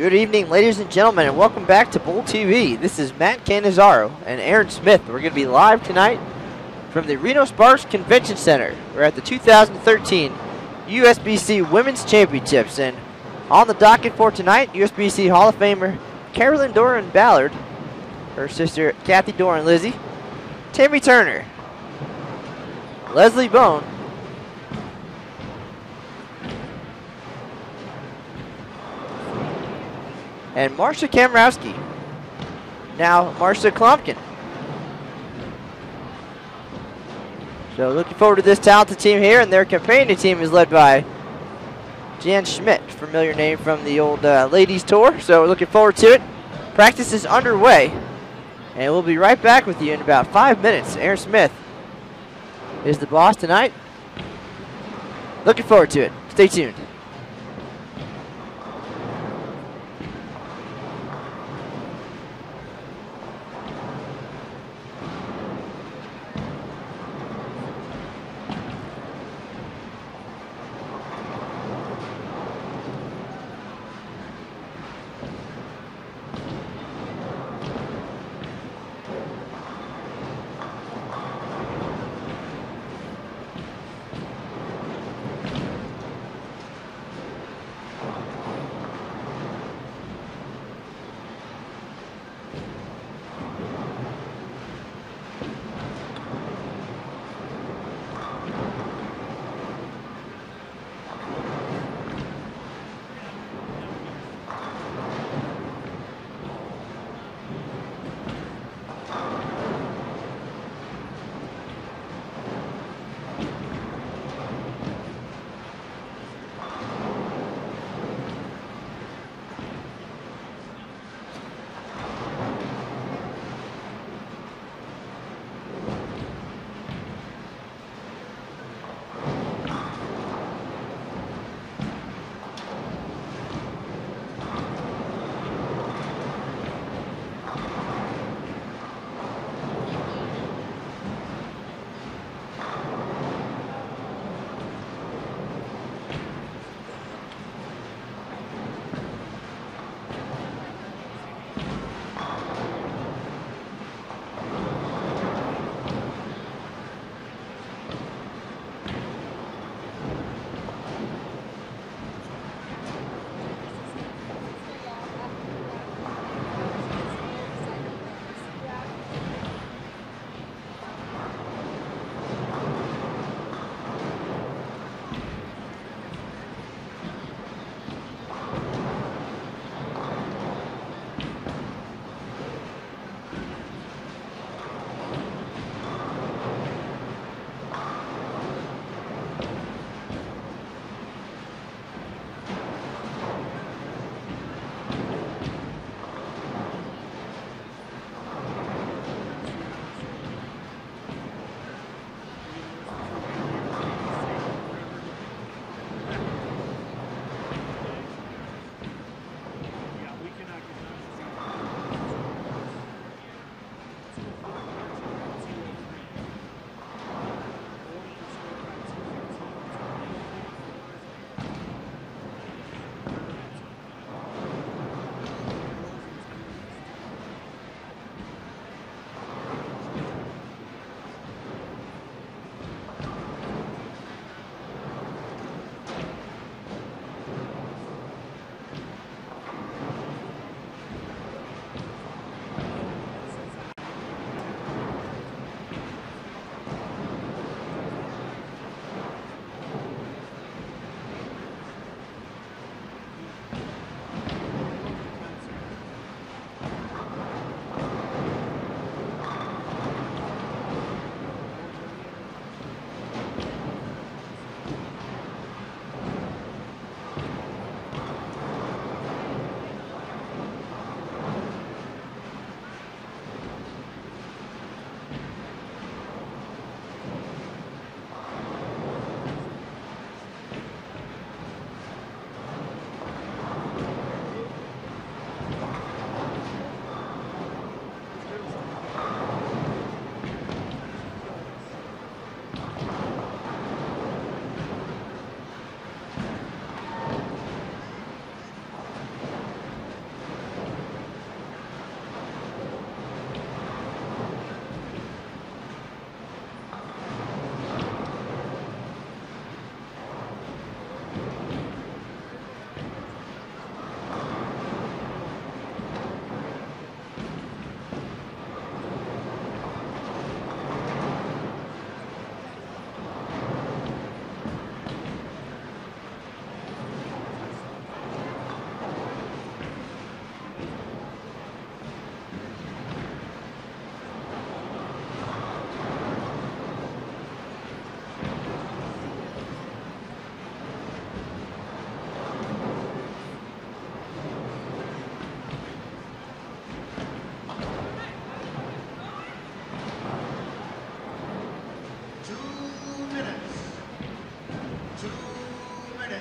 Good evening, ladies and gentlemen, and welcome back to Bowl TV. This is Matt Canizaro and Aaron Smith. We're going to be live tonight from the Reno-Sparks Convention Center. We're at the 2013 USBC Women's Championships, and on the docket for tonight, USBC Hall of Famer Carolyn Dorin-Ballard, her sister Kathy Dorin-Lizzie, Tammy Turner, Leslie Bone, and Marsha Kamrowski. Now Marsha Klompkin. So looking forward to this talented team here, and their companion team is led by Jan Schmidt, familiar name from the old ladies tour. So we're looking forward to it. Practice is underway, and we'll be right back with you in about 5 minutes. Aaron Smith is the boss tonight. Looking forward to it. Stay tuned.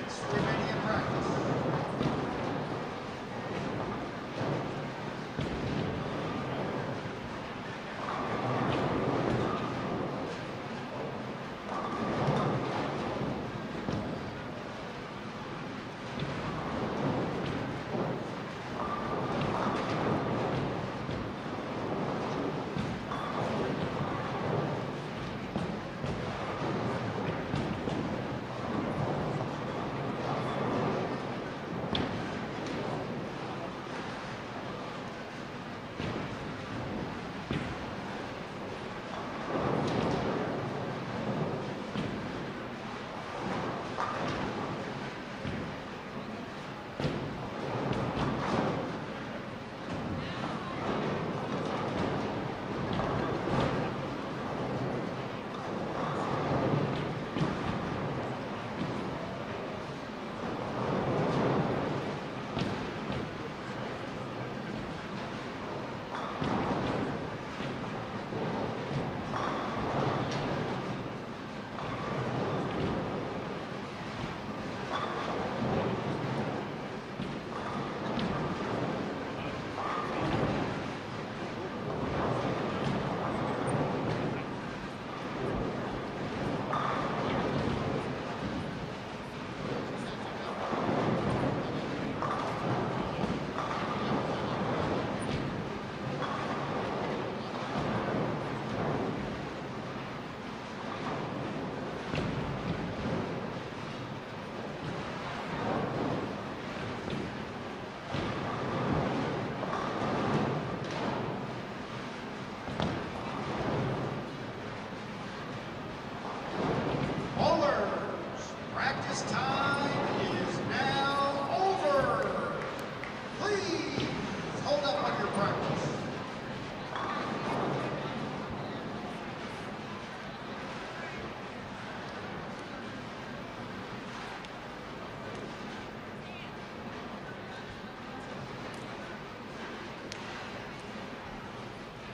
minutes remaining in practice.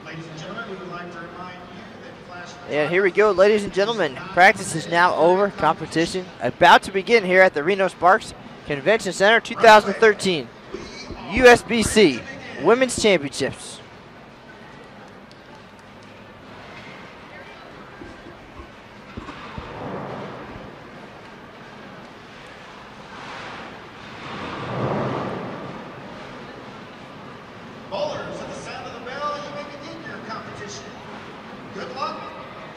Ladies and gentlemen, we would like to remind you that flash. And here we go, ladies and gentlemen. Practice is now over. Competition about to begin here at the Reno-Sparks Convention Center 2013 USBC Women's Championships. Bowlers, at the sound of the bell, you may begin your competition. Good luck,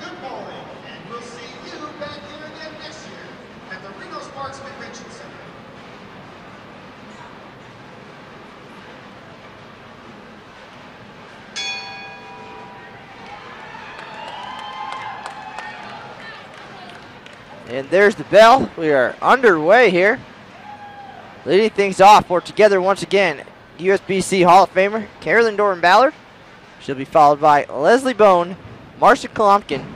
good bowling, and we'll see you back here again next year at the Reno-Sparks Convention Center. And there's the bell. We are underway here. Leading things off, we're together once again. USBC Hall of Famer, Carolyn Dorin-Ballard. She'll be followed by Leslie Bone, Marcia Klumpkin,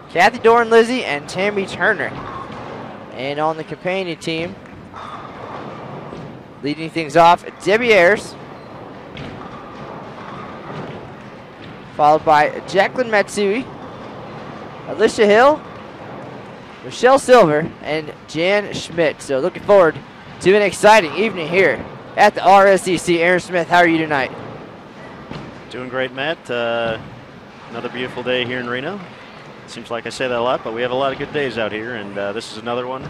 Kathy Doran-Lizzie, and Tammy Turner. And on the companion team, leading things off, Debbie Ayers, followed by Jacqueline Matsui, Alicia Hill, Michelle Silver, and Jan Schmidt. So looking forward to an exciting evening here at the RSCC. Aaron Smith, how are you tonight? Doing great, Matt. Another beautiful day here in Reno. Seems like I say that a lot, but we have a lot of good days out here, and this is another one.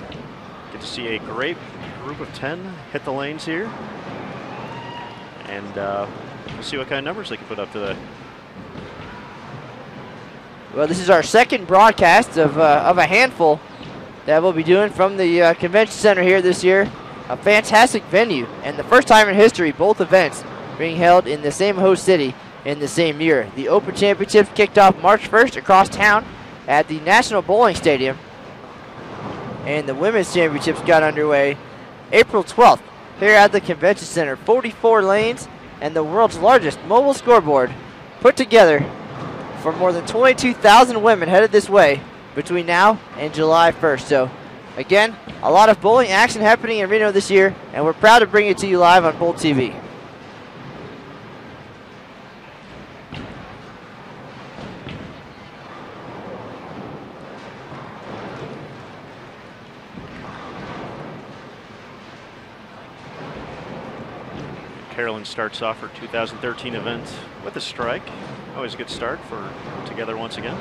Get to see a great group of 10 hit the lanes here, and we'll see what kind of numbers they can put up today. Well, this is our second broadcast of a handful that we'll be doing from the Convention Center here this year. A fantastic venue, and the first time in history both events being held in the same host city in the same year. The Open Championships kicked off March 1st across town at the National Bowling Stadium, and the Women's Championships got underway April 12th here at the Convention Center. 44 lanes and the world's largest mobile scoreboard put together for more than 22,000 women headed this way between now and July 1st. So again, a lot of bowling action happening in Reno this year, and we're proud to bring it to you live on Bowl TV. Carolyn starts off her 2013 event with a strike. Always a good start for Together once again.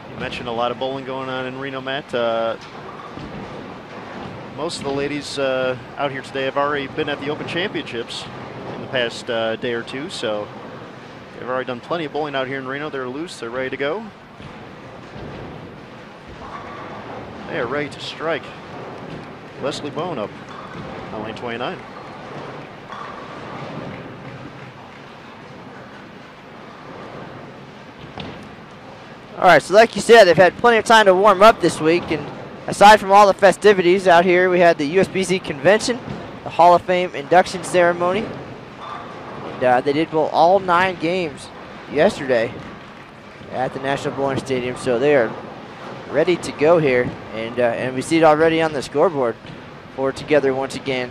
You mentioned a lot of bowling going on in Reno, Matt. Most of the ladies out here today have already been at the Open Championships in the past day or two, so they've already done plenty of bowling out here in Reno. They're loose, they're ready to go. They are ready to strike. Leslie Bone up on lane 29. All right, so like you said, they've had plenty of time to warm up this week, and aside from all the festivities out here, we had the USBC Convention, the Hall of Fame induction ceremony, and they did bowl all 9 games yesterday at the National Bowling Stadium, so they are ready to go here, and we see it already on the scoreboard for Together once again.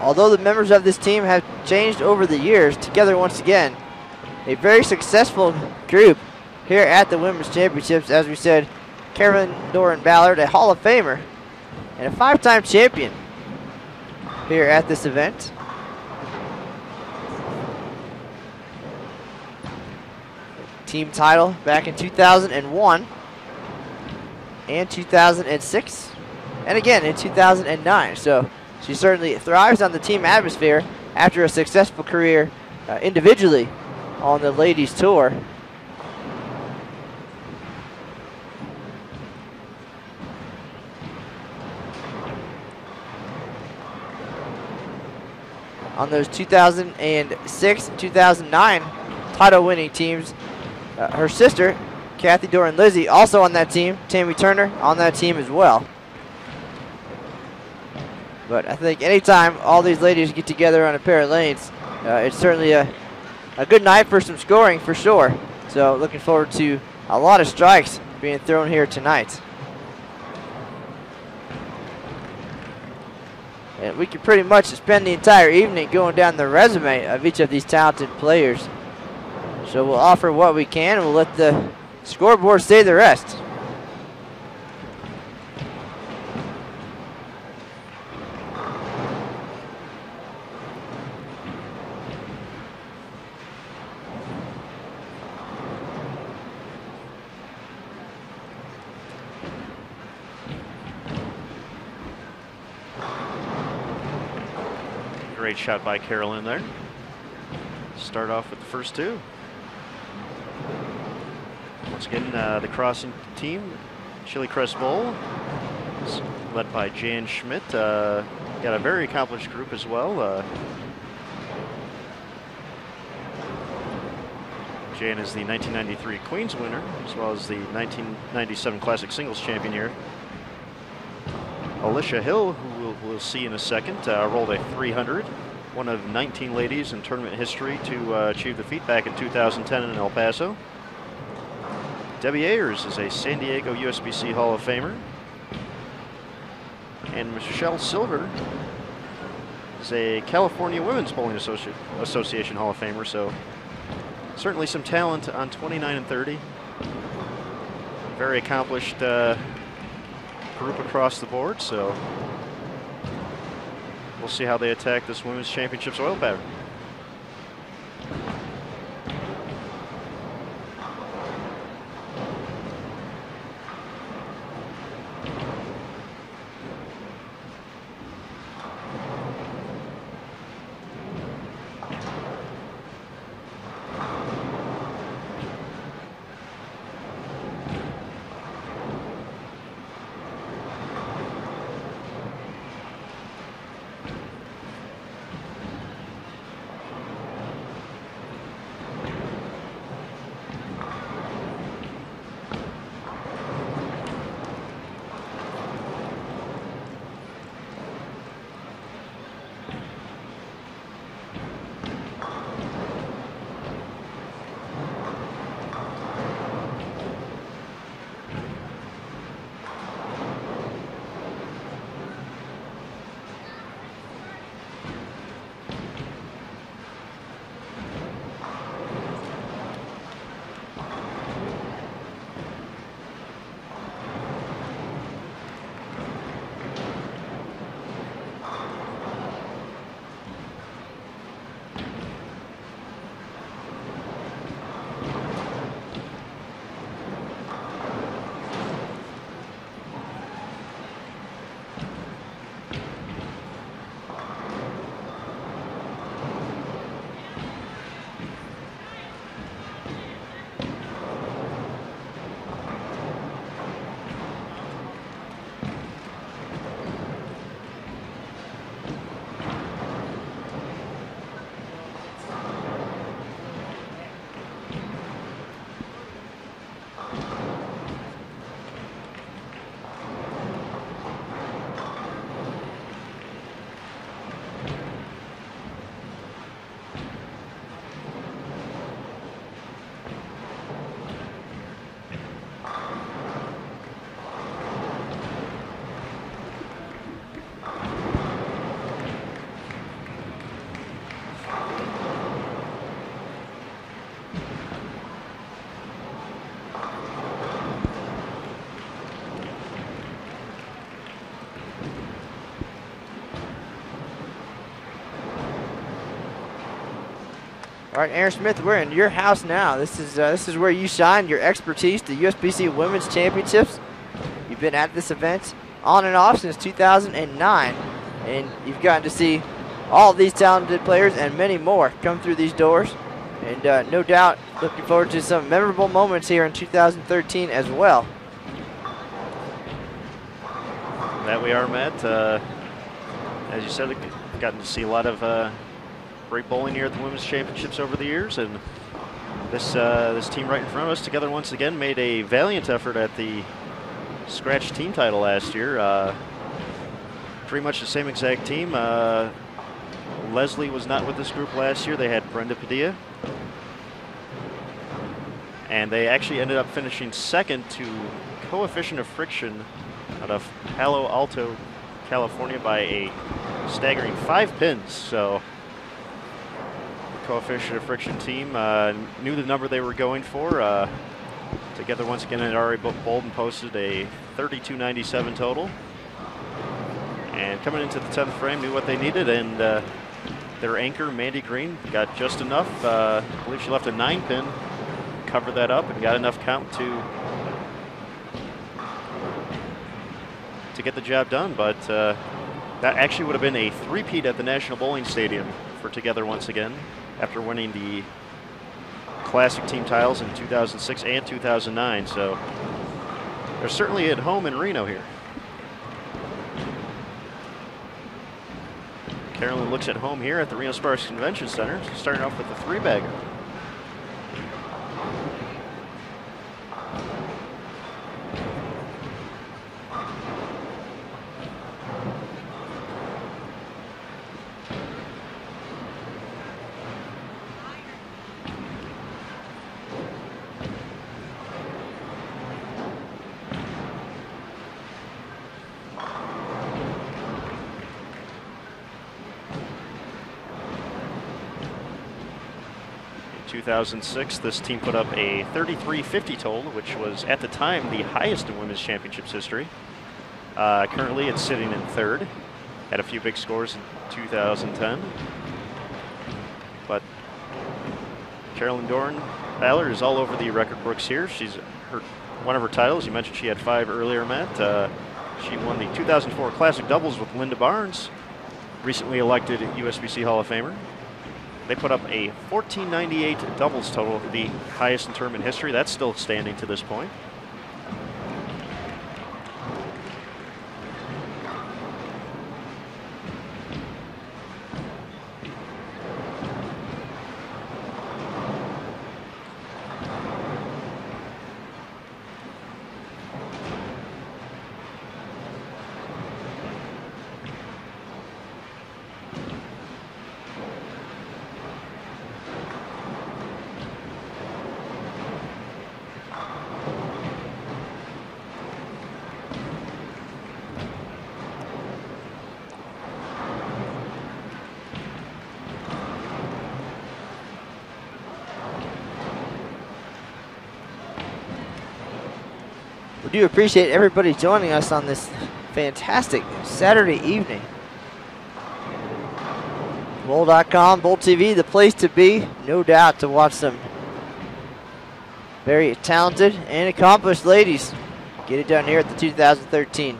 Although the members of this team have changed over the years, Together once again, a very successful group here at the Women's Championships. As we said, Carolyn Dorin-Ballard, a Hall of Famer and a 5-time champion here at this event. Team title back in 2001 and 2006, and again in 2009. So she certainly thrives on the team atmosphere after a successful career individually on the ladies tour. On those 2006 and 2009 title winning teams, her sister, Kathy Dorin-Lizzie, also on that team. Tammy Turner on that team as well. But I think anytime all these ladies get together on a pair of lanes, it's certainly a good night for some scoring for sure. So looking forward to a lot of strikes being thrown here tonight. And we can pretty much spend the entire evening going down the resume of each of these talented players. So we'll offer what we can, and we'll let the scoreboard say the rest. Great shot by Carolyn there. Start off with the first two. Once again, the crossing team, Chili Crest Bowl, is led by Jan Schmidt. Got a very accomplished group as well. Jan is the 1993 Queens winner, as well as the 1997 Classic Singles champion here. Alicia Hill, who we'll see in a second, rolled a 300. One of 19 ladies in tournament history to achieve the feat back in 2010 in El Paso. Debbie Ayers is a San Diego USBC Hall of Famer. And Michelle Silver is a California Women's Bowling Association Hall of Famer. So certainly some talent on 29 and 30. Very accomplished group across the board. So we'll see how they attack this Women's Championships oil pattern. All right, Aaron Smith, we're in your house now. This is where you shine your expertise, the USBC Women's Championships. You've been at this event on and off since 2009, and you've gotten to see all of these talented players and many more come through these doors. And no doubt looking forward to some memorable moments here in 2013 as well. That we are, Matt. As you said, we've gotten to see a lot of great bowling here at the Women's Championships over the years, and this team right in front of us together once again made a valiant effort at the scratch team title last year. Pretty much the same exact team. Leslie was not with this group last year. They had Brenda Padilla, and they actually ended up finishing second to Coefficient of Friction out of Palo Alto, California by a staggering 5 pins. So the Coefficient of Friction team knew the number they were going for. Together once again had already bowled and posted a 32.97 total. And coming into the 10th frame, knew what they needed, and their anchor, Mandy Green, got just enough. I believe she left a 9 pin, covered that up, and got enough count to get the job done. But that actually would have been a three-peat at the National Bowling Stadium for Together once again, after winning the Classic team titles in 2006 and 2009. So they're certainly at home in Reno here. Carolyn looks at home here at the Reno-Sparks Convention Center, starting off with the 3-bagger. In 2006, this team put up a 33.50 total, which was at the time the highest in women's championships history. Currently, it's sitting in third. Had a few big scores in 2010, but Carolyn Dorin-Ballard is all over the record books here. One of her titles, you mentioned she had 5 earlier, Matt. She won the 2004 Classic Doubles with Linda Barnes, recently elected USBC Hall of Famer. They put up a 14.98 doubles total, the highest in tournament history. That's still standing to this point. We do appreciate everybody joining us on this fantastic Saturday evening. Bowl.com, Bowl TV, the place to be, no doubt, to watch some very talented and accomplished ladies get it done here at the 2013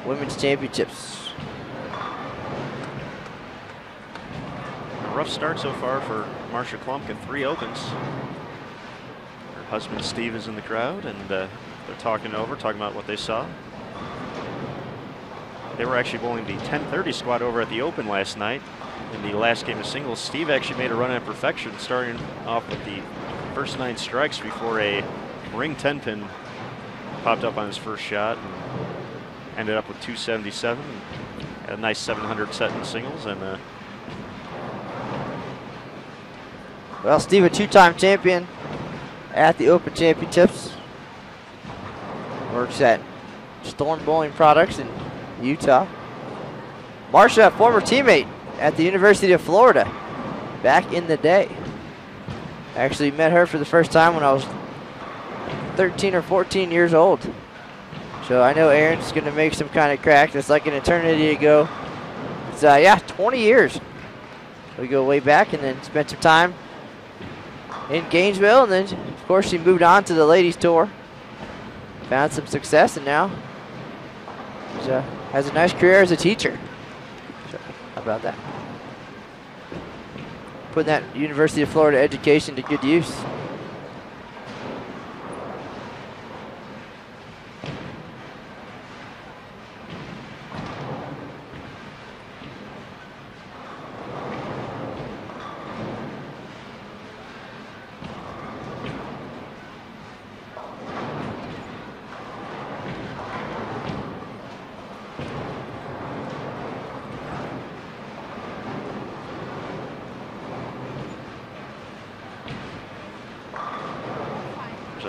Women's Championships. A rough start so far for Marcia Klumka, 3 opens. Her husband Steve is in the crowd, and they're talking about what they saw. They were actually bowling the 10:30 squad over at the Open last night. In the last game of singles, Steve actually made a run at perfection, starting off with the first 9 strikes before a ring 10 pin popped up on his first shot, and ended up with 277. Had a nice 700 set in singles, and well, Steve, a 2-time champion at the Open Championships. Works at Storm Bowling Products in Utah. Marcia, a former teammate at the University of Florida back in the day. Actually met her for the first time when I was 13 or 14 years old. So I know Aaron's going to make some kind of crack. That's like an eternity ago. It's, yeah, 20 years. We go way back and then spent some time in Gainesville, and then of course she moved on to the ladies tour. Found some success, and now has a nice career as a teacher. So, how about that? Putting that University of Florida education to good use.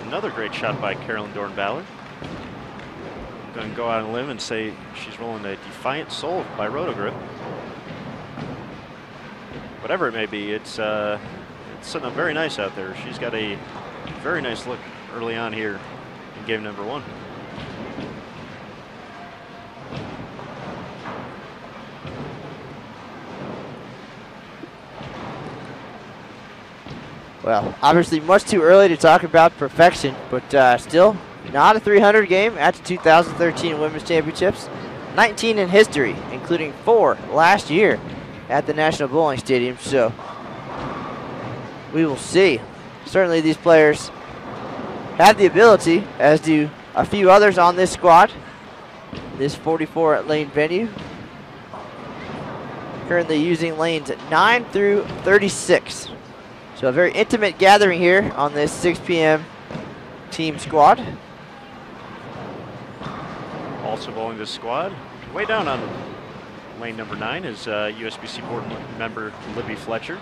Another great shot by Carolyn Dorin-Ballard. I'm going to go out on a limb and say she's rolling a Defiant Soul by Roto-Grip. Whatever it may be, it's sitting up very nice out there. She's got a very nice look early on here in game number 1. Well, obviously much too early to talk about perfection, but still not a 300 game at the 2013 Women's Championships. 19 in history, including 4 last year at the National Bowling Stadium, so we will see. Certainly these players have the ability, as do a few others on this squad. This 44-lane venue. Currently using lanes 9 through 36. So a very intimate gathering here on this 6 p.m. team squad. Also bowling this squad, way down on lane number 9 is USBC board member Libby Fletcher.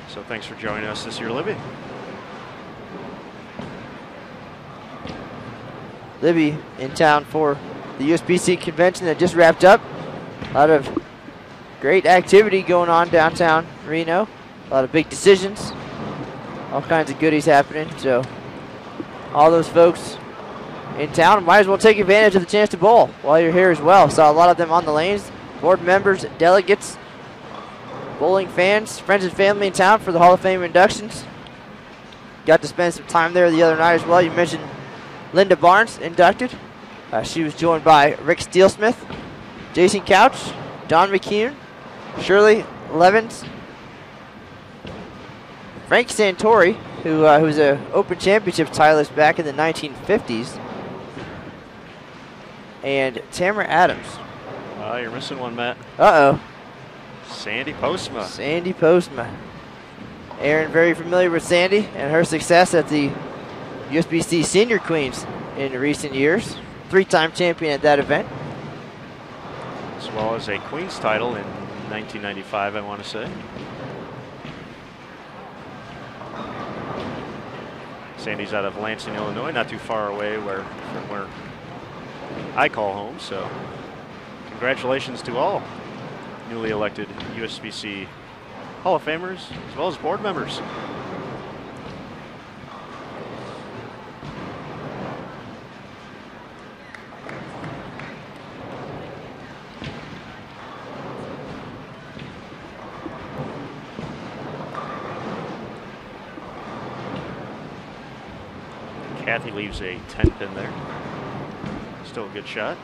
So thanks for joining us this year, Libby. Libby in town for the USBC convention that just wrapped up. A lot of great activity going on downtown Reno. A lot of big decisions. All kinds of goodies happening. So all those folks in town might as well take advantage of the chance to bowl while you're here as well. Saw a lot of them on the lanes. Board members, delegates, bowling fans, friends and family in town for the Hall of Fame inductions. Got to spend some time there the other night as well. You mentioned Linda Barnes inducted. She was joined by Rick Steelsmith, Jason Couch, Don McKeon, Shirley Levins, Frank Santori, who was an Open Championship titleist back in the 1950s, and Tamara Adams. You're missing one, Matt. Uh-oh. Sandy Postma. Sandy Postma. Aaron very familiar with Sandy and her success at the USBC Senior Queens in recent years. 3-time champion at that event. As well as a Queens title in 1995, I want to say. Sandy's out of Lansing, Illinois, not too far away from where I call home. So congratulations to all newly elected USBC Hall of Famers, as well as board members. Kathy leaves a 10-pin there. Still a good shot.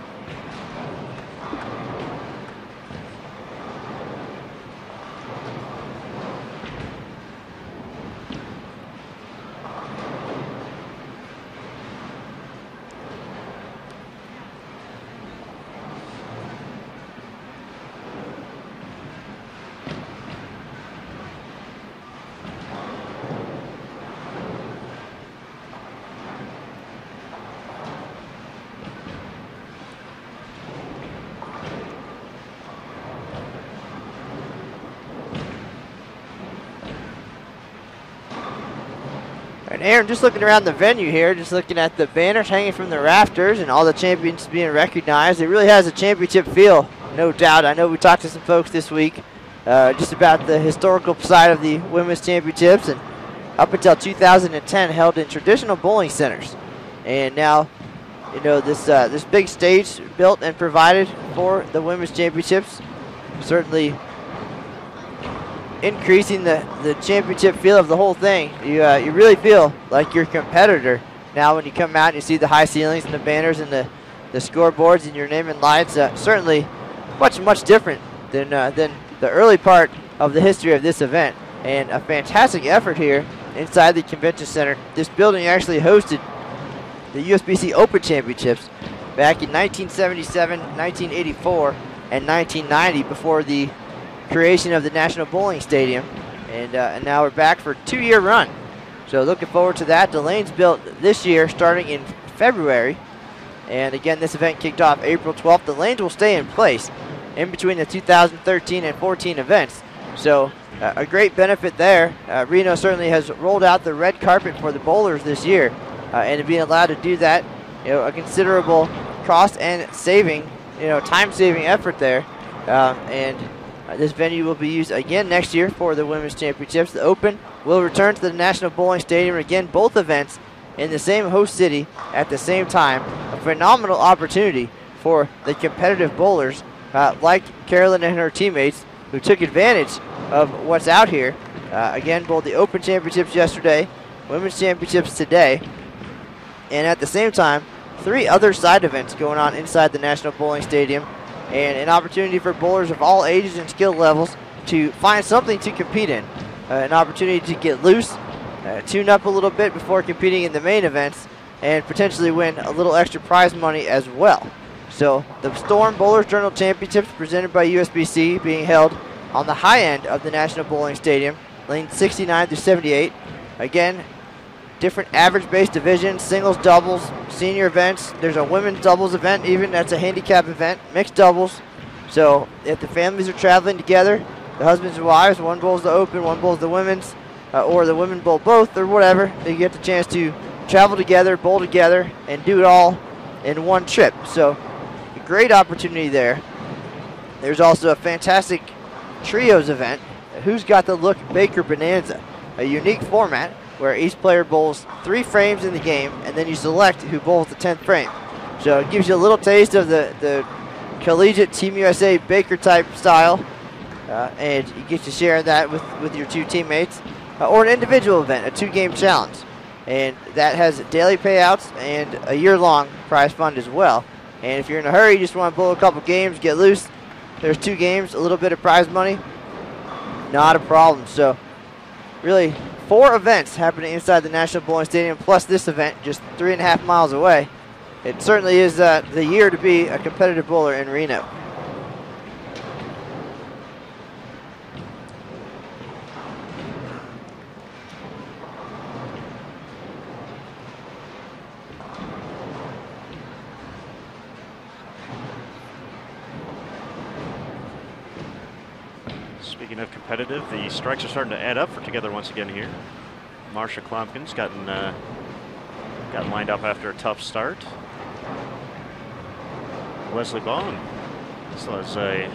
And Aaron, just looking around the venue here, just looking at the banners hanging from the rafters and all the champions being recognized, it really has a championship feel, no doubt. I know we talked to some folks this week just about the historical side of the women's championships, and up until 2010 held in traditional bowling centers. And now you know, this big stage built and provided for the women's championships, certainly increasing the championship feel of the whole thing. You really feel like you're a competitor now when you come out and you see the high ceilings and the banners and the scoreboards and your name and lights. Certainly much different than the early part of the history of this event, and a fantastic effort here inside the convention center. This building actually hosted the USBC Open Championships back in 1977, 1984, and 1990 before the creation of the National Bowling Stadium, and now we're back for a 2-year run. So looking forward to that. The lane's built this year starting in February, and again this event kicked off April 12th. The lanes will stay in place in between the 2013 and 14 events, so a great benefit there. Reno certainly has rolled out the red carpet for the bowlers this year, and being allowed to do that, you know, a considerable cost and saving, you know, time-saving effort there, and this venue will be used again next year for the Women's Championships. The Open will return to the National Bowling Stadium. Again, both events in the same host city at the same time. A phenomenal opportunity for the competitive bowlers like Carolyn and her teammates who took advantage of what's out here. Again, both the Open Championships yesterday, Women's Championships today, and at the same time, 3 other side events going on inside the National Bowling Stadium, and an opportunity for bowlers of all ages and skill levels to find something to compete in. An opportunity to get loose, tune up a little bit before competing in the main events, and potentially win a little extra prize money as well. So the Storm Bowlers Journal Championships presented by USBC being held on the high end of the National Bowling Stadium, lanes 69 through 78. Again, different average-based divisions, singles, doubles, senior events. There's a women's doubles event even, that's a handicap event, mixed doubles. So if the families are traveling together, the husbands and wives, one bowls the Open, one bowls the women's, or the women bowl both, or whatever, they get the chance to travel together, bowl together, and do it all in one trip. So a great opportunity there. There's also a fantastic trios event, Who's Got the Look Baker Bonanza, a unique format where each player bowls 3 frames in the game, and then you select who bowls the 10th frame. So it gives you a little taste of the collegiate Team USA Baker type style, and you get to share that with your 2 teammates, or an individual event, a 2-game challenge. And that has daily payouts and a year-long prize fund as well. And if you're in a hurry, you just want to bowl a couple games, get loose, there's 2 games, a little bit of prize money, not a problem. So really 4 events happening inside the National Bowling Stadium, plus this event just 3.5 miles away. It certainly is the year to be a competitive bowler in Reno. Speaking of competitive, the strikes are starting to add up for together once again here. Marsha Klompkins gotten lined up after a tough start. Leslie Bond still has a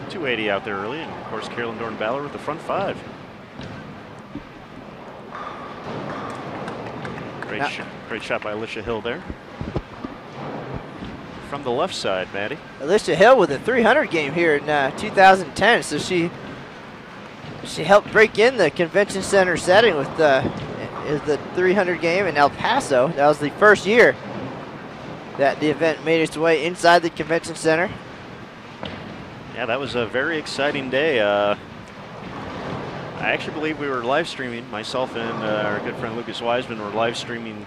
280 out there early, and of course Carolyn Dorin-Ballard with the front 5. Great shot by Alicia Hill there. From the left side, Maddie. Alicia Hill with a 300 game here in 2010, so she helped break in the convention center setting with the 300 game in El Paso. That was the first year that the event made its way inside the convention center. Yeah, that was a very exciting day. I actually believe we were live streaming. Myself and our good friend Lucas Wiseman were live streaming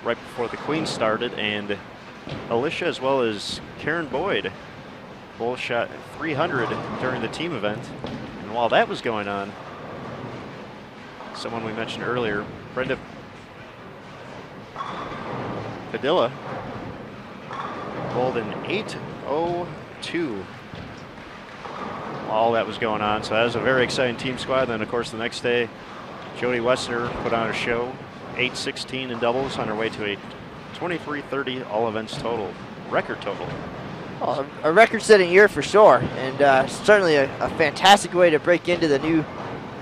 right before the Queen started, and Alicia as well as Karen Boyd both shot 300 during the team event. And while that was going on, someone we mentioned earlier, Brenda Padilla, bowled an 802 while that was going on. So that was a very exciting team squad. Then, of course, the next day, Jody Wessner put on a show, 816 in doubles on her way to a 2330 all events total, record total. Well, a record-setting year for sure, and certainly a fantastic way to break into the new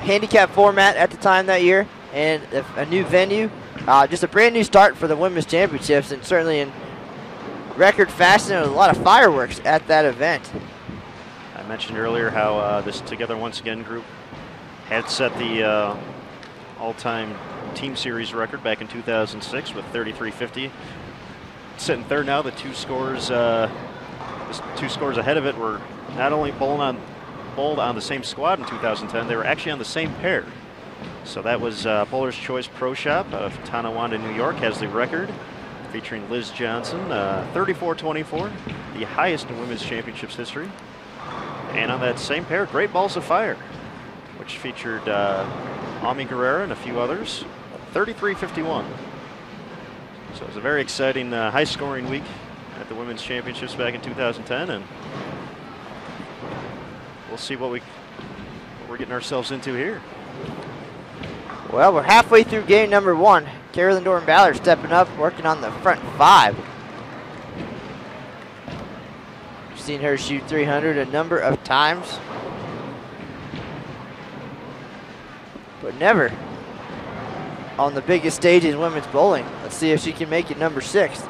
handicap format at the time that year, and a new venue. Just a brand new start for the Women's Championships, and certainly in record fast and a lot of fireworks at that event. I mentioned earlier how this Together Once Again group had set the all-time team series record back in 2006 with 33.50. Sitting third now. The two scores ahead of it were not only bowled on the same squad in 2010, they were actually on the same pair. So that was Bowler's Choice Pro Shop of Tonawanda, New York, has the record, featuring Liz Johnson, 34-24, the highest in women's championships history. And on that same pair, Great Balls of Fire, which featured Ami Guerrera and a few others, 33-51. So it was a very exciting, high-scoring week at the women's championships back in 2010, and we'll see what we're getting ourselves into here. Well, we're halfway through game number 1. Carolyn Dorin-Ballard stepping up, working on the front 5. We've seen her shoot 300 a number of times, but never on the biggest stage in women's bowling. Let's see if she can make it number 6.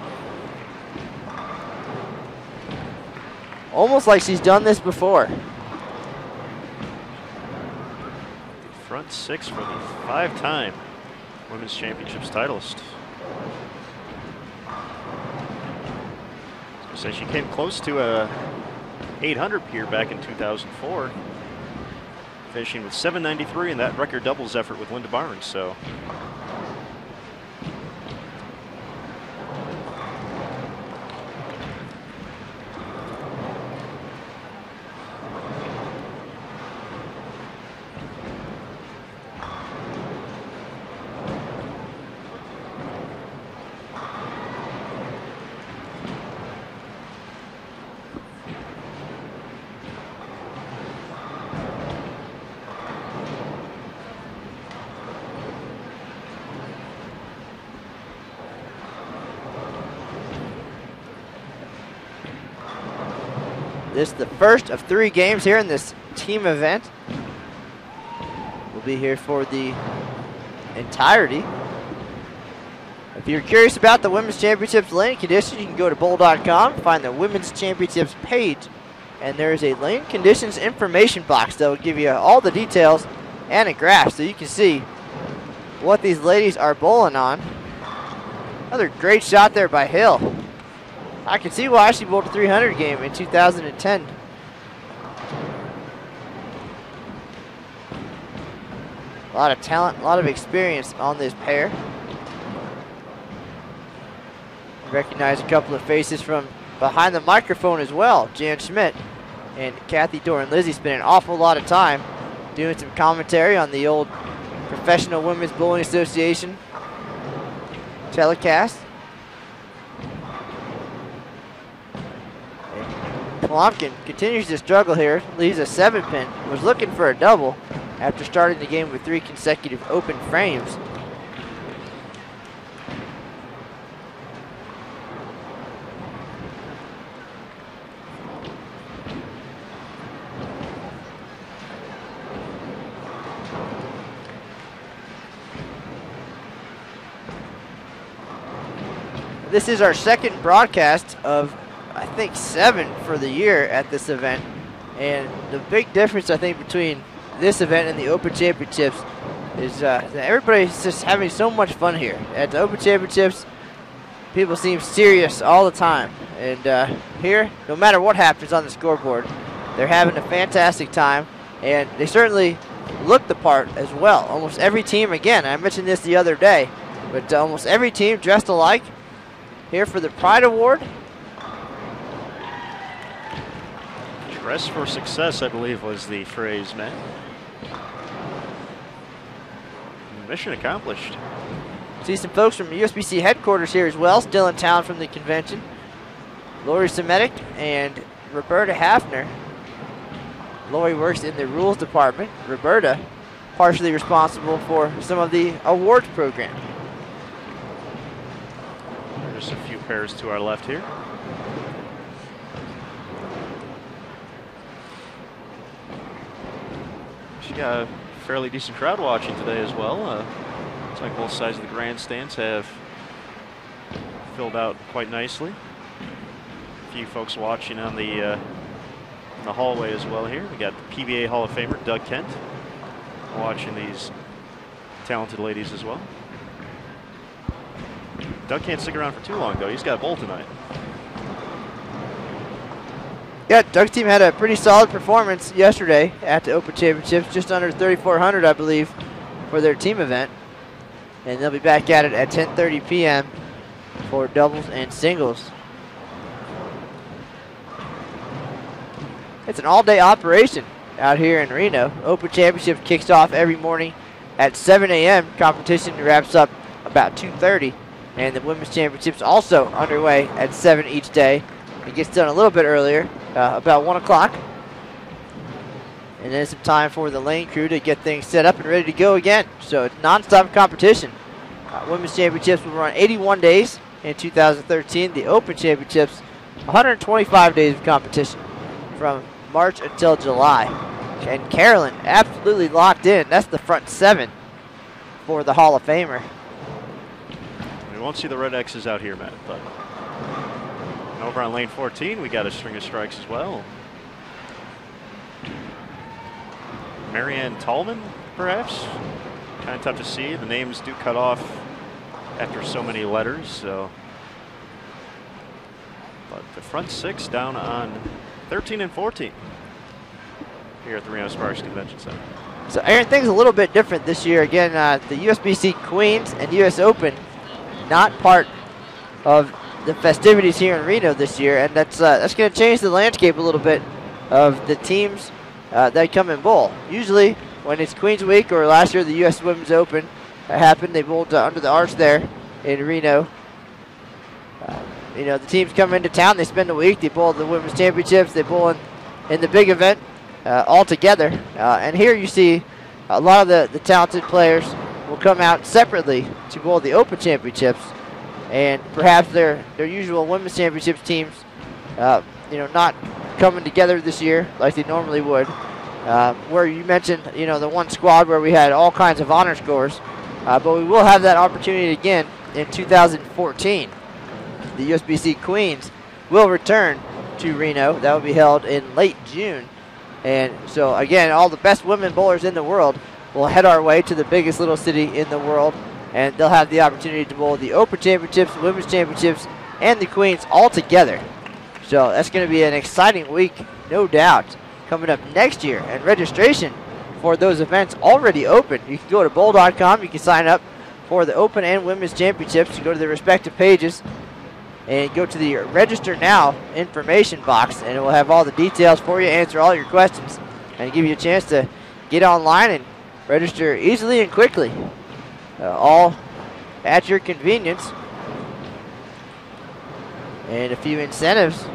Almost like she's done this before. Front 6 for the 5-time women's championships titleist. So she came close to a 800 here back in 2004, finishing with 793, and that record doubles effort with Linda Barnes. So this is the first of 3 games here in this team event. We'll be here for the entirety. If you're curious about the Women's Championships lane conditions, you can go to bowl.com, find the Women's Championships page, and there is a lane conditions information box that will give you all the details and a graph so you can see what these ladies are bowling on. Another great shot there by Hill. I can see why she bowled a 300 game in 2010. A lot of talent, a lot of experience on this pair. Recognize a couple of faces from behind the microphone as well. Jan Schmidt and Kathy Doran-Lizzie spent an awful lot of time doing some commentary on the old Professional Women's Bowling Association telecast. Plomkin continues to struggle here, leaves a 7-pin, was looking for a double after starting the game with 3 consecutive open frames. This is our second broadcast of, I think, 7 for the year at this event. And the big difference, I think, between this event and the Open Championships is that everybody's just having so much fun here. At the Open Championships, people seem serious all the time. And here, no matter what happens on the scoreboard, they're having a fantastic time. And they certainly look the part as well. Almost every team, again, I mentioned this the other day, but almost every team dressed alike here for the Pride Award. Dress for success, I believe, was the phrase, man. Mission accomplished. See some folks from USBC headquarters here as well, still in town from the convention. Lori Semitic and Roberta Hafner. Lori works in the rules department. Roberta, partially responsible for some of the awards program. Just a few pairs to our left here. She got a fairly decent crowd watching today as well. Looks like both sides of the grandstands have filled out quite nicely. few folks watching on the in the hallway as well here. We got the PBA Hall of Famer Doug Kent watching these talented ladies as well. Doug can't stick around for too long though. He's got a bowl tonight. Yeah, Doug's team had a pretty solid performance yesterday at the Open Championships, just under 3,400, I believe, for their team event. And they'll be back at it at 10:30 p.m. for doubles and singles. It's an all-day operation out here in Reno. Open Championship kicks off every morning at 7 a.m. Competition wraps up about 2:30. And the Women's Championships also underway at 7 each day. It gets done a little bit earlier, about 1 o'clock. And then some time for the lane crew to get things set up and ready to go again. So it's non-stop competition. Women's Championships will run 81 days in 2013. The Open Championships, 125 days of competition from March until July. And Carolyn absolutely locked in. That's the front seven for the Hall of Famer. We won't see the red X's out here, Matt, but over on lane 14, we got a string of strikes as well. Marianne Tallman, perhaps? Kind of tough to see. The names do cut off after so many letters, so. But the front six down on 13 and 14 here at the Reno-Sparks Convention Center. So Aaron, things a little bit different this year. Again, the USBC Queens and US Open not part of the festivities here in Reno this year, and that's going to change the landscape a little bit of the teams that come and bowl. Usually, when it's Queens Week or last year the U.S. Women's Open happened, they bowled under the arch there in Reno. You know, the teams come into town, they spend a week, they bowl the Women's Championships, they bowl in the big event all together. And here you see a lot of the talented players will come out separately to bowl the Open Championships, and perhaps their usual Women's Championships teams, you know, not coming together this year like they normally would. Where you mentioned, you know, the one squad where we had all kinds of honor scores, but we will have that opportunity again in 2014. The USBC Queens will return to Reno. That will be held in late June. And so, again, all the best women bowlers in the world will head our way to the biggest little city in the world, and they'll have the opportunity to bowl the Open Championships, Women's Championships, and the Queens all together. So that's going to be an exciting week, no doubt, coming up next year. And registration for those events already open. You can go to bowl.com. You can sign up for the Open and Women's Championships. You go to the respective pages and go to the Register Now information box, and it will have all the details for you, answer all your questions, and give you a chance to get online and register easily and quickly. All at your convenience. And a few incentives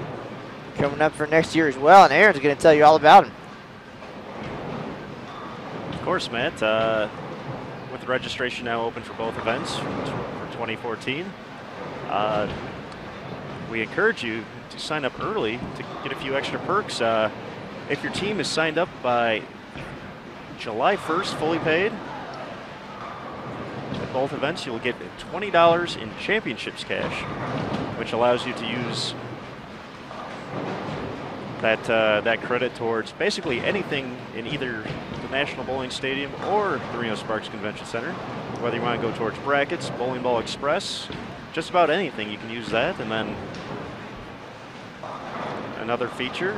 coming up for next year as well, and Aaron's going to tell you all about them. Of course, Matt. With the registration now open for both events for 2014, we encourage you to sign up early to get a few extra perks. If your team is signed up by July 1st, fully paid, at both events, you'll get $20 in championships cash, which allows you to use that credit towards basically anything in either the National Bowling Stadium or the Reno-Sparks Convention Center. Whether you want to go towards brackets, Bowling Ball Express, just about anything, you can use that. And then another feature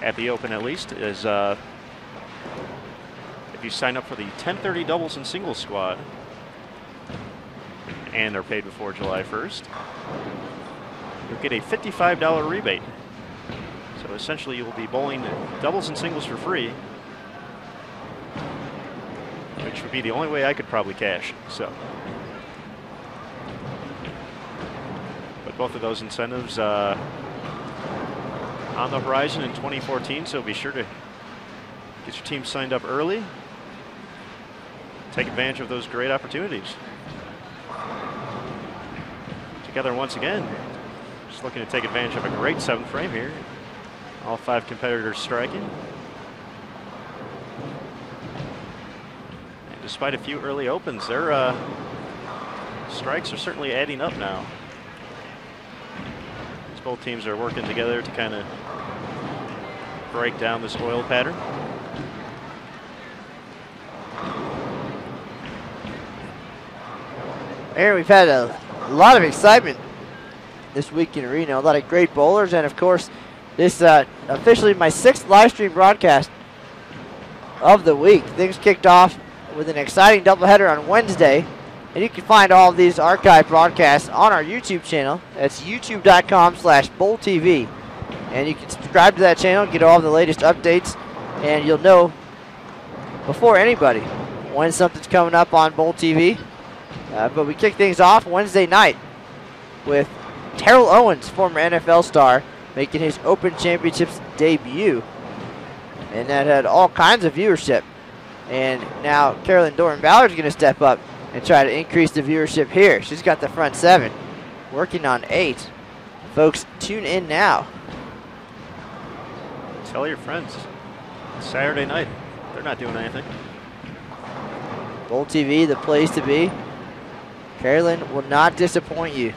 at the Open, at least, is if you sign up for the 10:30 doubles and singles squad and are paid before July 1st, you'll get a $55 rebate. So essentially you'll be bowling doubles and singles for free, which would be the only way I could probably cash. So, but both of those incentives on the horizon in 2014, so be sure to get your team signed up early. Take advantage of those great opportunities. Together once again, just looking to take advantage of a great seventh frame here. All five competitors striking. And despite a few early opens, their strikes are certainly adding up now. Both teams are working together to kind of break down this oil pattern. Aaron, we've had a lot of excitement this week in Reno. A lot of great bowlers, and of course, this officially my 6th live stream broadcast of the week. Things kicked off with an exciting doubleheader on Wednesday, and you can find all of these archive broadcasts on our YouTube channel. That's youtube.com/BowlTV, and you can subscribe to that channel, get all of the latest updates, and you'll know before anybody when something's coming up on Bowl TV. But we kick things off Wednesday night with Terrell Owens, former NFL star, making his Open Championships debut. And that had all kinds of viewership. And now Carolyn Dorin-Ballard is going to step up and try to increase the viewership here. She's got the front 7, working on 8. Folks, tune in now. Tell your friends. It's Saturday night. They're not doing anything. Bowl TV, the place to be. Carolyn will not disappoint you.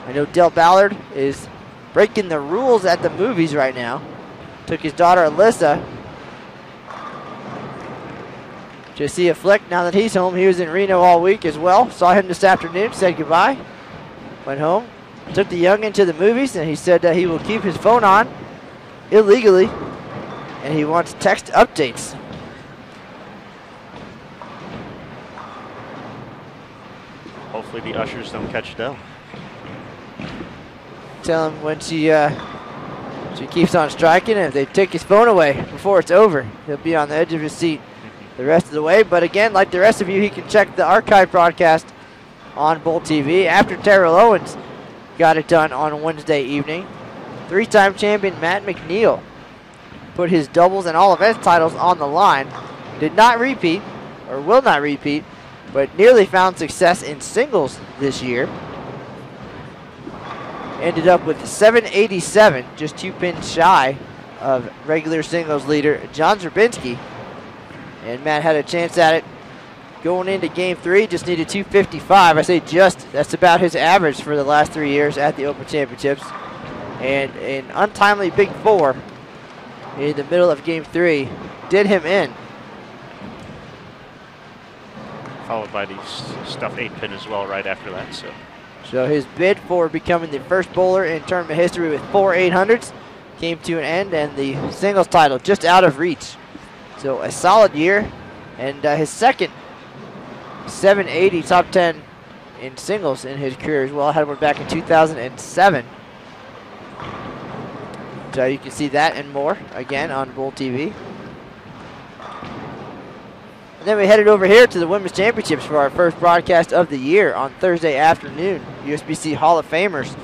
I know Del Ballard is breaking the rules at the movies right now. Took his daughter Alyssa to see a flick. Now that he's home, he was in Reno all week as well. Saw him this afternoon, said goodbye. Went home, took the youngin' to the movies, and he said that he will keep his phone on illegally, and he wants text updates. Hopefully the ushers don't catch Del. Tell him when she keeps on striking, and if they take his phone away before it's over, he'll be on the edge of his seat the rest of the way. But again, like the rest of you, he can check the archive broadcast on Bowl TV. After Terrell Owens got it done on Wednesday evening, 3-time champion Matt McNeil put his doubles and all events titles on the line. Did not repeat, or will not repeat, but nearly found success in singles this year. Ended up with 787, just 2 pins shy of regular singles leader John Zerbinski. And Matt had a chance at it going into game 3, just needed 255. I say just, that's about his average for the last 3 years at the Open Championships. And an untimely big 4 in the middle of game 3 did him in. Followed by the stuffed 8-pin as well right after that. So his bid for becoming the first bowler in tournament history with 4 800s came to an end, and the singles title just out of reach. So a solid year, and his second 780 top 10 in singles in his career as well. Had one back in 2007. So you can see that and more again on Bowl TV. And then we headed over here to the Women's Championships for our first broadcast of the year on Thursday afternoon. USBC Hall of Famers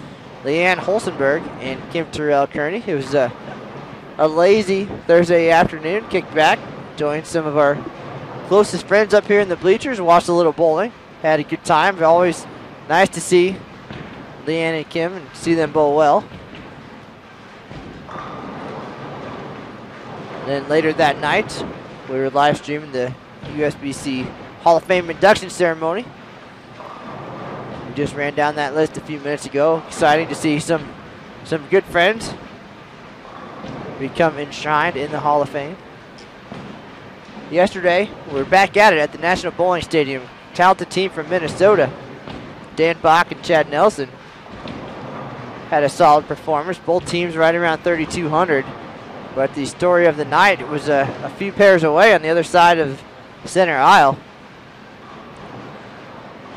Leanne Holsenberg and Kim Terrell-Kearney. It was a lazy Thursday afternoon. Kicked back, joined some of our closest friends up here in the bleachers, watched a little bowling, had a good time. Always nice to see Leanne and Kim and see them bowl well. And then later that night, we were live streaming the USBC Hall of Fame induction ceremony. We just ran down that list a few minutes ago. Exciting to see some good friends become enshrined in the Hall of Fame. Yesterday, we were back at it at the National Bowling Stadium. Talented team from Minnesota, Dan Bach and Chad Nelson, had a solid performance. Both teams right around 3,200. But the story of the night was a few pairs away on the other side of the center aisle.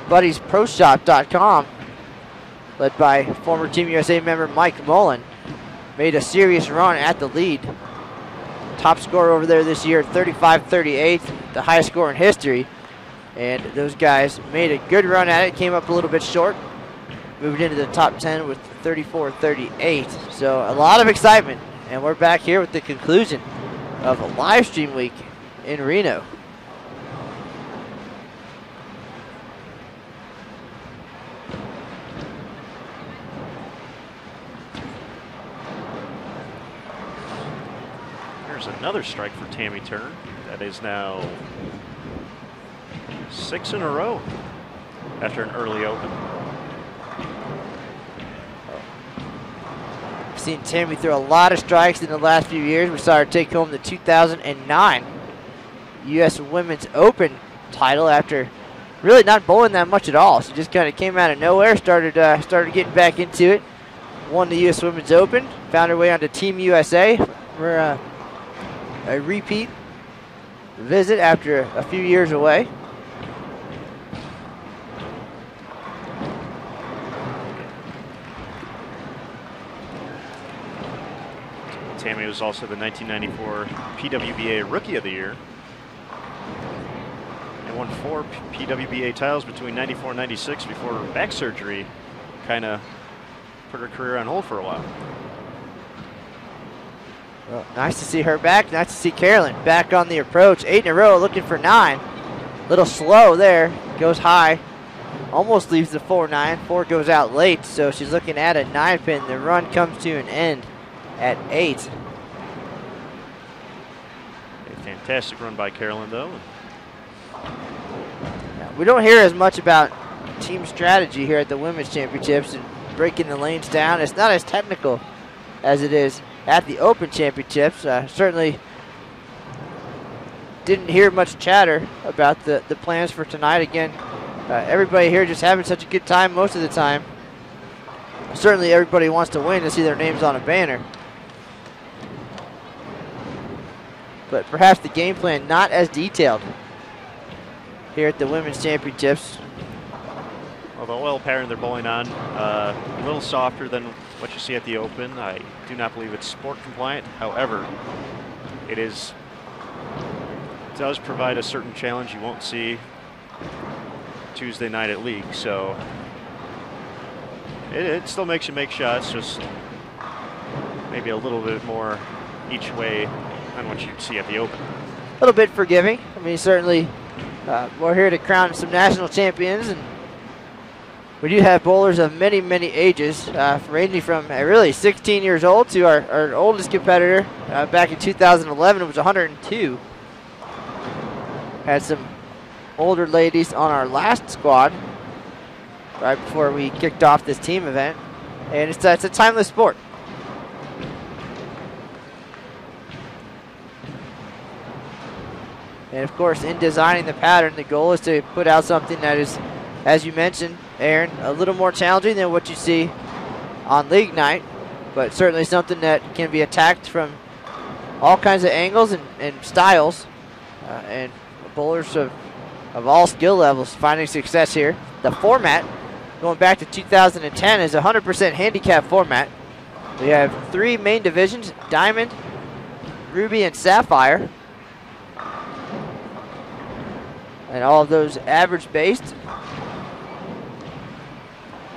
BuddiesProShop.com, led by former Team USA member Mike Mullen, made a serious run at the lead. Top scorer over there this year, 35-38, the highest score in history. And those guys made a good run at it, came up a little bit short, moved into the top 10 with 34-38. So a lot of excitement. And we're back here with the conclusion of a live stream week in Reno. There's another strike for Tammy Turner. That is now 6 in a row. after an early open. I've seen Tammy throw a lot of strikes in the last few years. We saw her take home the 2009 U.S. Women's Open title after really not bowling that much at all. She just kind of came out of nowhere, started getting back into it. Won the U.S. Women's Open, found her way onto Team USA for a repeat visit after a few years away. Tammy was also the 1994 PWBA Rookie of the Year. And won 4 PWBA titles between 94 and 96 before back surgery kind of put her career on hold for a while. Well, nice to see her back. Nice to see Carolyn back on the approach. 8 in a row, looking for 9. Little slow there. Goes high. Almost leaves the 4-9. 4 goes out late, so she's looking at a 9-pin. The run comes to an end at 8. A fantastic run by Carolyn, though. We don't hear as much about team strategy here at the Women's Championships and breaking the lanes down. It's not as technical as it is at the Open Championships. Certainly didn't hear much chatter about the plans for tonight. Again, everybody here just having such a good time most of the time. Certainly everybody wants to win to see their names on a banner. But perhaps the game plan not as detailed here at the Women's Championships. Although well pattern they're bowling on, a little softer than what you see at the Open. I do not believe it's sport compliant. However, it does provide a certain challenge you won't see Tuesday night at League. So it still makes you make shots, just maybe a little bit more each way than what you'd see at the Open. A little bit forgiving. I mean, certainly we're here to crown some national champions, and we do have bowlers of many, many ages, ranging from really 16 years old to our oldest competitor back in 2011. It was 102. Had some older ladies on our last squad right before we kicked off this team event, and it's a timeless sport. And of course, in designing the pattern, the goal is to put out something that is, as you mentioned, Aaron, a little more challenging than what you see on League night, but certainly something that can be attacked from all kinds of angles and styles, and bowlers of all skill levels finding success here. The format, going back to 2010, is a 100% handicap format. We have 3 main divisions: Diamond, Ruby, and Sapphire. And all of those average based.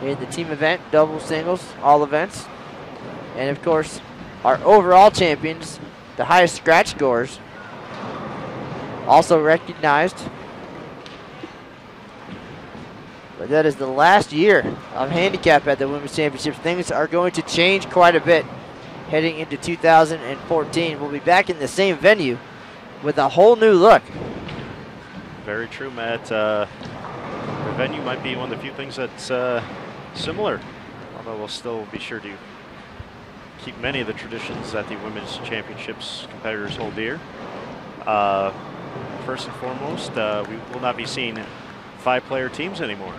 In the team event, doubles, singles, all events. And of course, our overall champions, the highest scratch scores, also recognized. But that is the last year of handicap at the Women's Championships. Things are going to change quite a bit heading into 2014. We'll be back in the same venue with a whole new look. Very true, Matt. The venue might be one of the few things that's similar, although we'll still be sure to keep many of the traditions that the Women's Championships competitors hold dear. First and foremost, we will not be seeing 5-player teams anymore.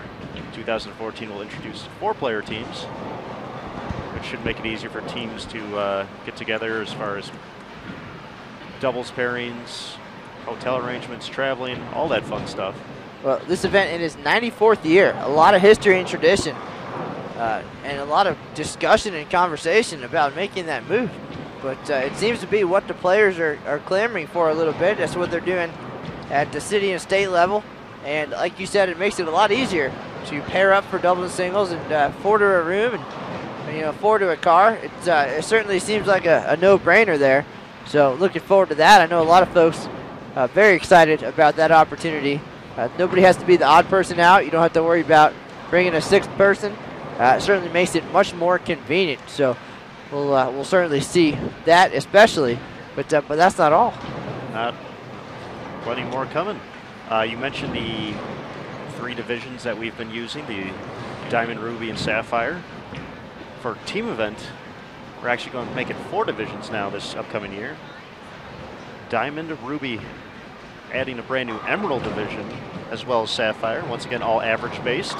2014 will introduce 4-player teams, which should make it easier for teams to get together as far as doubles pairings, hotel arrangements, traveling, all that fun stuff. Well, this event in its 94th year, a lot of history and tradition, and a lot of discussion and conversation about making that move. But it seems to be what the players are clamoring for a little bit. That's what they're doing at the city and state level. And like you said, it makes it a lot easier to pair up for doubles and singles, and 4 to a room, and 4 to a car. It certainly seems like a no-brainer there. So looking forward to that. I know a lot of folks very excited about that opportunity. Nobody has to be the odd person out. You don't have to worry about bringing a 6th person. It certainly makes it much more convenient. So we'll certainly see that, especially. But that's not all. Plenty more coming. You mentioned the 3 divisions that we've been using, the Diamond, Ruby, and Sapphire. For team event, we're actually going to make it 4 divisions now this upcoming year. Diamond, Ruby, adding a brand new Emerald division, as well as Sapphire. Once again, all average based.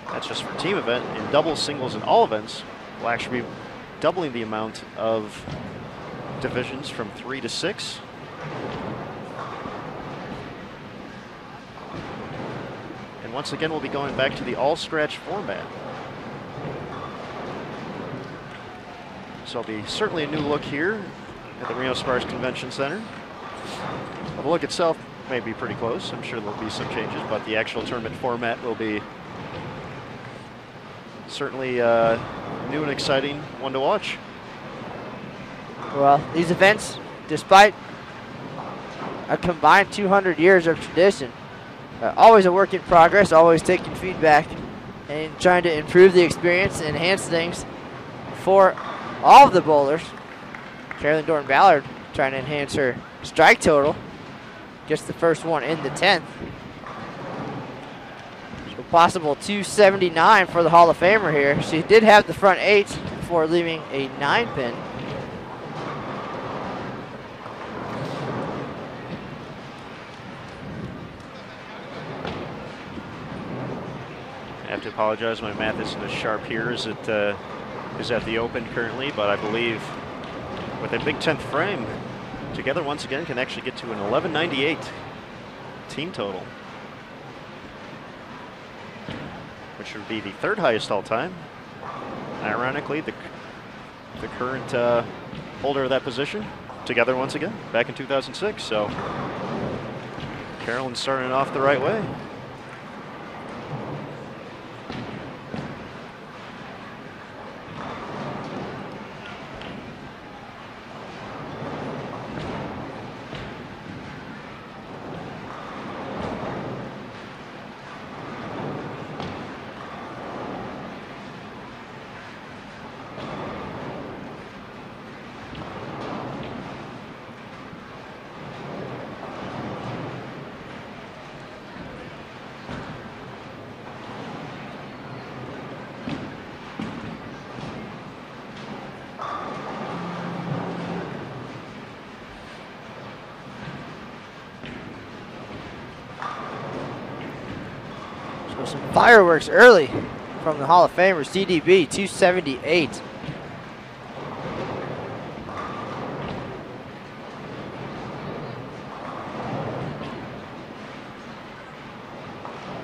That's just for team event. In doubles, singles, and all events, we'll actually be doubling the amount of divisions from 3 to 6. And once again, we'll be going back to the all-scratch format. So it'll be certainly a new look here at the Reno-Sparks Convention Center. Well, the look itself may be pretty close. I'm sure there'll be some changes, but the actual tournament format will be certainly new and exciting one to watch. Well, these events, despite a combined 200 years of tradition, always a work in progress, always taking feedback and trying to improve the experience and enhance things for all of the bowlers. Carolyn Dorin-Ballard trying to enhance her strike total. Gets the first one in the 10th. So possible 279 for the Hall of Famer here. She did have the front 8 before leaving a 9-pin. I have to apologize, my math isn't as sharp here as it is at the Open currently, but I believe with a big 10th frame, together once again can actually get to an 1198 team total, which would be the 3rd highest all time. Ironically, the current holder of that position, together once again, back in 2006. So Carolyn's starting off the right way. Some fireworks early from the Hall of Famer, CDB, 278.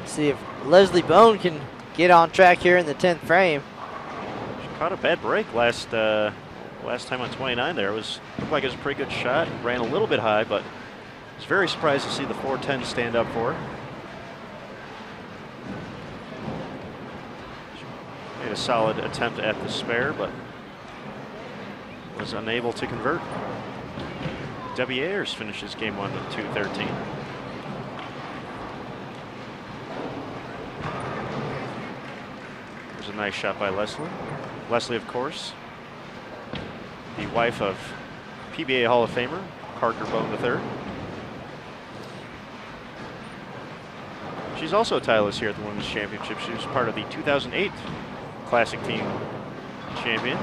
See if Leslie Bone can get on track here in the 10th frame. She caught a bad break last time on 29 there. Looked like it was a pretty good shot. Ran a little bit high, but I was very surprised to see the 410 stand up for her. Made a solid attempt at the spare, but was unable to convert. Debbie Ayers finishes game 1 with 213. There's a nice shot by Leslie. Leslie, of course, the wife of PBA Hall of Famer Parker Bone III. She's also titleless here at the Women's Championship. She was part of the 2008 Classic Team champion.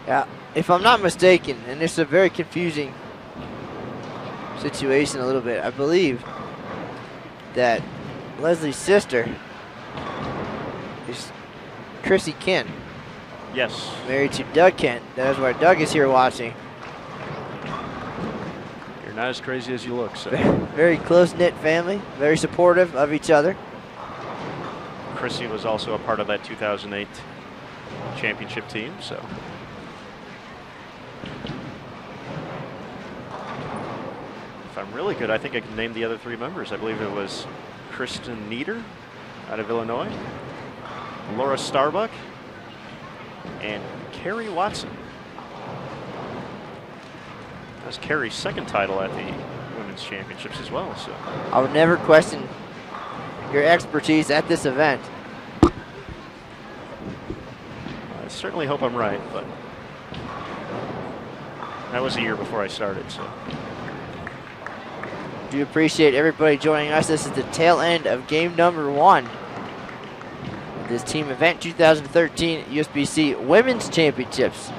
Yeah, if I'm not mistaken, and it's a very confusing situation a little bit, I believe that Leslie's sister is Chrissy Kent. Yes. Married to Doug Kent. That is why Doug is here watching. You're not as crazy as you look, so. Very close-knit family, very supportive of each other. Chrissy was also a part of that 2008 championship team, so. If I'm really good, I think I can name the other 3 members. I believe it was Kristen Nieder out of Illinois, Laura Starbuck, and Carrie Watson. That's Carrie's 2nd title at the Women's Championships as well. So I would never question your expertise at this event. I certainly hope I'm right, but That was a year before I started, so. Do appreciate everybody joining us. This is the tail end of game number 1. This team event 2013 USBC Women's Championships.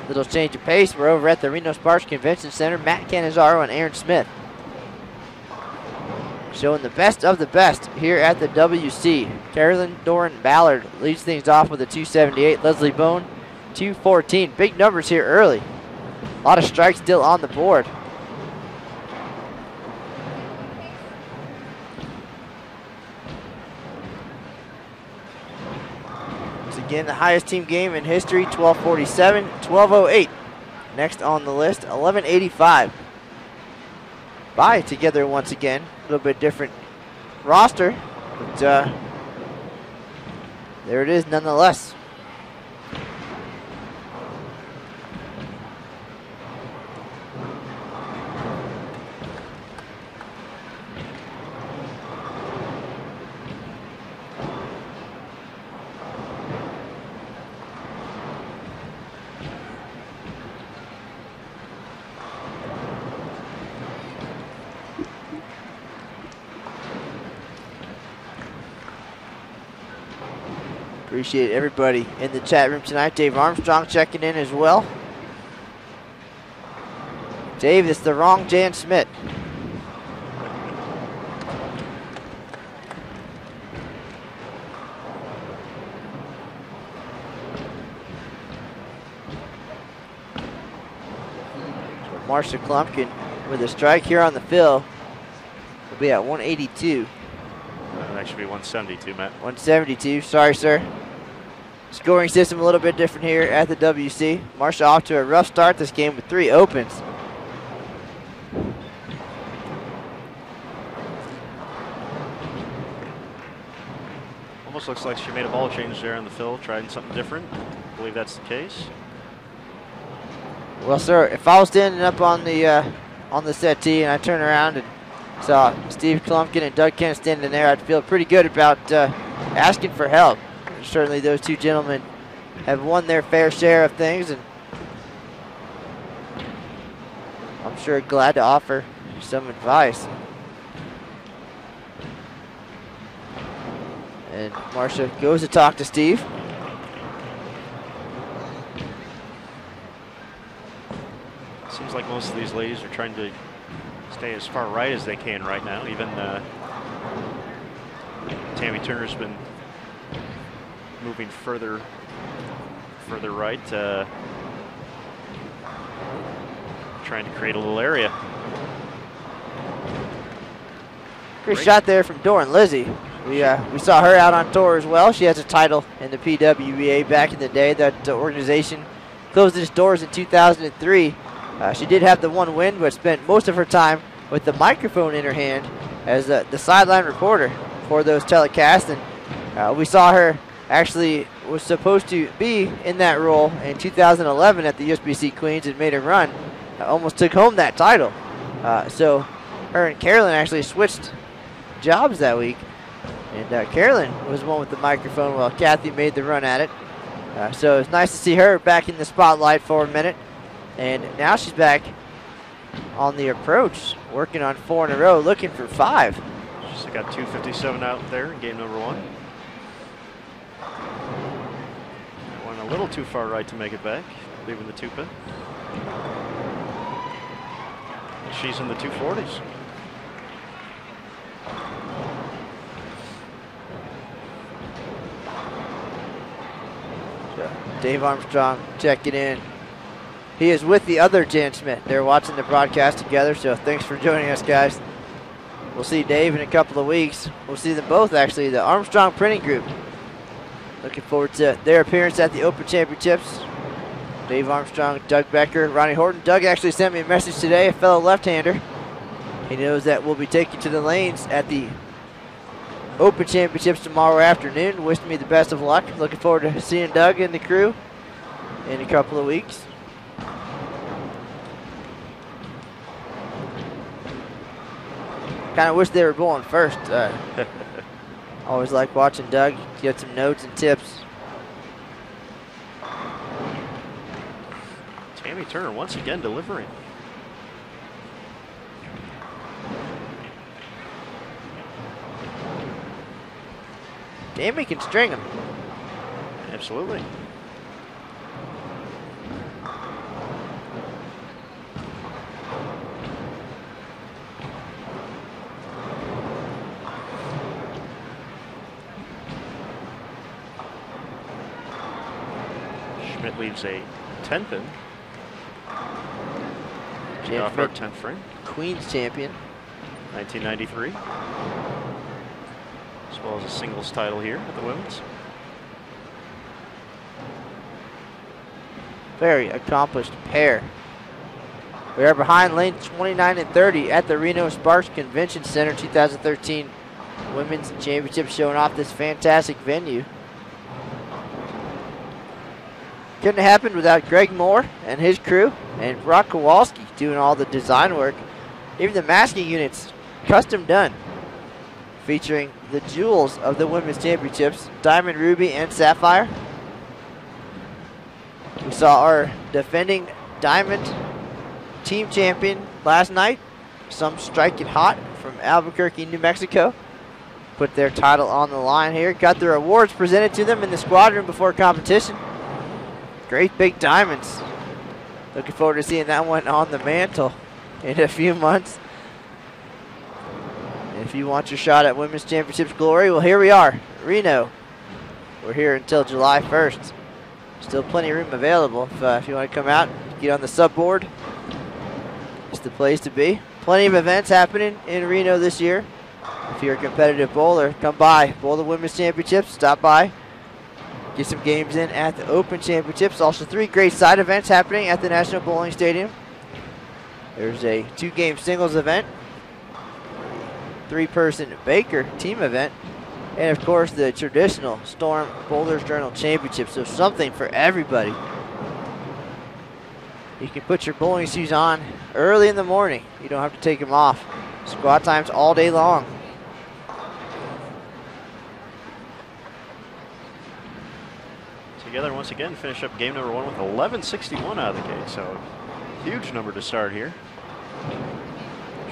Little change of pace. We're over at the Reno-Sparks Convention Center. Matt Cannizzaro and Aaron Smith showing the best of the best here at the WC. Carolyn Dorin-Ballard leads things off with a 278. Leslie Bone, 214. Big numbers here early. A lot of strikes still on the board. Once again, the highest team game in history, 1247, 1208. Next on the list, 1185. Bye together once again. A little bit different roster, but there it is nonetheless. Appreciate everybody in the chat room tonight. Dave Armstrong checking in as well. Dave, it's the wrong Jan Smith. Marsha Klumpkin with a strike here on the fill. Will be at 182. That should be 172, Matt. 172, sorry, sir. Scoring system a little bit different here at the WC. Marsha off to a rough start this game with 3 opens. Almost looks like she made a ball change there on the fill, trying something different. I believe that's the case. Well, sir, if I was standing up on the settee and I turn around and saw Steve Klumpkin and Doug Kent standing there, I'd feel pretty good about asking for help. Certainly those two gentlemen have won their fair share of things, and I'm sure glad to offer some advice. And Marsha goes to talk to Steve. Seems like most of these ladies are trying to stay as far right as they can right now. Even Tammy Turner's been moving further right, trying to create a little area. Great shot there from Doran Lizzie. We saw her out on tour as well. She has a title in the PWBA back in the day. That organization closed its doors in 2003. She did have the one win, but spent most of her time with the microphone in her hand as the sideline reporter for those telecasts. And we saw her actually was supposed to be in that role in 2011 at the USBC Queens and made a run. Almost took home that title. So her and Carolyn actually switched jobs that week. And Carolyn was the one with the microphone while Kathy made the run at it. So it's nice to see her back in the spotlight for a minute. And now she's back on the approach, working on 4 in a row, looking for 5. She's got 257 out there in game number 1. Went a little too far right to make it back, leaving the 2-pin. She's in the 240s. So Dave Armstrong checking in. He is with the other Jan Smith. They're watching the broadcast together, so thanks for joining us, guys. We'll see Dave in a couple of weeks. We'll see them both, actually, the Armstrong Printing Group. Looking forward to their appearance at the Open Championships. Dave Armstrong, Doug Becker, Ronnie Horton. Doug actually sent me a message today, a fellow left-hander. He knows that we'll be taking to the lanes at the Open Championships tomorrow afternoon. Wishing me the best of luck. Looking forward to seeing Doug and the crew in a couple of weeks. Kind of wish they were going first. Always like watching Doug get some notes and tips. Tammy Turner once again delivering. Tammy can string him. Absolutely. Schmidt leaves a 10 pin. Off her 10th frame. Queens champion. 1993. As well as a singles title here at the women's. Very accomplished pair. We are behind lanes 29 and 30 at the Reno-Sparks Convention Center 2013 Women's Championship, showing off this fantastic venue. Couldn't have happened without Greg Moore and his crew, and Brock Kowalski doing all the design work. Even the masking units, custom done, featuring the jewels of the Women's Championships, Diamond, Ruby, and Sapphire. We saw our defending Diamond team champion last night, some striking hot from Albuquerque, New Mexico, put their title on the line here. Got their awards presented to them in the squadron before competition. Great big diamonds. Looking forward to seeing that one on the mantle in a few months. And if you want your shot at Women's Championships glory, well, here we are, Reno. We're here until July 1st. Still plenty of room available. If you want to come out, get on the sub board, it's the place to be. Plenty of events happening in Reno this year. If you're a competitive bowler, come by. Bowl the Women's Championships, stop by. Get some games in at the Open Championships. Also 3 great side events happening at the National Bowling Stadium. There's a 2-game singles event, 3-person Baker team event, and of course the traditional Storm Bowlers Journal Championship. So something for everybody. You can put your bowling shoes on early in the morning. You don't have to take them off. Squat times all day long. Together once again, finish up game number 1 with 1161 out of the gate. So huge number to start here.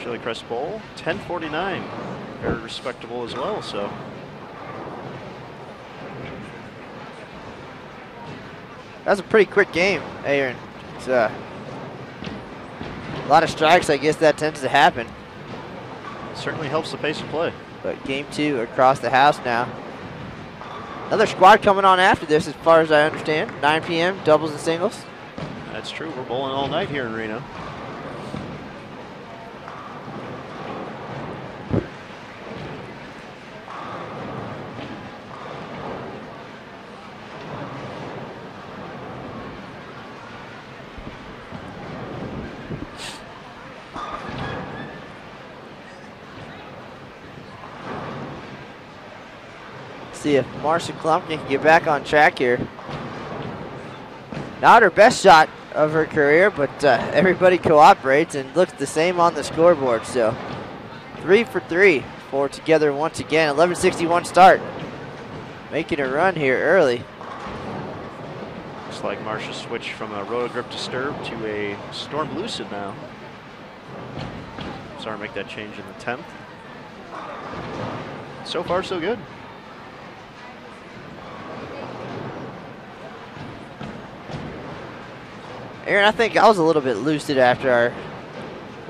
Shirley Crest Bowl, 1049. Very respectable as well. So that's a pretty quick game, Aaron. It's a lot of strikes. I guess that tends to happen. Certainly helps the pace of play. But game 2 across the house now. Another squad coming on after this, as far as I understand. 9 p.m., doubles and singles. That's true. We're bowling all night here in Reno. See if Marcia Klumpkin can get back on track here. Not her best shot of her career, but everybody cooperates and looks the same on the scoreboard. So 3 for 3 for Together once again. 11:61 start. Making a run here early. Looks like Marcia switched from a Roto Grip Disturb to a Storm Lucid now. Sorry to make that change in the 10th. So far, so good. Aaron, I think I was a little bit lucid after our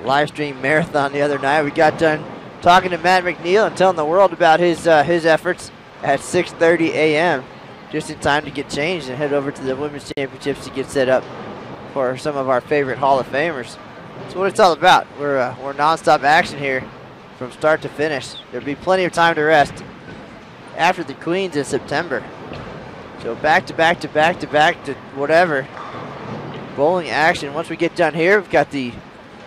live stream marathon the other night. We got done talking to Matt McNeil and telling the world about his efforts at 6:30 a.m. just in time to get changed and head over to the Women's Championships to get set up for some of our favorite Hall of Famers. That's what it's all about. We're nonstop action here from start to finish. There'll be plenty of time to rest after the Queens in September. So back to back to back to back to whatever. Bowling action. Once we get done here, we've got the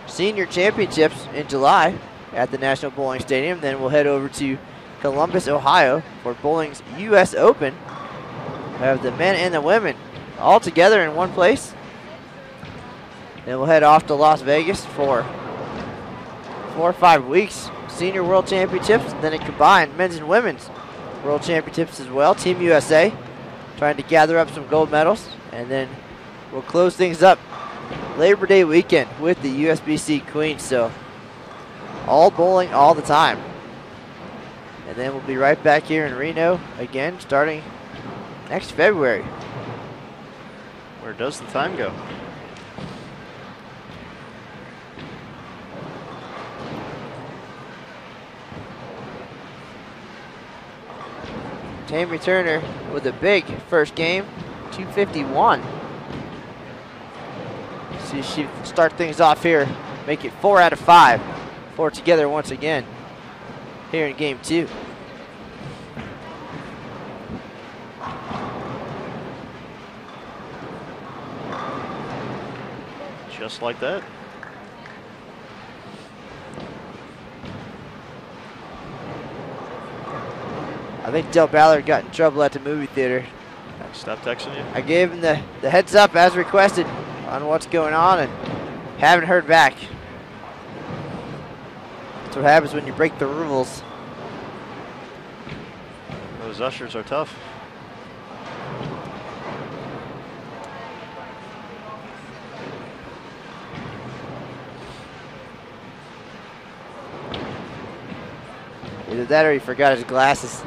Senior Championships in July at the National Bowling Stadium. Then we'll head over to Columbus, Ohio for bowling's U.S. Open. We have the men and the women all together in one place. Then we'll head off to Las Vegas for 4 or 5 weeks. Senior World Championships, then a combined men's and women's World Championships as well. Team USA trying to gather up some gold medals, and then we'll close things up Labor Day weekend with the USBC Queens. So all bowling all the time. And then we'll be right back here in Reno again starting next February. Where does the time go? Tammy Turner with a big first game, 251. See, she start things off here, make it 4 out of 5. 4 together once again here in game 2. Just like that. I think Dorin-Ballard got in trouble at the movie theater. Stop texting you? I gave him the heads up as requested on what's going on and haven't heard back. That's what happens when you break the rules. Those ushers are tough. Either that or he forgot his glasses.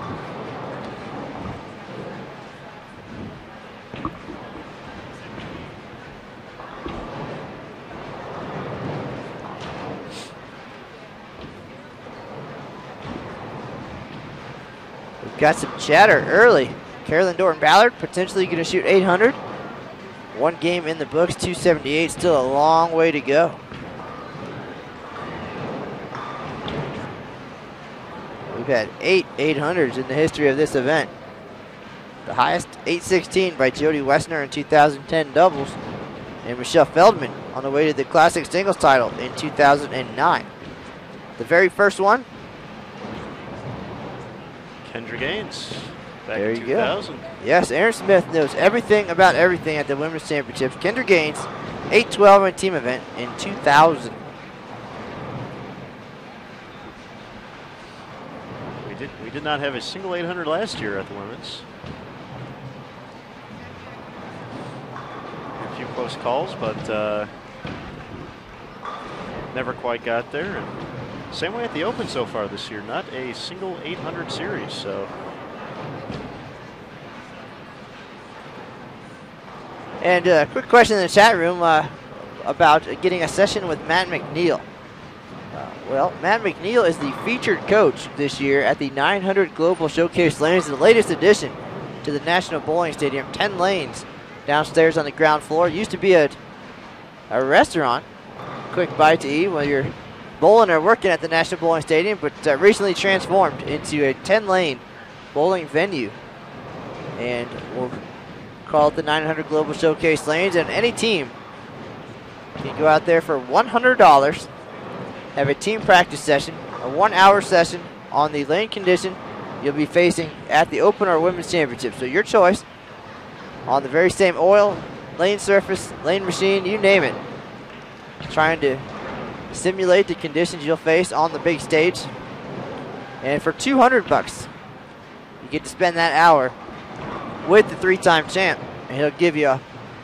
We've got some chatter early. Carolyn Dorin-Ballard potentially going to shoot 800. One game in the books, 278, still a long way to go. We've had 8 800s in the history of this event. The highest, 816 by Jody Wessner in 2010 doubles, and Michelle Feldman on the way to the Classic singles title in 2009. The very first one, Kendra Gaines, back there in you 2000. go. Yes, Aaron Smith knows everything about everything at the Women's Championships. Kendra Gaines, 812 in team event in 2000. We did not have a single 800 last year at the women's. A few close calls, but never quite got there. And same way at the Open so far this year, not a single 800 series. So. And a quick question in the chat room about getting a session with Matt McNeil. Well, Matt McNeil is the featured coach this year at the 900 Global Showcase Lanes, the latest addition to the National Bowling Stadium. 10 lanes downstairs on the ground floor. Used to be a restaurant, quick bite to eat while you're bowling or working at the National Bowling Stadium, but recently transformed into a 10-lane bowling venue. And we'll call it the 900 Global Showcase Lanes, and any team can go out there for $100. Have a team practice session, a 1-hour session on the lane condition you'll be facing at the Open or Women's Championship. So your choice on the very same oil, lane surface, lane machine, you name it. Trying to simulate the conditions you'll face on the big stage. And for $200, you get to spend that hour with the 3-time champ. And he'll give you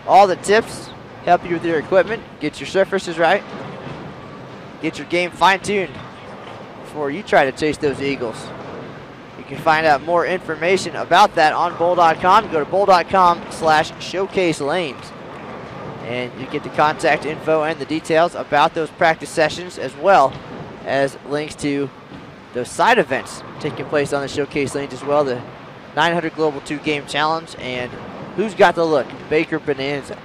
all the tips, help you with your equipment, get your surfaces right, get your game fine-tuned before you try to chase those eagles. You can find out more information about that on bowl.com. Go to bowl.com/showcase lanes. And you get the contact info and the details about those practice sessions, as well as links to those side events taking place on the showcase lanes as well. The 900 Global 2-Game Challenge and Who's Got the Look, Baker Bonanza.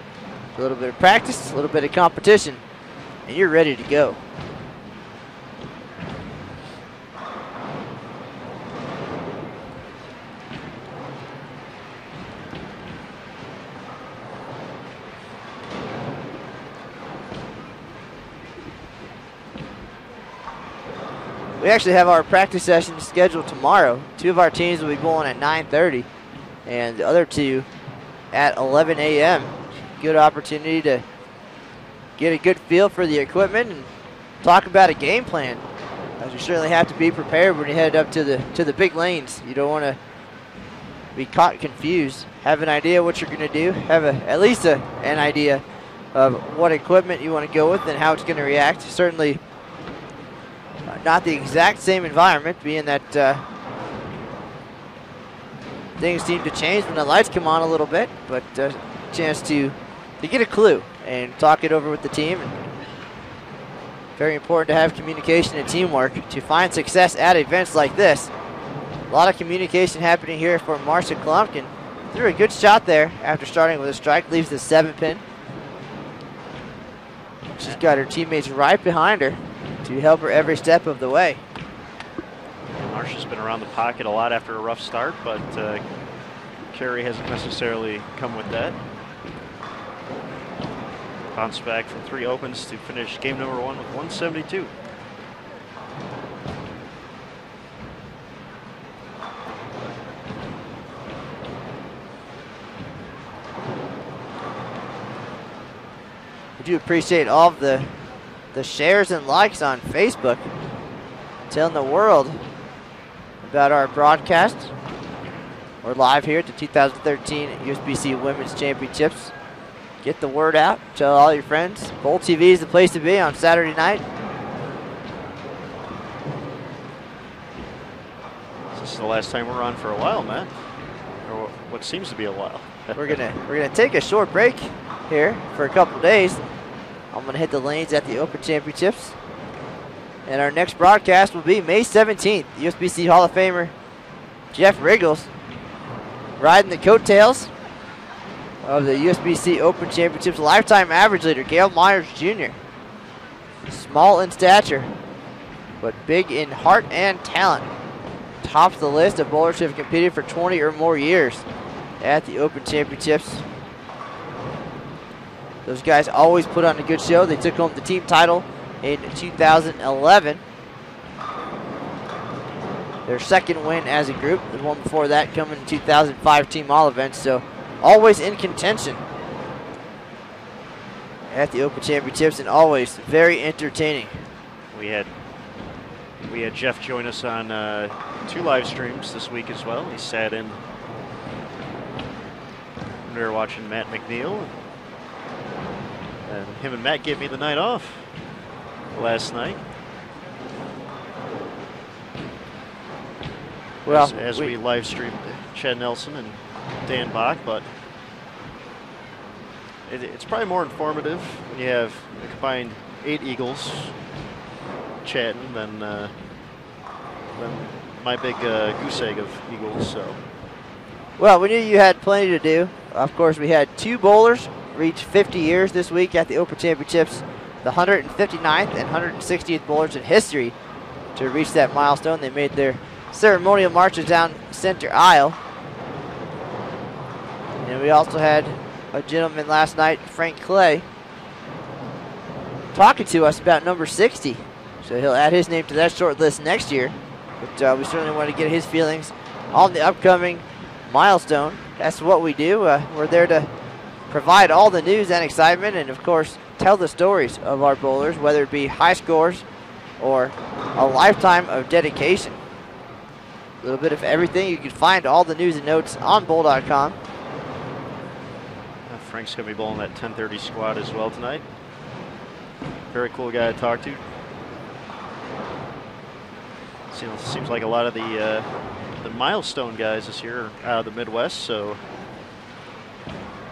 A little bit of practice, a little bit of competition, and you're ready to go. We actually have our practice session scheduled tomorrow. 2 of our teams will be bowling at 9:30, and the other 2 at 11 a.m. Good opportunity to get a good feel for the equipment and talk about a game plan, as you certainly have to be prepared when you head up to the big lanes. You don't want to be caught confused. Have an idea what you're going to do. Have at least an idea of what equipment you want to go with and how it's going to react. Certainly not the exact same environment, being that things seem to change when the lights come on a little bit, but a chance to get a clue and talk it over with the team. And very important to have communication and teamwork to find success at events like this. A lot of communication happening here for Marcia Klumpkin. Threw a good shot there after starting with a strike, leaves the 7-pin. She's got her teammates right behind her to help her every step of the way. Marcia's been around the pocket a lot after a rough start, but Carey hasn't necessarily come with that. Bounce back from 3 opens to finish game number 1 with 172. We do appreciate all of the shares and likes on Facebook, telling the world about our broadcast. We're live here at the 2013 USBC Women's Championships. Get the word out, tell all your friends. Bowl TV is the place to be on Saturday night. This is the last time we're on for a while, Matt, or what seems to be a while. We're gonna take a short break here for a couple days. I'm gonna hit the lanes at the Open Championships, and our next broadcast will be May 17th. USBC Hall of Famer Jeff Riggles riding the coattails of the USBC Open Championships lifetime average leader, Gail Myers Jr. Small in stature, but big in heart and talent. Tops the list of bowlers who have competed for 20 or more years at the Open Championships. Those guys always put on a good show. They took home the team title in 2011. Their second win as a group. The one before that coming in 2005 Team All events. So always in contention at the Open Championships, and always very entertaining. We had Jeff join us on 2 live streams this week as well. He sat in. We were watching Matt McNeil, and him and Matt gave me the night off last night. Well, as we live streamed Chad Nelson and Dan Bach, but it's probably more informative when you have a combined 8 Eagles chatting than my big goose egg of Eagles. So, well, we knew you had plenty to do. Of course, we had 2 bowlers reach 50 years this week at the Open Championships, the 159th and 160th bowlers in history to reach that milestone. They made their ceremonial marches down center aisle. And we also had a gentleman last night, Frank Clay, talking to us about number 60. So he'll add his name to that short list next year. But we certainly want to get his feelings on the upcoming milestone. That's what we do. We're there to provide all the news and excitement, and of course tell the stories of our bowlers, whether it be high scores or a lifetime of dedication. A little bit of everything. You can find all the news and notes on bowl.com. Frank's going to be bowling that 10:30 squad as well tonight. Very cool guy to talk to. Seems like a lot of the milestone guys this year are out of the Midwest, so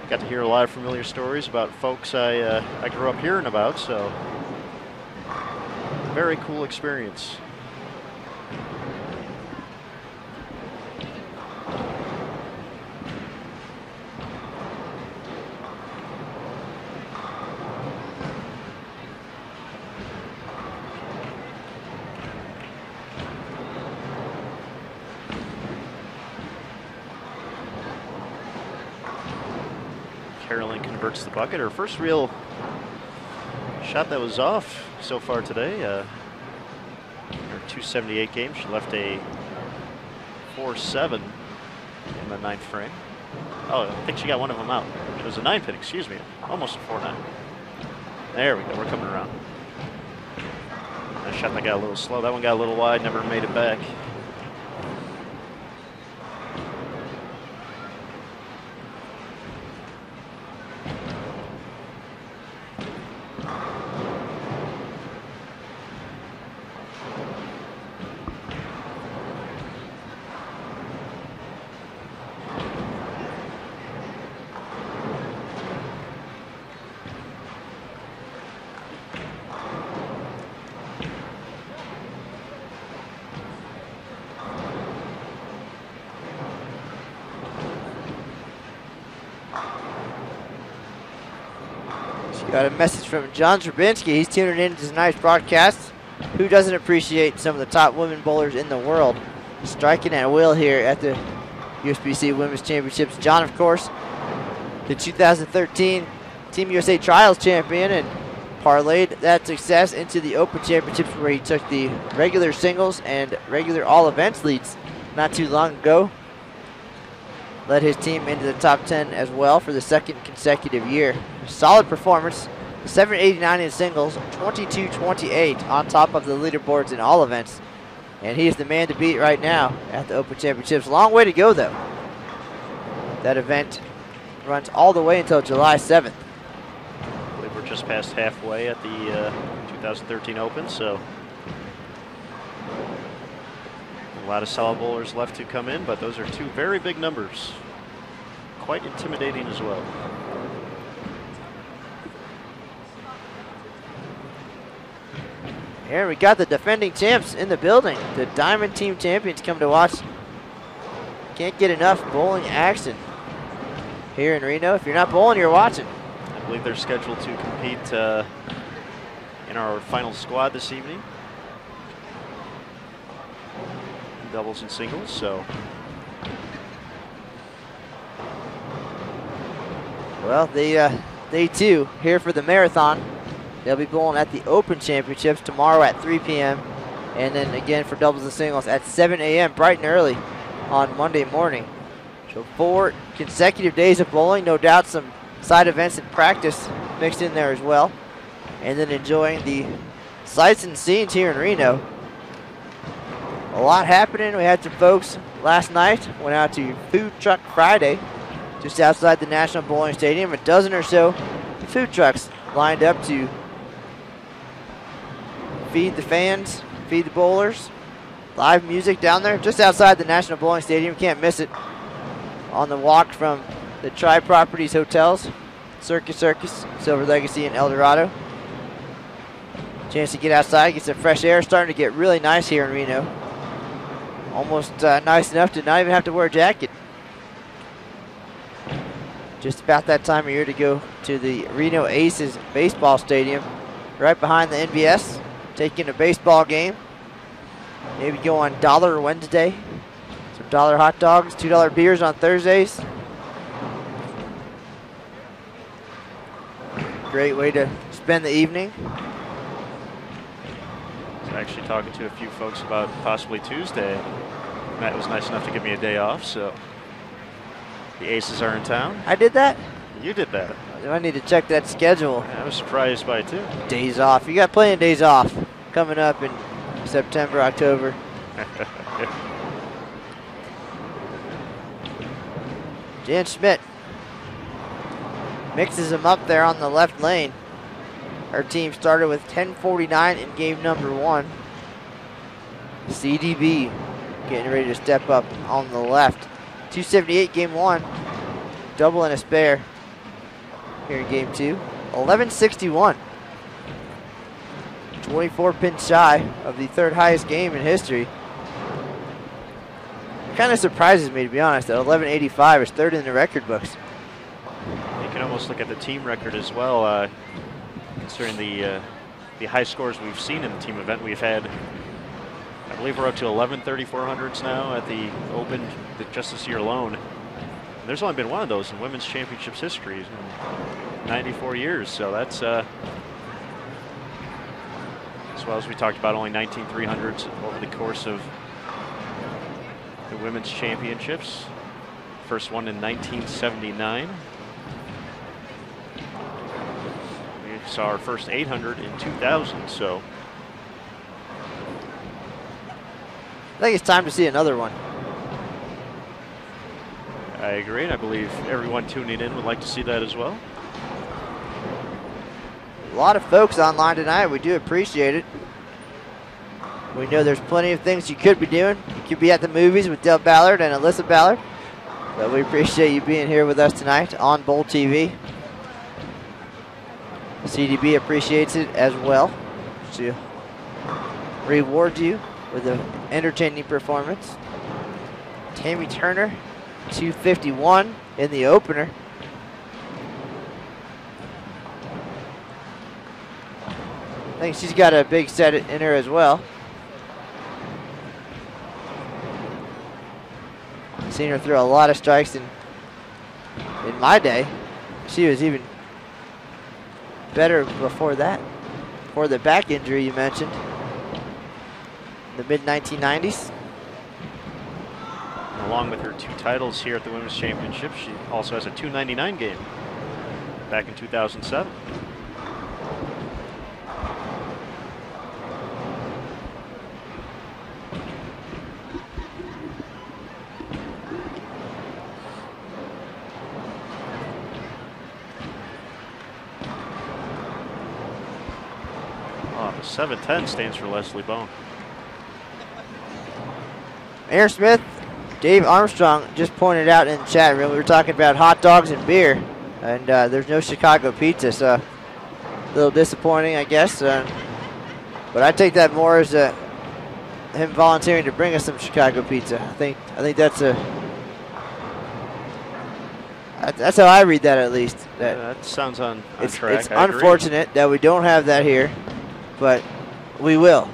got to hear a lot of familiar stories about folks I grew up hearing about, so very cool experience. Carolyn converts the bucket. Her first real shot that was off so far today. Her 278 game, she left a 4-7 in the 9th frame. Oh, I think she got one of them out. It was a 9-pin, excuse me. Almost a 4-9. There we go, we're coming around. That shot that got a little slow. That one got a little wide, never made it back. Got a message from John Drabinski. He's tuning in to tonight's broadcast. Who doesn't appreciate some of the top women bowlers in the world striking at will here at the USBC Women's Championships? John, of course, the 2013 Team USA Trials champion, and parlayed that success into the Open Championships, where he took the regular singles and regular all events leads not too long ago. Led his team into the top 10 as well for the second consecutive year. Solid performance, 789 in singles, 22-28 on top of the leaderboards in all events. And he is the man to beat right now at the Open Championships. Long way to go though. That event runs all the way until July 7th. I believe we're just past halfway at the 2013 Open, so a lot of solid bowlers left to come in, but those are two very big numbers. Quite intimidating as well. Here we got the defending champs in the building. The Diamond Team champions come to watch. Can't get enough bowling action here in Reno. If you're not bowling, you're watching. I believe they're scheduled to compete in our final squad this evening. Doubles and singles, so. Well, they too here for the marathon. They'll be bowling at the Open Championships tomorrow at 3 p.m. and then again for doubles and singles at 7 a.m. bright and early on Monday morning. So 4 consecutive days of bowling, no doubt some side events and practice mixed in there as well. And then enjoying the sights and scenes here in Reno. A lot happening. We had some folks last night, went out to Food Truck Friday just outside the National Bowling Stadium. A dozen or so food trucks lined up to feed the fans, feed the bowlers. Live music down there just outside the National Bowling Stadium. Can't miss it. On the walk from the Tri-Properties hotels, Circus, Silver Legacy, and El Dorado. Chance to get outside, get some fresh air. Starting to get really nice here in Reno. Almost nice enough to not even have to wear a jacket. Just about that time of year to go to the Reno Aces baseball stadium, right behind the NBS, taking a baseball game. Maybe go on Dollar Wednesday, some dollar hot dogs, $2 beers on Thursdays. Great way to spend the evening. Actually talking to a few folks about possibly Tuesday. Matt was nice enough to give me a day off, so the Aces are in town. I did that? You did that. I need to check that schedule. Yeah, I was surprised by it too. Days off. You got plenty of days off coming up in September, October. Jan Schmidt mixes them up there on the left lane. Her team started with 10:49 in game number 1. CDB getting ready to step up on the left. 278 game 1. Double and a spare here in game 2. 1161. 24 pins shy of the third highest game in history. Kind of surprises me, to be honest, that 1185 is third in the record books. You can almost look at the team record as well. Considering the high scores we've seen in the team event, we've had, I believe we're up to 11 3400s now at the Open just this year alone. And there's only been one of those in women's championships history in 94 years. So that's, as well as we talked about, only 19 300s over the course of the women's championships. First one in 1979. Saw our first 800 in 2000, so I think it's time to see another one. I agree, and I believe everyone tuning in would like to see that as well. A lot of folks online tonight. We do appreciate it. We know there's plenty of things you could be doing. You could be at the movies with Dale Ballard and Alyssa Ballard, but we appreciate you being here with us tonight on Bowl TV. CDB appreciates it as well, to reward you with an entertaining performance. Tammy Turner, 251 in the opener. I think she's got a big set in her as well. Seen her throw a lot of strikes in my day. She was even better before that, before the back injury you mentioned, in the mid-1990s. Along with her 2 titles here at the Women's Championship, she also has a .299 game back in 2007. Oh, the 710 stands for Leslie Bone. Aaron Smith, Dave Armstrong just pointed out in the chat room, we were talking about hot dogs and beer, and there's no Chicago pizza, so a little disappointing, I guess. But I take that more as him volunteering to bring us some Chicago pizza. I think that's how I read that, at least. That sounds on track. It's unfortunate that we don't have that here, but we will,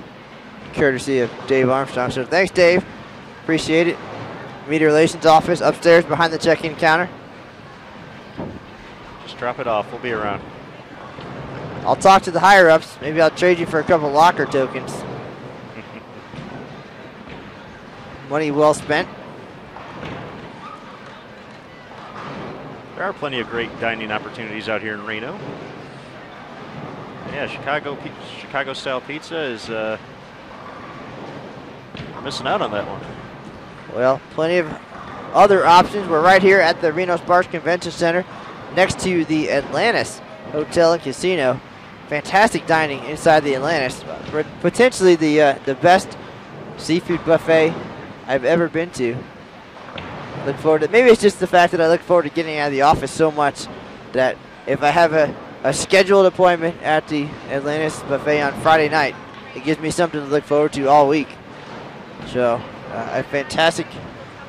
courtesy of Dave Armstrong. So thanks, Dave. Appreciate it. Media Relations office upstairs behind the check-in counter. Just drop it off. We'll be around. I'll talk to the higher-ups. Maybe I'll trade you for a couple locker tokens. Money well spent. There are plenty of great dining opportunities out here in Reno. Yeah, Chicago-style pizza is missing out on that one. Well, plenty of other options. We're right here at the Reno-Sparks Convention Center next to the Atlantis Hotel and Casino. Fantastic dining inside the Atlantis. Potentially the best seafood buffet I've ever been to. Look forward to, maybe it's just the fact that I look forward to getting out of the office so much that if I have a scheduled appointment at the Atlantis buffet on Friday night, it gives me something to look forward to all week. So a fantastic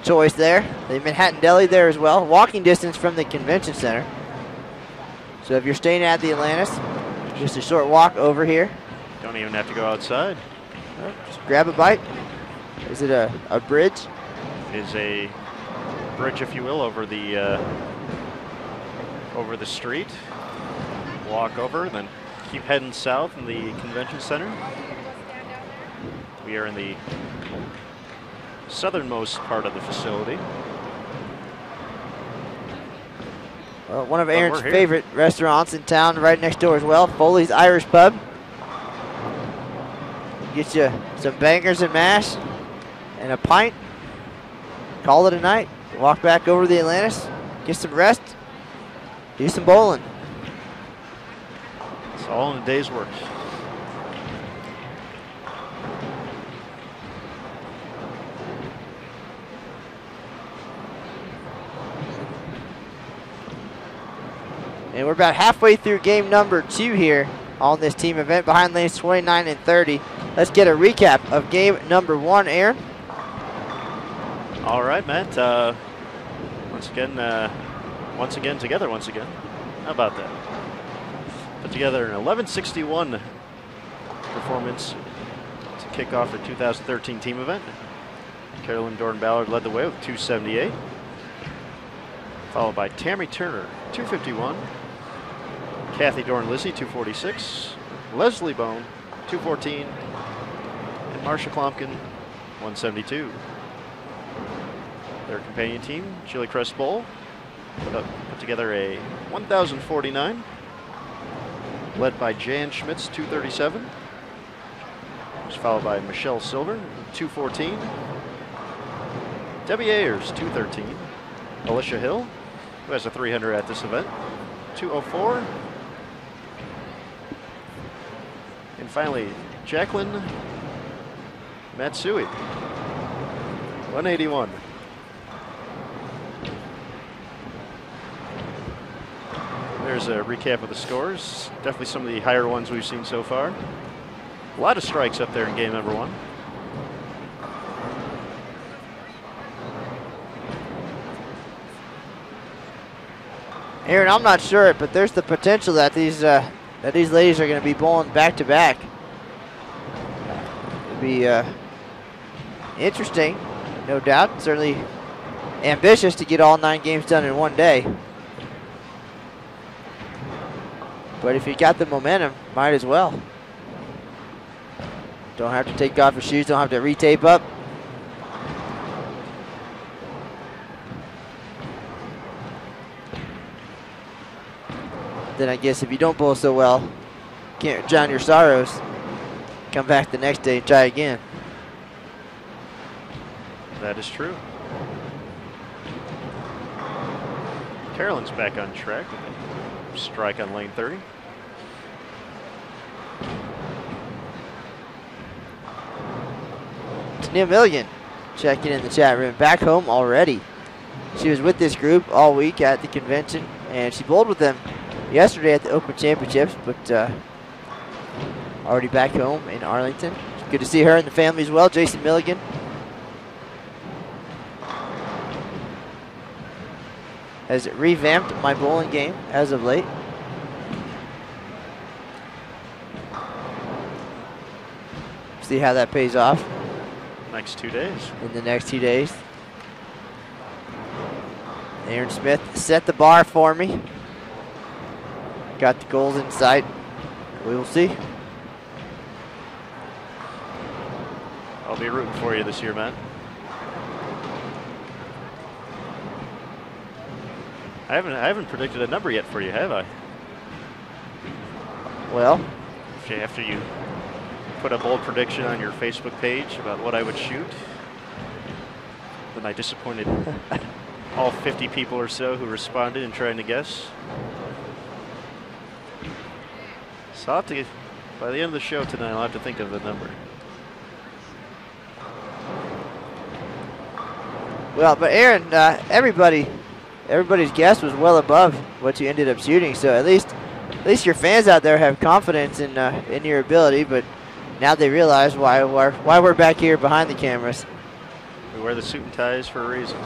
choice there. The Manhattan Deli there as well. Walking distance from the convention center. So if you're staying at the Atlantis, just a short walk over here. Don't even have to go outside. Just grab a bite. Is it a bridge? It is a bridge, if you will, over the street. Walk over, then keep heading south in the convention center. We are in the southernmost part of the facility. Well, one of Aaron's favorite restaurants in town, right next door as well, Foley's Irish Pub. Get you some bangers and mash and a pint. Call it a night. Walk back over to the Atlantis, get some rest, do some bowling. It's all in a day's work. And we're about halfway through game number 2 here on this team event, behind lanes 29 and 30. Let's get a recap of game number 1, Aaron. All right, Matt. Once again. How about that? Put together an 1161 performance to kick off the 2013 team event. Carolyn Dorin-Ballard led the way with 278. Followed by Tammy Turner, 251. Kathy Dorn-Lizzie, 246. Leslie Bone, 214. And Marsha Klompkin, 172. Their companion team, Chili Crest Bowl, put together a 1,049. Led by Jan Schmitz, 237. Was followed by Michelle Silver, 214. Debbie Ayers, 213. Alicia Hill, who has a 300 at this event, 204. And finally, Jacqueline Matsui, 181. There's a recap of the scores. Definitely some of the higher ones we've seen so far. A lot of strikes up there in game number 1. Aaron, I'm not sure, but there's the potential that these that these ladies are going to be bowling back-to-back. It'll be interesting, no doubt. Certainly ambitious to get all 9 games done in one day. But if you got the momentum, might as well. Don't have to take off your shoes, don't have to retape up. Then I guess if you don't bowl so well, can't drown your sorrows. Come back the next day and try again. That is true. Carolyn's back on track. Strike on lane 30. Tania Milligan checking in the chat room. Back home already. She was with this group all week at the convention, and she bowled with them yesterday at the Open Championships, but already back home in Arlington. It's good to see her and the family as well. Jason Milligan. Has revamped my bowling game as of late. See how that pays off. Next 2 days. In the next 2 days. Aaron Smith set the bar for me. Got the goals in sight. We will see. I'll be rooting for you this year, Matt. I haven't predicted a number yet for you, have I? Well, after you put a bold prediction on your Facebook page about what I would shoot, then I disappointed all 50 people or so who responded and trying to guess. So I'll have to, by the end of the show tonight, I'll have to think of the number. well, but Aaron, everybody's guess was well above what you ended up shooting. So at least your fans out there have confidence in your ability. But now they realize why we're back here behind the cameras. We wear the suit and ties for a reason.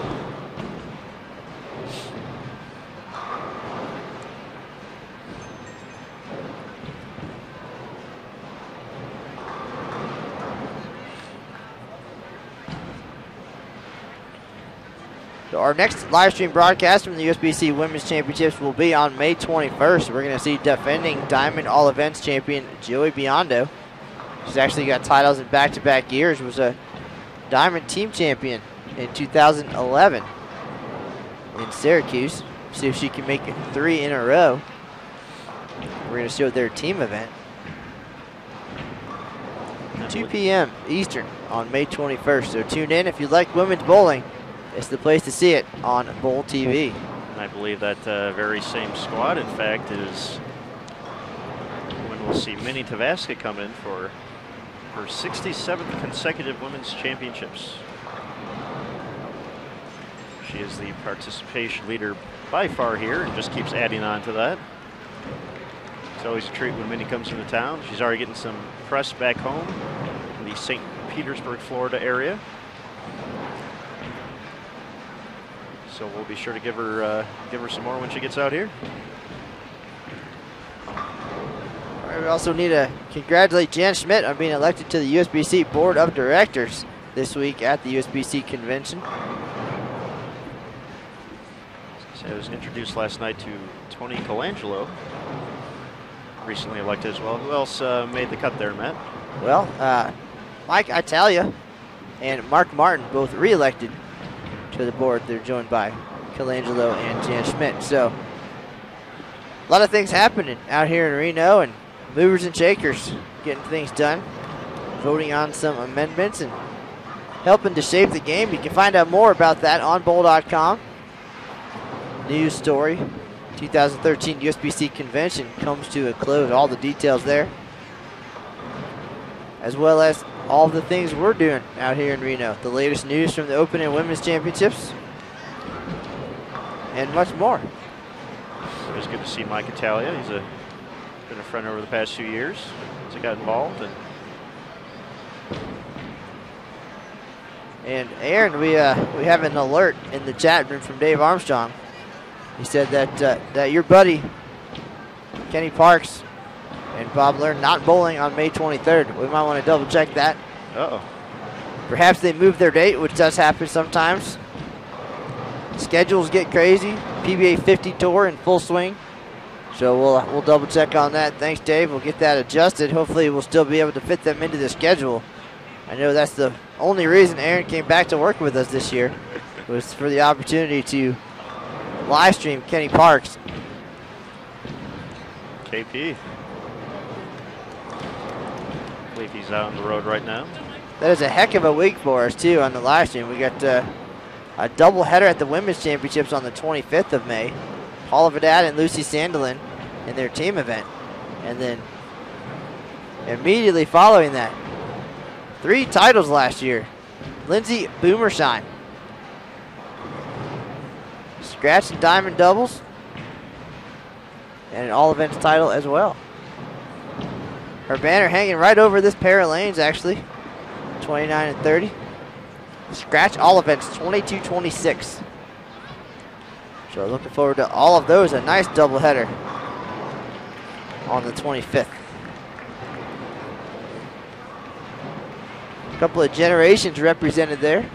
So our next live stream broadcast from the USBC Women's Championships will be on May 21st. We're going to see defending Diamond All Events champion Joey Biondo. She's actually got titles in back-to-back years. Was a Diamond team champion in 2011 in Syracuse. See if she can make it 3 in a row. We're going to show their team event. 2 p.m. Eastern on May 21st. So tune in if you like women's bowling. It's the place to see it on Bowl TV. And I believe that very same squad, in fact, is when we'll see Minnie Tavaska come in for her 67th consecutive women's championships. She is the participation leader by far here and just keeps adding on to that. It's always a treat when Minnie comes into town. She's already getting some press back home in the St. Petersburg, Florida area. So we'll be sure to give her some more when she gets out here. All right, we also need to congratulate Jan Schmidt on being elected to the USBC Board of Directors this week at the USBC Convention. So I was introduced last night to Tony Colangelo, recently elected as well. Who else made the cut there, Matt? Well, Mike Italia and Mark Martin both re-elected to the board. They're joined by Colangelo and Jan Schmidt. So a lot of things happening out here in Reno, and movers and shakers getting things done, voting on some amendments and helping to shape the game. You can find out more about that on bowl.com. News story, 2013 USBC Convention comes to a close. All the details there, as well as all the things we're doing out here in Reno. The latest news from the Open and Women's Championships, and much more. It was good to see Mike Italia. He's been a friend over the past few years as he got involved. And Aaron, we have an alert in the chat room from Dave Armstrong. He said that that your buddy Kenny Parks and Bob learned not bowling on May 23rd. We might want to double check that. Uh-oh. Perhaps they moved their date, which does happen sometimes. Schedules get crazy. PBA 50 tour in full swing. So we'll double check on that. Thanks, Dave. We'll get that adjusted. Hopefully we'll still be able to fit them into the schedule. I know that's the only reason Aaron came back to work with us this year, was for the opportunity to live stream Kenny Parks. KP. I believe he's out on the road right now. That is a heck of a week for us, too, on the live stream. We got a doubleheader at the Women's Championships on the 25th of May. Paula Vidal and Lucy Sandelin in their team event. And then immediately following that, 3 titles last year. Lindsay Boomersheim. Scratch and diamond doubles. And an all events title as well. Her banner hanging right over this pair of lanes, actually. 29 and 30. Scratch all events, 22-26. So looking forward to all of those. A nice doubleheader on the 25th. A couple of generations represented there.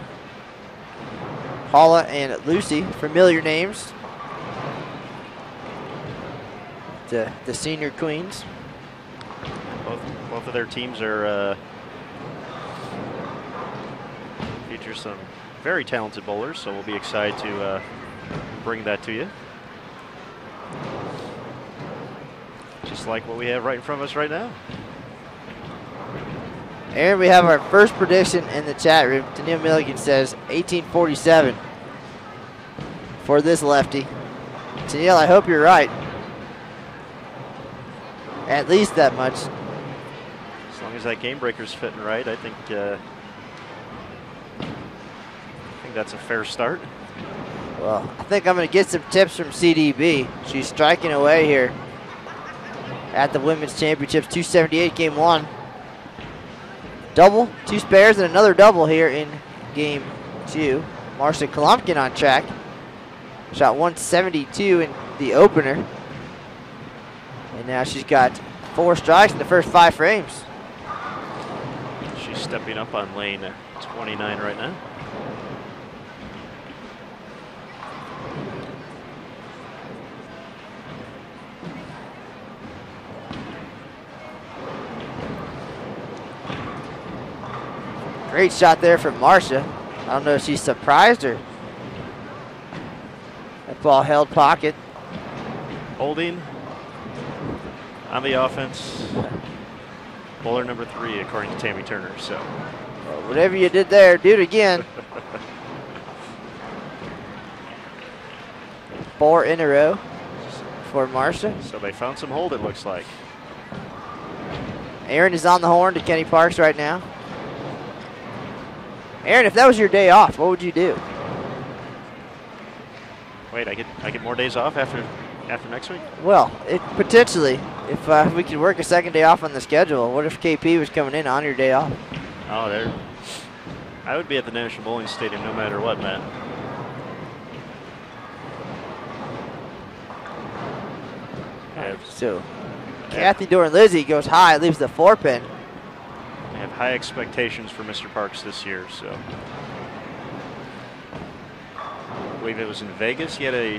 Paula and Lucy, familiar names. The senior queens. Both of their teams are feature some very talented bowlers, so we'll be excited to bring that to you. Just like what we have right in front of us right now. And we have our first prediction in the chat room. Danielle Milligan says 1847 for this lefty. Danielle, I hope you're right. At least that much. As long as that game breaker's fitting right, I think that's a fair start. Well, I think I'm going to get some tips from CDB. She's striking away here at the Women's Championships. 278 game 1. Double, 2 spares, and another double here in game 2. Marcia Klumpkin on track. Shot 172 in the opener. And now she's got 4 strikes in the first 5 frames. She's stepping up on lane 29 right now. Great shot there from Marcia. I don't know if she's surprised or that ball held pocket. Holding on the offense. Bowler number 3, according to Tammy Turner. So, well, whatever you did there, do it again. 4 in a row for Marcia. So they found some hold, it looks like. Aaron is on the horn to Kenny Parks right now. Aaron, if that was your day off, what would you do? Wait, I get more days off after next week? Well, potentially, if we could work a second day off on the schedule. What if KP was coming in on your day off? Oh, I would be at the National Bowling Stadium no matter what, Matt. So, Kathy Dorin-Lizzie goes high, leaves the 4-pin. I have high expectations for Mr. Parks this year, so. I believe it was in Vegas. He had a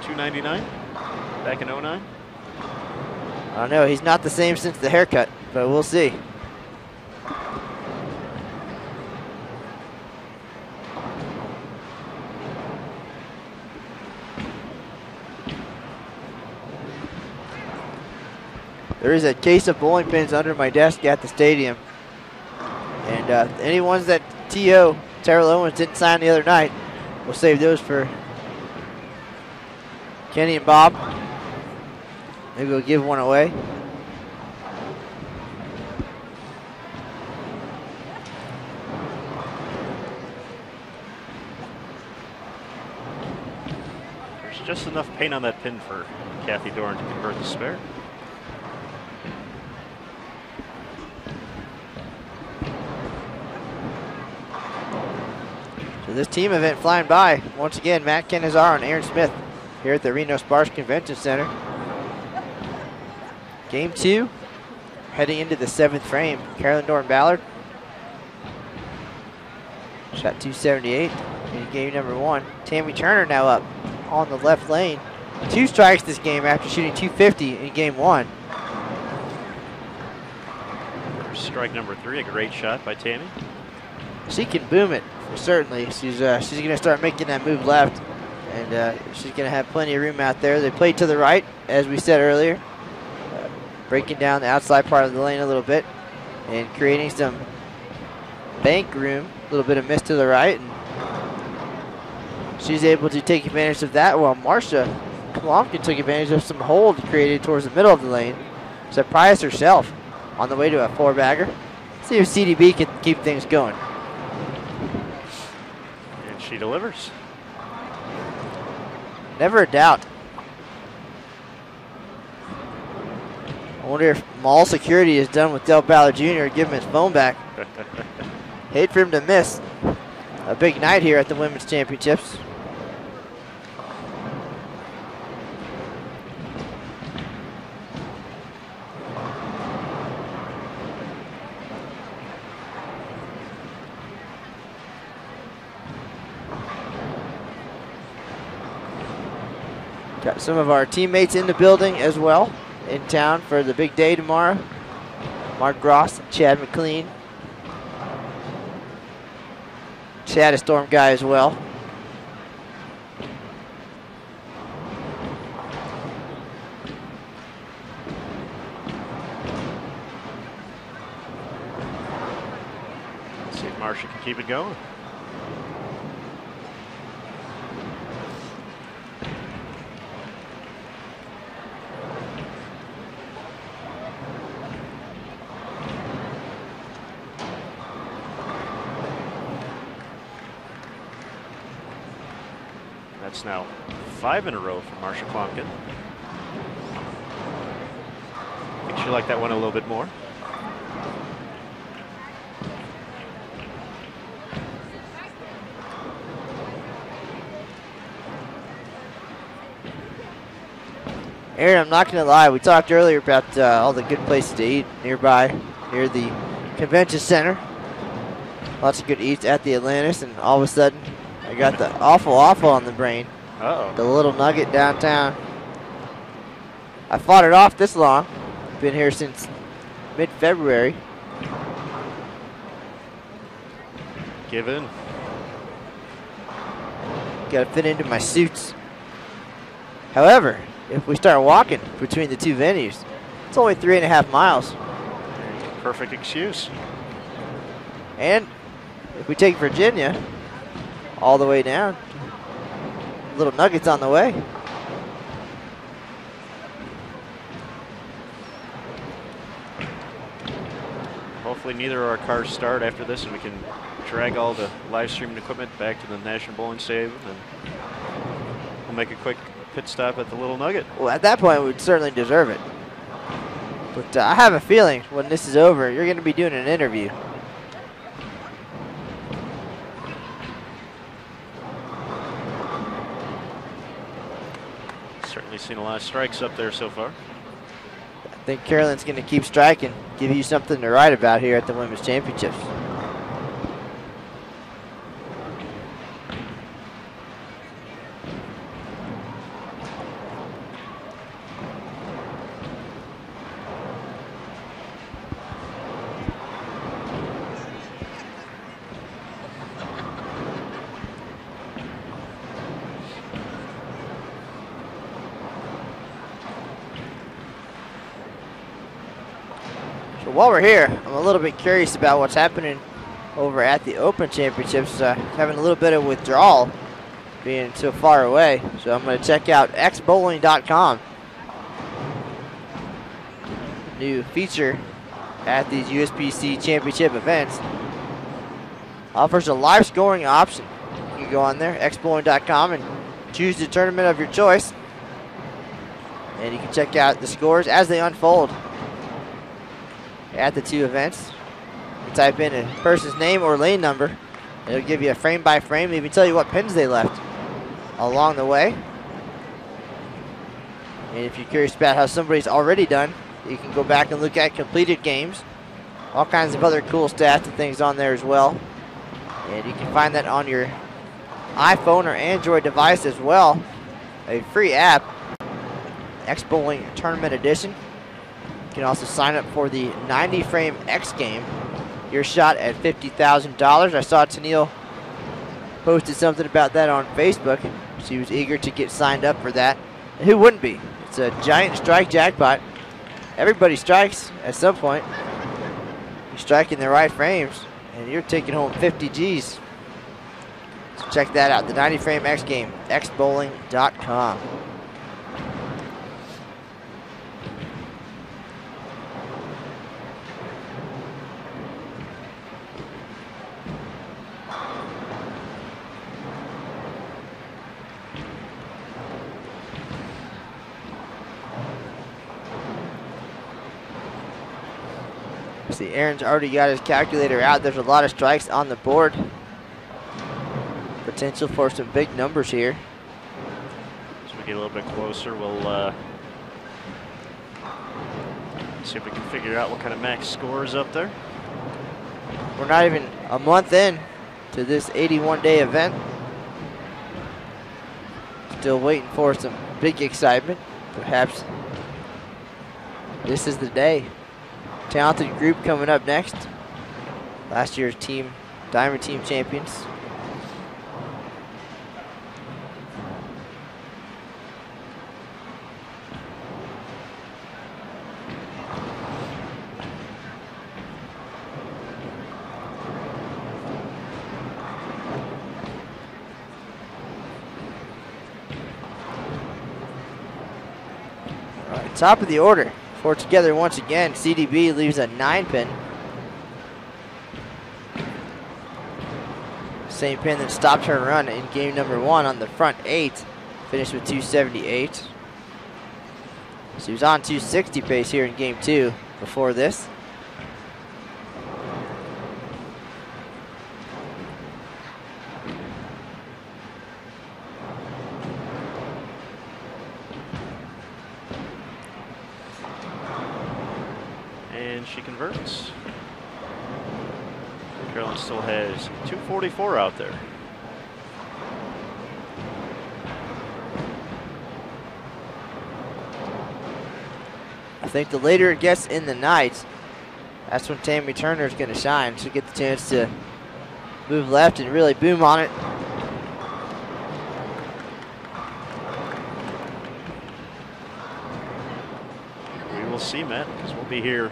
299 back in 09. I don't know. He's not the same since the haircut, but we'll see. There is a case of bowling pins under my desk at the stadium. And any ones that T.O. Terrell Owens didn't sign the other night, we'll save those for Kenny and Bob. Maybe we'll give one away. There's just enough paint on that pin for Kathy Doran to convert the spare. So this team event flying by. Once again, Matt Canizaro and Aaron Smith here at the Reno-Sparks Convention Center. Game 2 heading into the 7th frame. Carolyn Dorin-Ballard shot 278 in game number 1. Tammy Turner now up on the left lane. 2 strikes this game after shooting 250 in game 1. Strike number 3, a great shot by Tammy. She can boom it, certainly. She's going to start making that move left, and she's going to have plenty of room out there. They played to the right, as we said earlier, breaking down the outside part of the lane a little bit and creating some bank room, a little bit of miss to the right, and she's able to take advantage of that, while Marcia Klomkin took advantage of some hold created towards the middle of the lane. Surprised herself on the way to a 4-bagger. See if CDB can keep things going. And she delivers. Never a doubt. I wonder if mall security is done with Del Ballard Jr. Give him his phone back. Hate for him to miss a big night here at the Women's Championships. Got some of our teammates in the building as well, in town for the big day tomorrow. Mark Gross, Chad McLean. Chad, a Storm guy as well. Let's see if Marcia can keep it going. That's now 5 in a row for Marcia Klomkin. I think she liked that one a little bit more. Aaron, I'm not going to lie. We talked earlier about all the good places to eat nearby, near the convention center. Lots of good eats at the Atlantis, and all of a sudden, I got the awful on the brain. Uh-oh. The Little Nugget downtown. I fought it off this long. Been here since mid-February. Give in. Got to fit into my suits. However, if we start walking between the two venues, it's only 3.5 miles. Perfect excuse. And if we take Virginia all the way down, Little Nuggets on the way. Hopefully neither of our cars start after this, and we can drag all the live streaming equipment back to the National Bowling Stadium, and we'll make a quick pit stop at the Little Nugget. Well, at that point, we'd certainly deserve it. But I have a feeling when this is over, you're going to be doing an interview. Certainly seen a lot of strikes up there so far. I think Carolyn's going to keep striking, give you something to write about here at the Women's Championships. While we're here, I'm a little bit curious about what's happening over at the Open Championships. Having a little bit of withdrawal being so far away. So I'm going to check out xbowling.com. New feature at these USBC Championship events. Offers a live scoring option. You can go on there, xbowling.com, and choose the tournament of your choice. And you can check out the scores as they unfold at the two events. You type in a person's name or lane number. It'll give you a frame by frame, even tell you what pins they left along the way. And if you're curious about how somebody's already done, You can go back and look at completed games. All kinds of other cool stats and things on there as well. And you can find that on your iPhone or Android device as well. A free app, X Bowling Tournament Edition. You can also sign up for the 90 Frame X game. Your shot at $50,000. I saw Tennille posted something about that on Facebook. She was eager to get signed up for that. And who wouldn't be? It's a giant strike jackpot. Everybody strikes at some point. You strike in the right frames, and you're taking home 50 G's. So check that out, the 90 Frame X game, xbowling.com. See, Aaron's already got his calculator out. There's a lot of strikes on the board. Potential for some big numbers here. As we get a little bit closer, we'll see if we can figure out what kind of max score is up there. We're not even a month in to this 81-day event. Still waiting for some big excitement. Perhaps this is the day. Talented group coming up next. Last year's team, Diamond Team champions. All right, top of the order. Four together once again. CDB leaves a 9-pin. Same pin that stopped her run in game number 1 on the front 8. Finished with 278. She was on 260 pace here in game 2 before this. She converts. Carolyn still has 244 out there. I think the later it gets in the night, that's when Tammy Turner is going to shine. She'll get the chance to move left and really boom on it. We will see, Matt, because we'll be here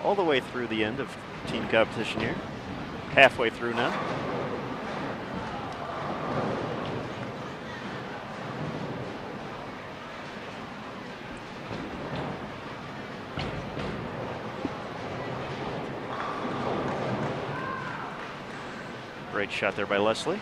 all the way through the end of team competition here. Halfway through now. Great shot there by Leslie.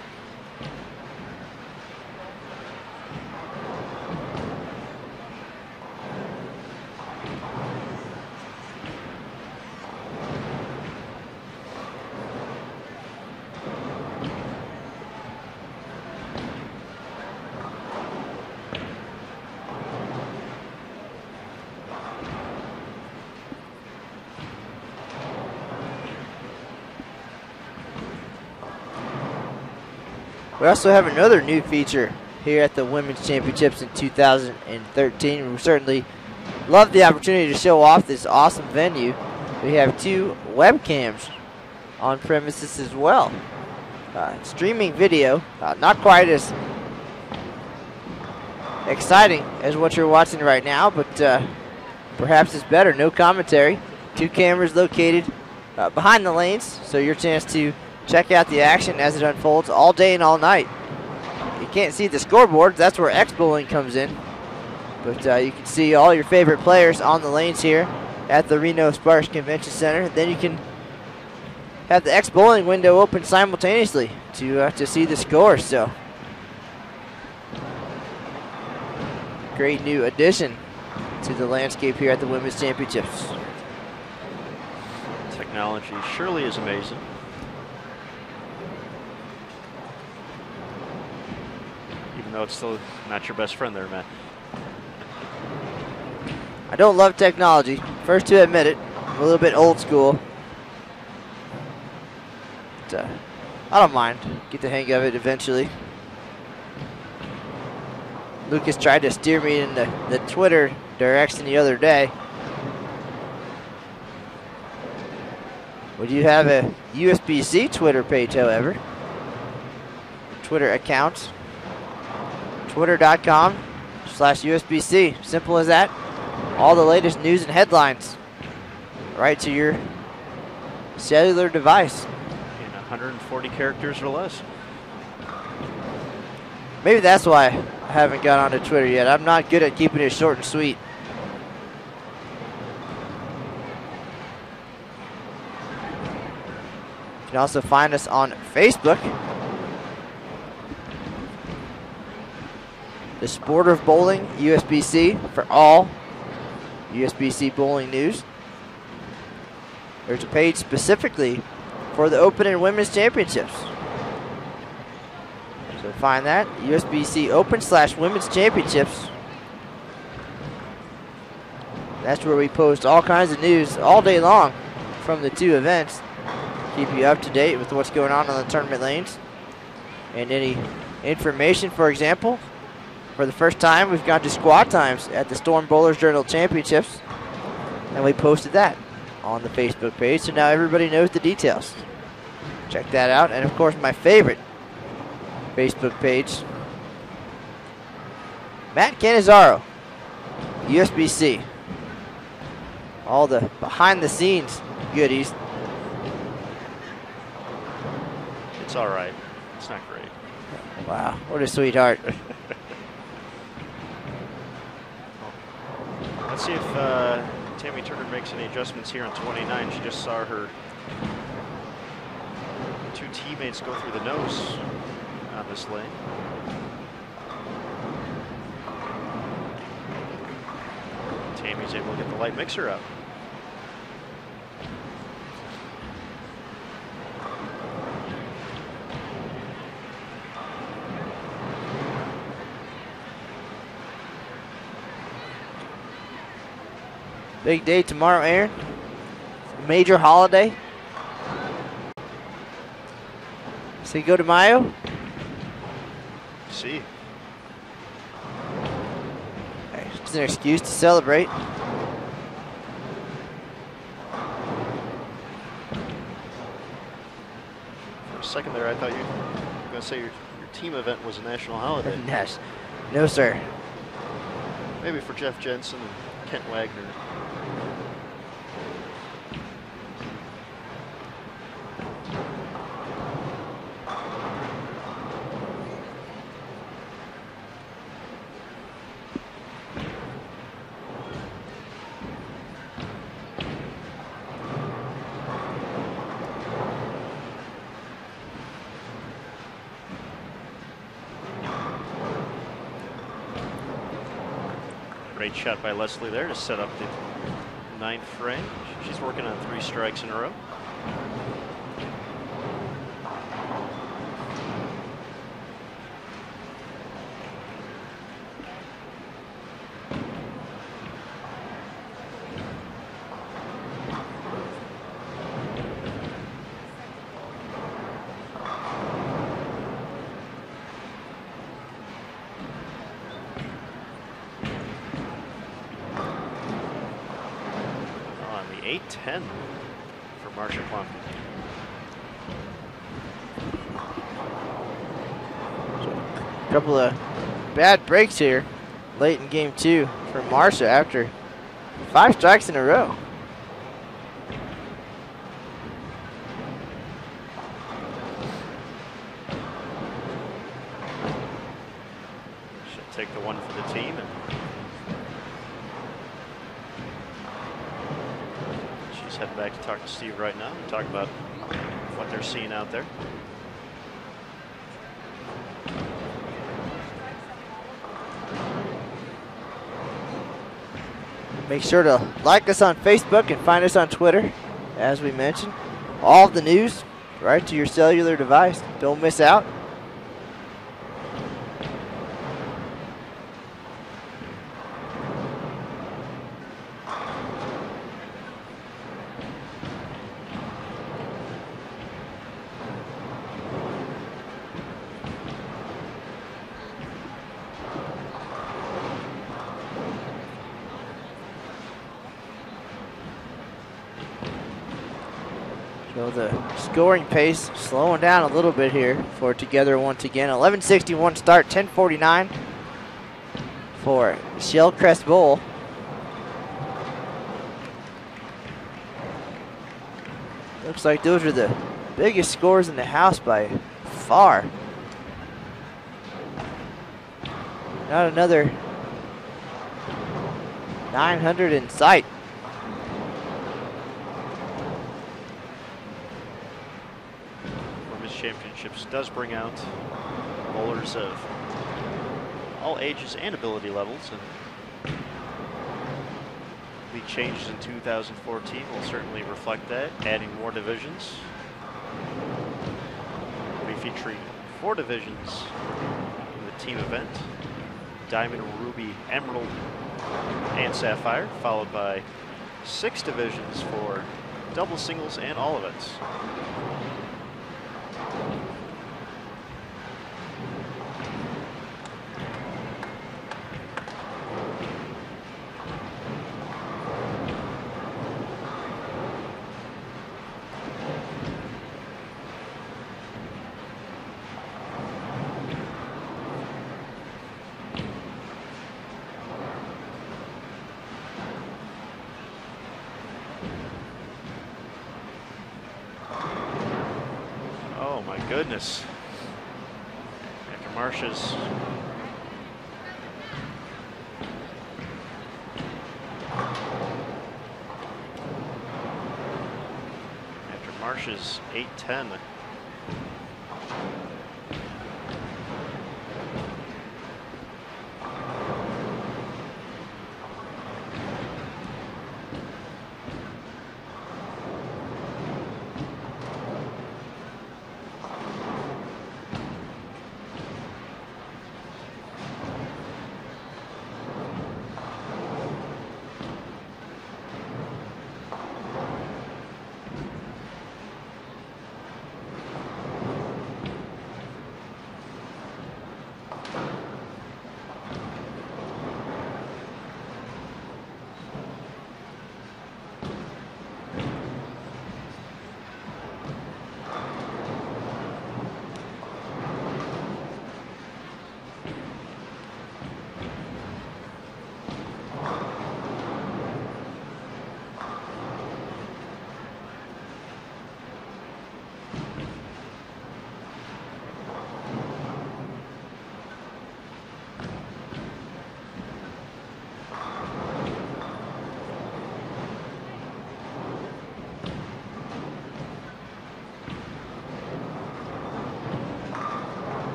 We also have another new feature here at the Women's Championships in 2013. We certainly love the opportunity to show off this awesome venue. We have 2 webcams on premises as well. Streaming video, not quite as exciting as what you're watching right now, but perhaps it's better. No commentary. 2 cameras located behind the lanes, so your chance to check out the action as it unfolds all day and all night. You can't see the scoreboard. That's where X Bowling comes in. But you can see all your favorite players on the lanes here at the Reno-Sparks Convention Center. Then you can have the X Bowling window open simultaneously to see the scores. So, great new addition to the landscape here at the Women's Championships. Technology surely is amazing. Even though it's still not your best friend there, Matt. I don't love technology. First to admit it. I'm a little bit old school. But, I don't mind. Get the hang of it eventually. Lucas tried to steer me in the Twitter direction the other day. We do have a USBC Twitter page, however. Twitter account. Twitter.com/USBC. Simple as that. All the latest news and headlines right to your cellular device. In 140 characters or less. Maybe that's why I haven't got onto Twitter yet. I'm not good at keeping it short and sweet. You can also find us on Facebook. The Sport of Bowling, USBC, for all USBC bowling news. There's a page specifically for the Open and Women's Championships. So find that, USBC Open/Women's Championships. That's where we post all kinds of news all day long from the two events. Keep you up to date with what's going on the tournament lanes. And any information, for example, for the first time, we've gone to squad times at the Storm Bowlers Journal Championships. And we posted that on the Facebook page, so now everybody knows the details. Check that out. And of course, my favorite Facebook page, Matt Cannizzaro, USBC. All the behind the scenes goodies. It's all right. It's not great. Wow, what a sweetheart. Let's see if Tammy Turner makes any adjustments here on 29. She just saw her two teammates go through the nose on this lane. Tammy's able to get the light mixer up. Big day tomorrow, Aaron. Major holiday. Cinco de Mayo. See. It's an excuse to celebrate. For a second there, I thought you were going to say your team event was a national holiday. Yes. No, sir. Maybe for Jeff Jensen and Kent Wagner. Great shot by Leslie there to set up the ninth frame. She's working on 3 strikes in a row. On the 8-10 for Marcia Plum. A couple of bad breaks here late in game 2 for Marcia after 5 strikes in a row. She'll take the one for the team. And she's heading back to talk to Steve right now and talk about what they're seeing out there. Make sure to like us on Facebook and find us on Twitter, as we mentioned. All of the news right to your cellular device. Don't miss out. So the scoring pace slowing down a little bit here for Together once again. 11:61 start, 10:49 for Shellcrest Bowl. Looks like those are the biggest scores in the house by far. Not another 900 in sight. Women's Championships does bring out bowlers of all ages and ability levels, and the changes in 2014 will certainly reflect that, adding more divisions. We'll be featuring 4 divisions in the team event: Diamond, Ruby, Emerald, and Sapphire, followed by 6 divisions for double singles and all events. Goodness. After Marsh's 8-10.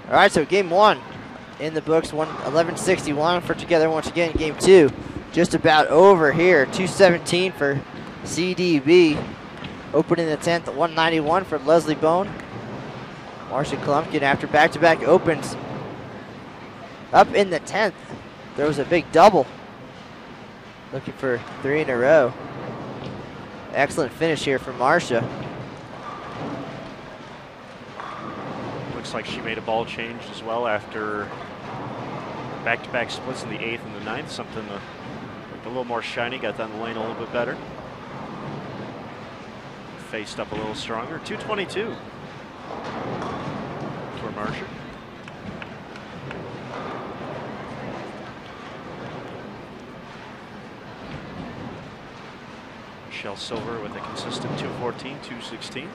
All right, so game one in the books, 11:61 for together once again. Game two, just about over here, 2:17 for CDB. Opening the 10th at 191 for Leslie Bone. Marcia Klumpkin, after back-to-back opens, up in the 10th. Throws a big double. Looking for 3 in a row. Excellent finish here for Marcia. Looks like she made a ball change as well after back-to-back splits in the 8th and the 9th. Something that looked a little more shiny, got down the lane a little bit better. Faced up a little stronger. 222 for Marcia. Michelle Silver with a consistent 214, 216.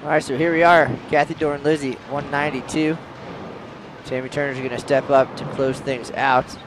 All right, so here we are. Kathy Dorin-Lizzie, 192. Tammy Turner's going to step up to close things out.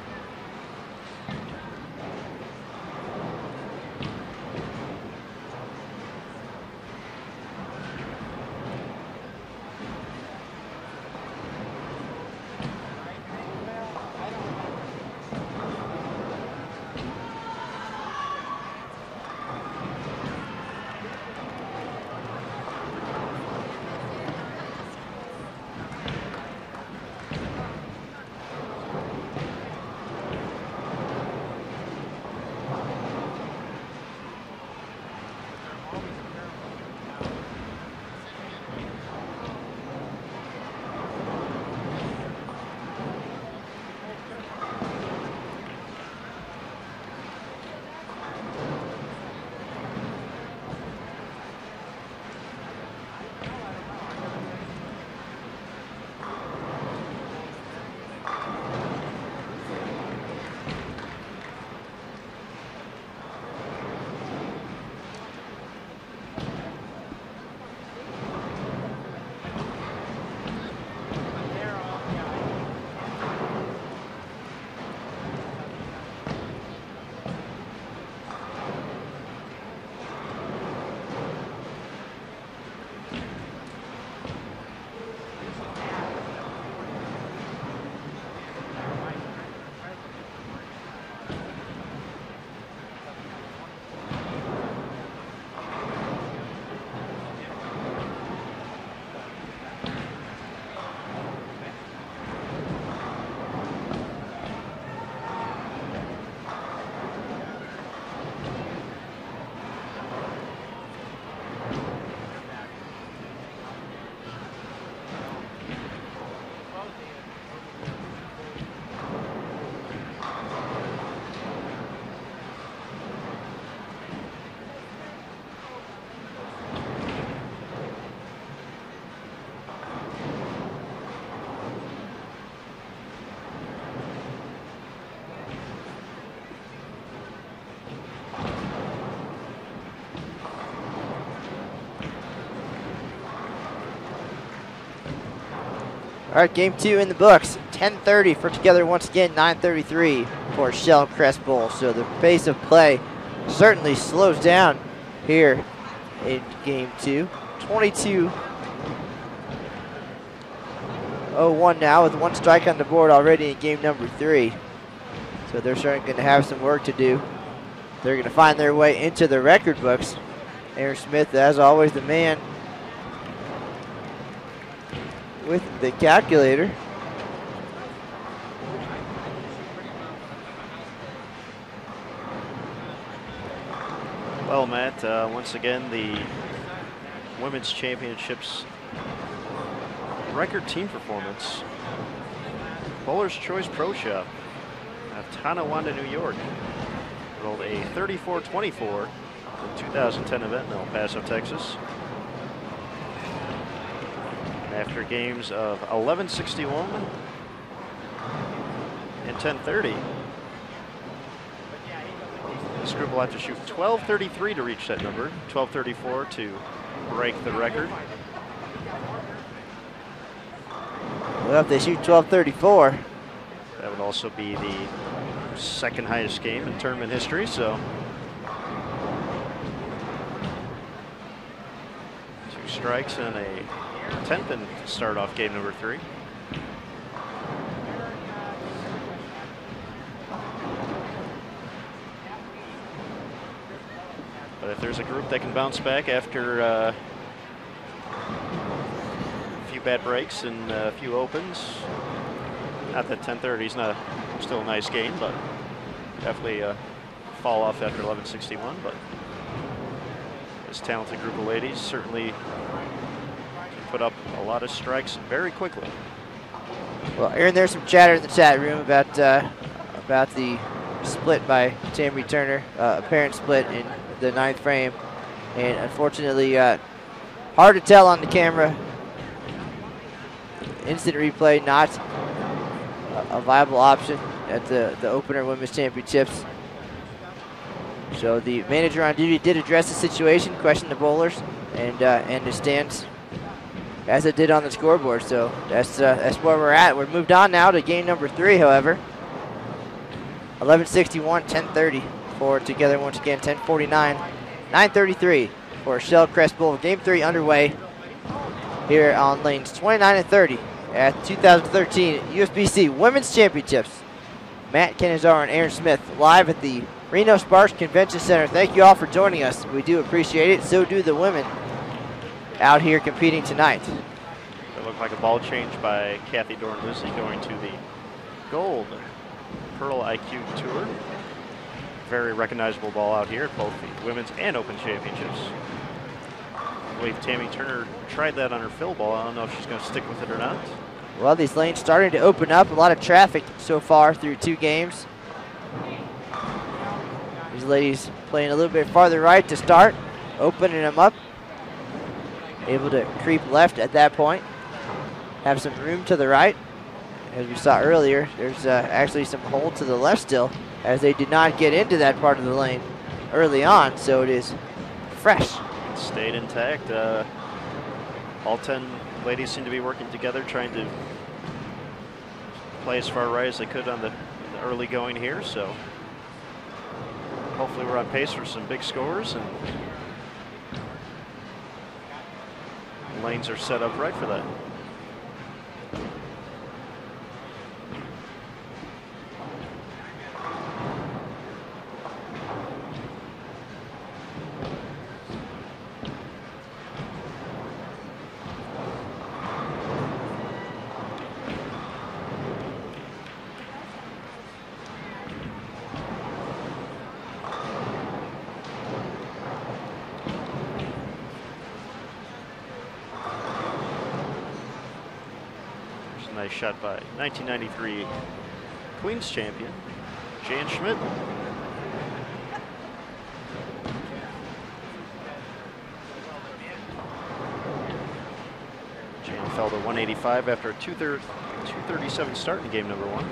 All right, game 2 in the books. 10:30 for together once again. 9:33 for Shellcrest Bowl. So the pace of play certainly slows down here in game 2. 22-01 now with 1 strike on the board already in game number 3. So they're certainly going to have some work to do. They're going to find their way into the record books. Aaron Smith, as always, the man with the calculator. Well, Matt, once again, the Women's Championships record team performance. Bowler's Choice Pro Shop of Tonawanda, New York, rolled a 34-24 in the 2010 event in El Paso, Texas. After games of 11:61 and 10:30, this group will have to shoot 12:33 to reach that number, 12:34 to break the record. Well, if they shoot 12:34, that would also be the second highest game in tournament history. So 2 strikes and a 10th and start off game number 3. But if there's a group that can bounce back after a few bad breaks and a few opens, not that 10:30 is not still a nice game, but definitely fall off after 11:61. But this talented group of ladies certainly can put up a lot of strikes very quickly. well, Aaron, there's some chatter in the chat room about the split by Tammy Turner, apparent split in the 9th frame, and unfortunately, hard to tell on the camera. Instant replay not a viable option at the opener Women's Championships. So the manager on duty did address the situation, question the bowlers, and the stance as it did on the scoreboard. So that's where we're at. We're moved on now to game number 3, however. 11:61, 10:30 for together once again, 10:49, 9:33 for Shellcrest Bowl. Game 3 underway here on lanes 29 and 30 at the 2013 USBC Women's Championships. Matt Canizaro and Aaron Smith live at the Reno-Sparks Convention Center. Thank you all for joining us. We do appreciate it. So do the women out here competing tonight. It looked like a ball change by Kathy Dorin-Ballard going to the gold Pearl IQ Tour. Very recognizable ball out here at both the Women's and Open Championships. I believe Tammy Turner tried that on her fill ball. I don't know if she's going to stick with it or not. Well, these lanes starting to open up. A lot of traffic so far through 2 games. These ladies playing a little bit farther right to start, opening them up. Able to creep left at that point. Have some room to the right. As we saw earlier, there's actually some hole to the left still, as they did not get into that part of the lane early on, so it is fresh. It stayed intact. All 10 ladies seem to be working together, trying to play as far right as they could on the early going here. So hopefully we're on pace for some big scores, and lanes are set up right for that. Nice shot by 1993 Queens champion Jan Schmidt. Jan fell to 185 after a 237 start in game number 1.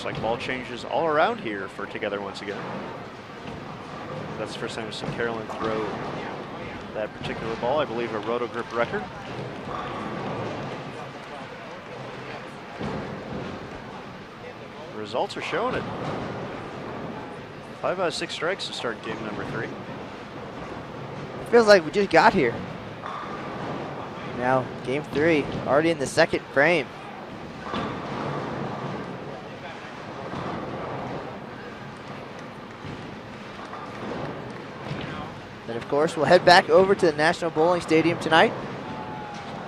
Looks like ball changes all around here for Together once again. That's the first time we've seen Carolyn throw that particular ball. I believe a roto grip record. The results are showing it. 5 out of 6 strikes to start game number 3. Feels like we just got here. Now, game 3, already in the second frame. Then, of course, we'll head back over to the National Bowling Stadium tonight.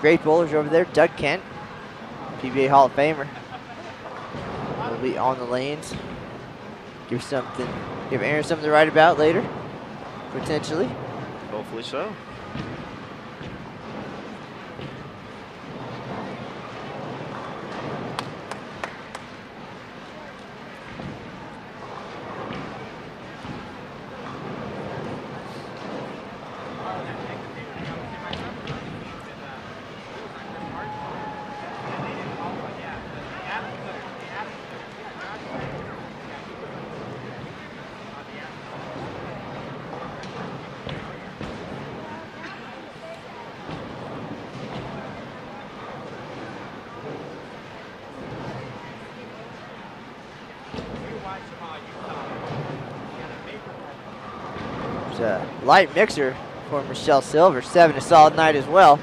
Great bowlers over there. Doug Kent, PBA Hall of Famer, will be on the lanes. Give Aaron something to write about later, potentially. Hopefully so. Light mixer for Michelle Silver, 7 a solid night as well.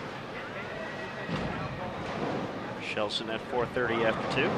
Shelson at 4:30 after 2.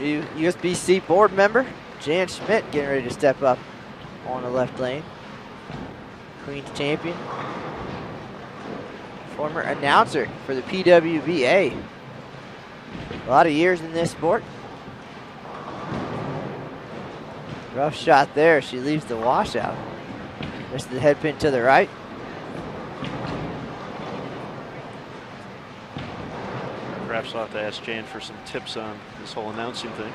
New USBC board member, Jan Schmidt, getting ready to step up on the left lane. Queen's champion. Former announcer for the PWBA. A lot of years in this sport. Rough shot there. She leaves the washout. Missed the head pin to the right. Perhaps I'll have to ask Jan for some tips on this whole announcing thing.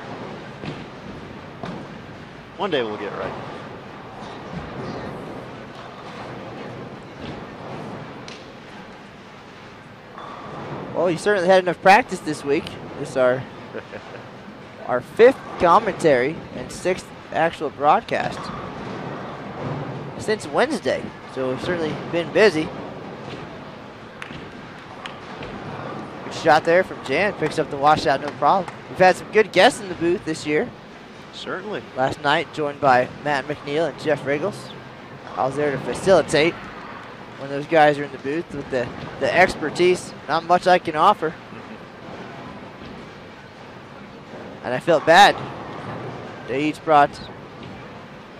One day we'll get it right. Well, you certainly had enough practice this week. This is our 5th commentary and 6th actual broadcast since Wednesday. So we've certainly been busy. Good shot there from Jan. Picks up the washout, no problem. We've had some good guests in the booth this year. Certainly. Last night, joined by Matt McNeil and Jeff Riggles. I was there to facilitate when those guys are in the booth with the expertise. Not much I can offer. And I felt bad. They each brought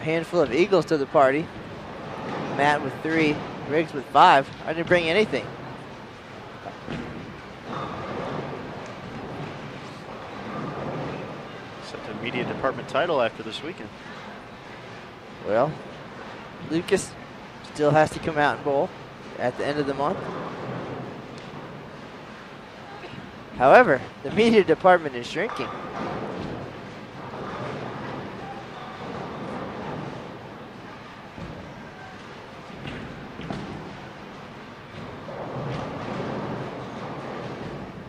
a handful of eagles to the party. Matt with 3, Riggs with 5. I didn't bring anything. Set the media department title after this weekend. Well, Lucas still has to come out and bowl at the end of the month. However, the media department is shrinking.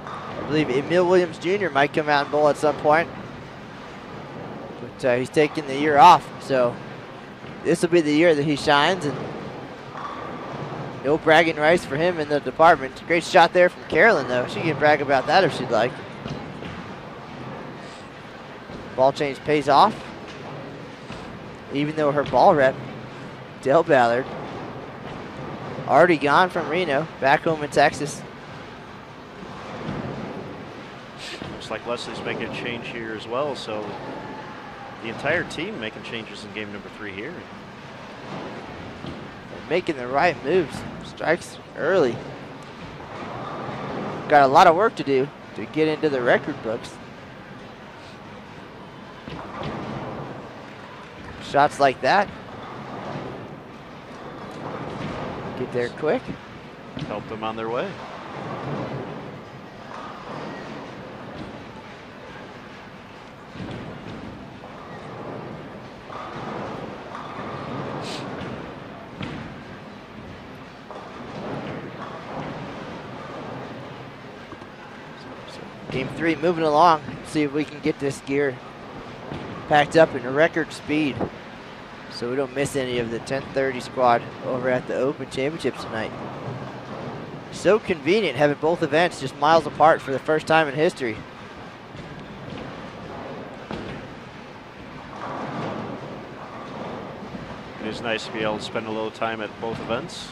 I believe Emil Williams Jr. might come out and bowl at some point. But he's taking the year off, so this will be the year that he shines, and no bragging rights for him in the department. Great shot there from Carolyn, though. She can brag about that if she'd like. Ball change pays off, even though her ball rep, Dorin-Ballard, already gone from Reno, back home in Texas. Looks like Leslie's making a change here as well, so the entire team making changes in game number 3 here. Making the right moves. Strikes early. Got a lot of work to do to get into the record books. Shots like that Get there quick. Helped them on their way. Game 3 moving along. See if we can get this gear packed up in a record speed so we don't miss any of the 10:30 squad over at the Open Championships tonight. So convenient having both events just miles apart for the first time in history. It is nice to be able to spend a little time at both events.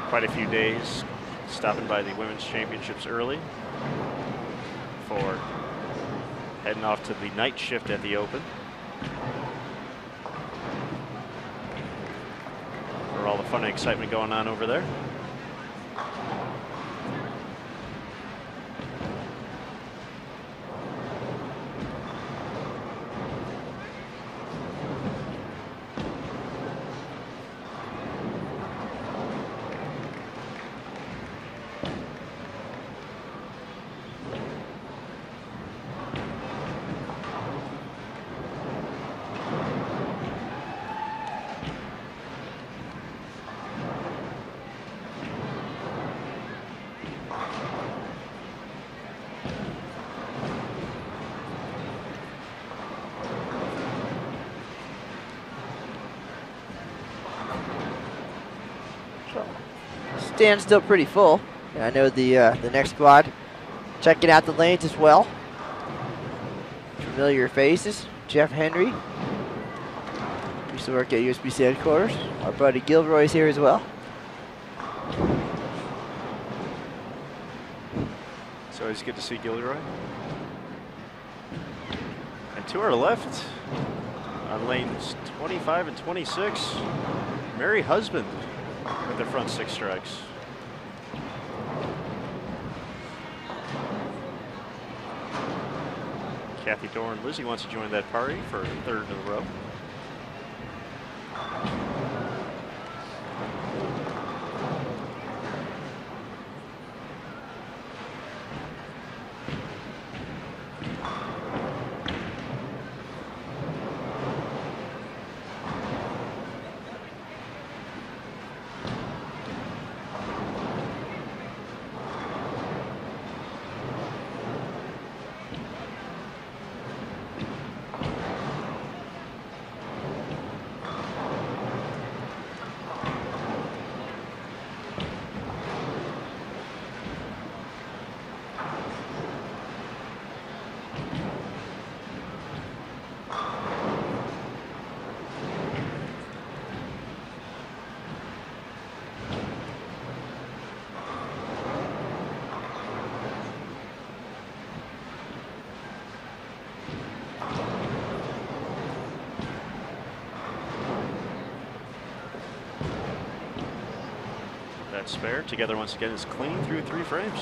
Quite a few days stopping by the Women's Championships early before heading off to the night shift at the Open. For all the fun and excitement going on over there. Stand's still pretty full. And I know the next squad checking out the lanes as well. Familiar faces. Jeff Henry used to work at USBC headquarters. Our buddy Gilroy's here as well. It's always good to see Gilroy. And to our left, on lanes 25 and 26, Mary Husband with the front 6 strikes. Kathy Doran Lizzie wants to join that party for a 3rd in a row. That spare together once again is clean through 3 frames.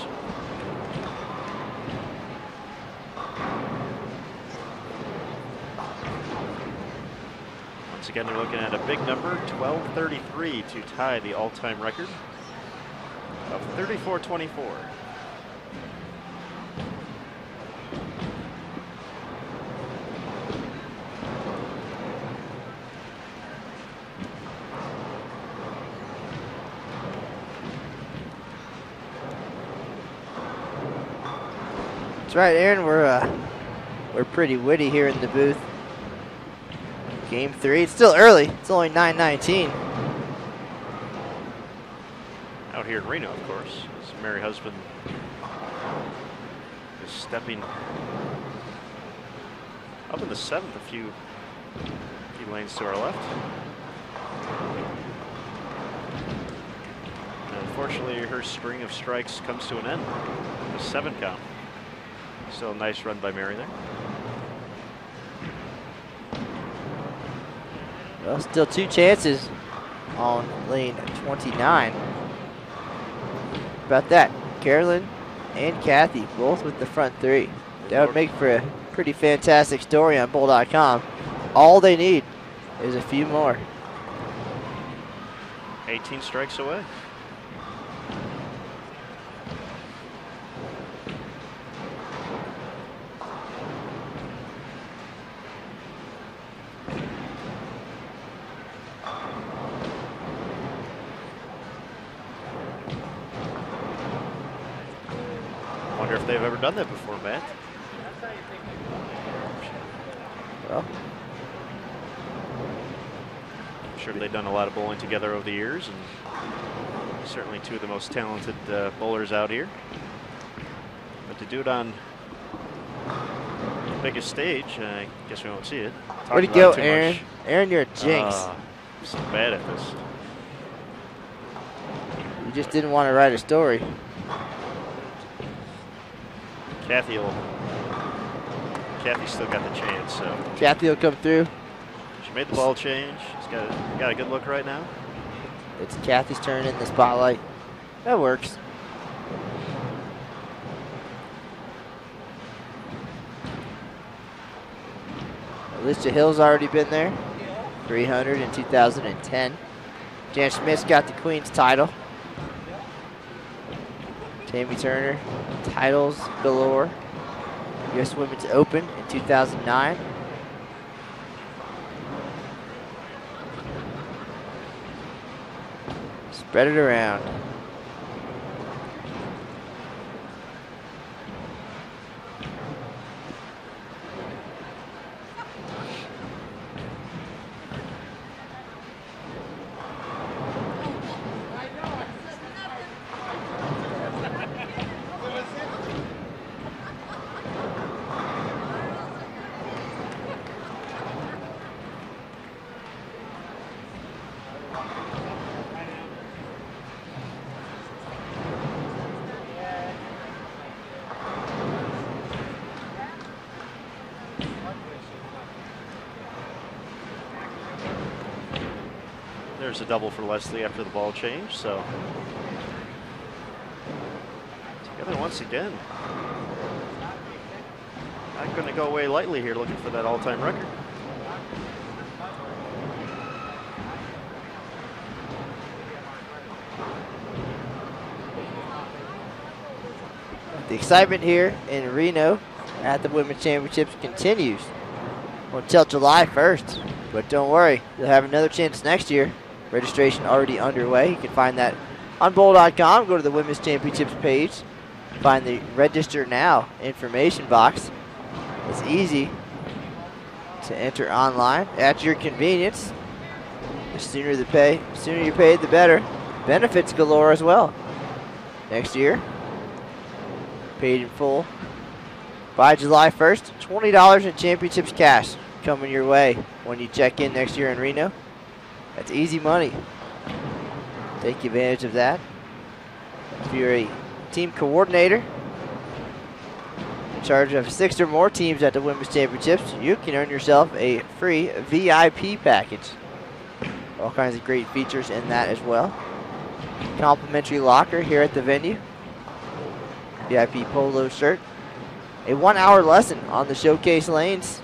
Once again, they're looking at a big number, 12:33, to tie the all-time record of 34:24. That's right, Aaron. We're pretty witty here in the booth. Game 3. It's still early. It's only 9:19. Out here in Reno, of course, as Mary Husband is stepping up in the 7th, a few lanes to our left. And unfortunately, her string of strikes comes to an end. A 7 count. Still a nice run by Mary there. Well, still 2 chances on lane 29. About that, Carolyn and Kathy both with the front 3. That would make for a pretty fantastic story on Bull.com. All they need is a few more. 18 strikes away. Wonder if they've ever done that before, Matt. Well, I'm sure they've done a lot of bowling together over the years, and certainly two of the most talented bowlers out here. But to do it on the biggest stage, I guess we won't see it. where'd you go, Aaron? Aaron, you're a jinx. I'm so bad at this. You just didn't want to write a story. Kathy's still got the chance, so. Kathy will come through. She made the ball change. She's got a good look right now. It's Kathy's turn in the spotlight. That works. Alicia Hill's already been there. 300 in 2010. Jan Smith's got the Queen's title. Tammy Turner, titles galore. U.S. Women's Open in 2009. Spread it around. There's a double for Leslie after the ball change, so together once again. Not going to go away lightly here, looking for that all-time record. The excitement here in Reno at the Women's Championships continues until July 1st. But don't worry, you'll have another chance next year. Registration already underway. You can find that on bowl.com. Go to the Women's Championships page. Find the Register Now information box. It's easy to enter online at your convenience. The sooner you paid, the better. Benefits galore as well. Next year, paid in full. By July 1st, $20 in championships cash coming your way when you check in next year in Reno. That's easy money. Take advantage of that. If you're a team coordinator in charge of 6 or more teams at the Women's Championships, you can earn yourself a free VIP package. All kinds of great features in that as well. Complimentary locker here at the venue. VIP polo shirt. A 1-hour lesson on the showcase lanes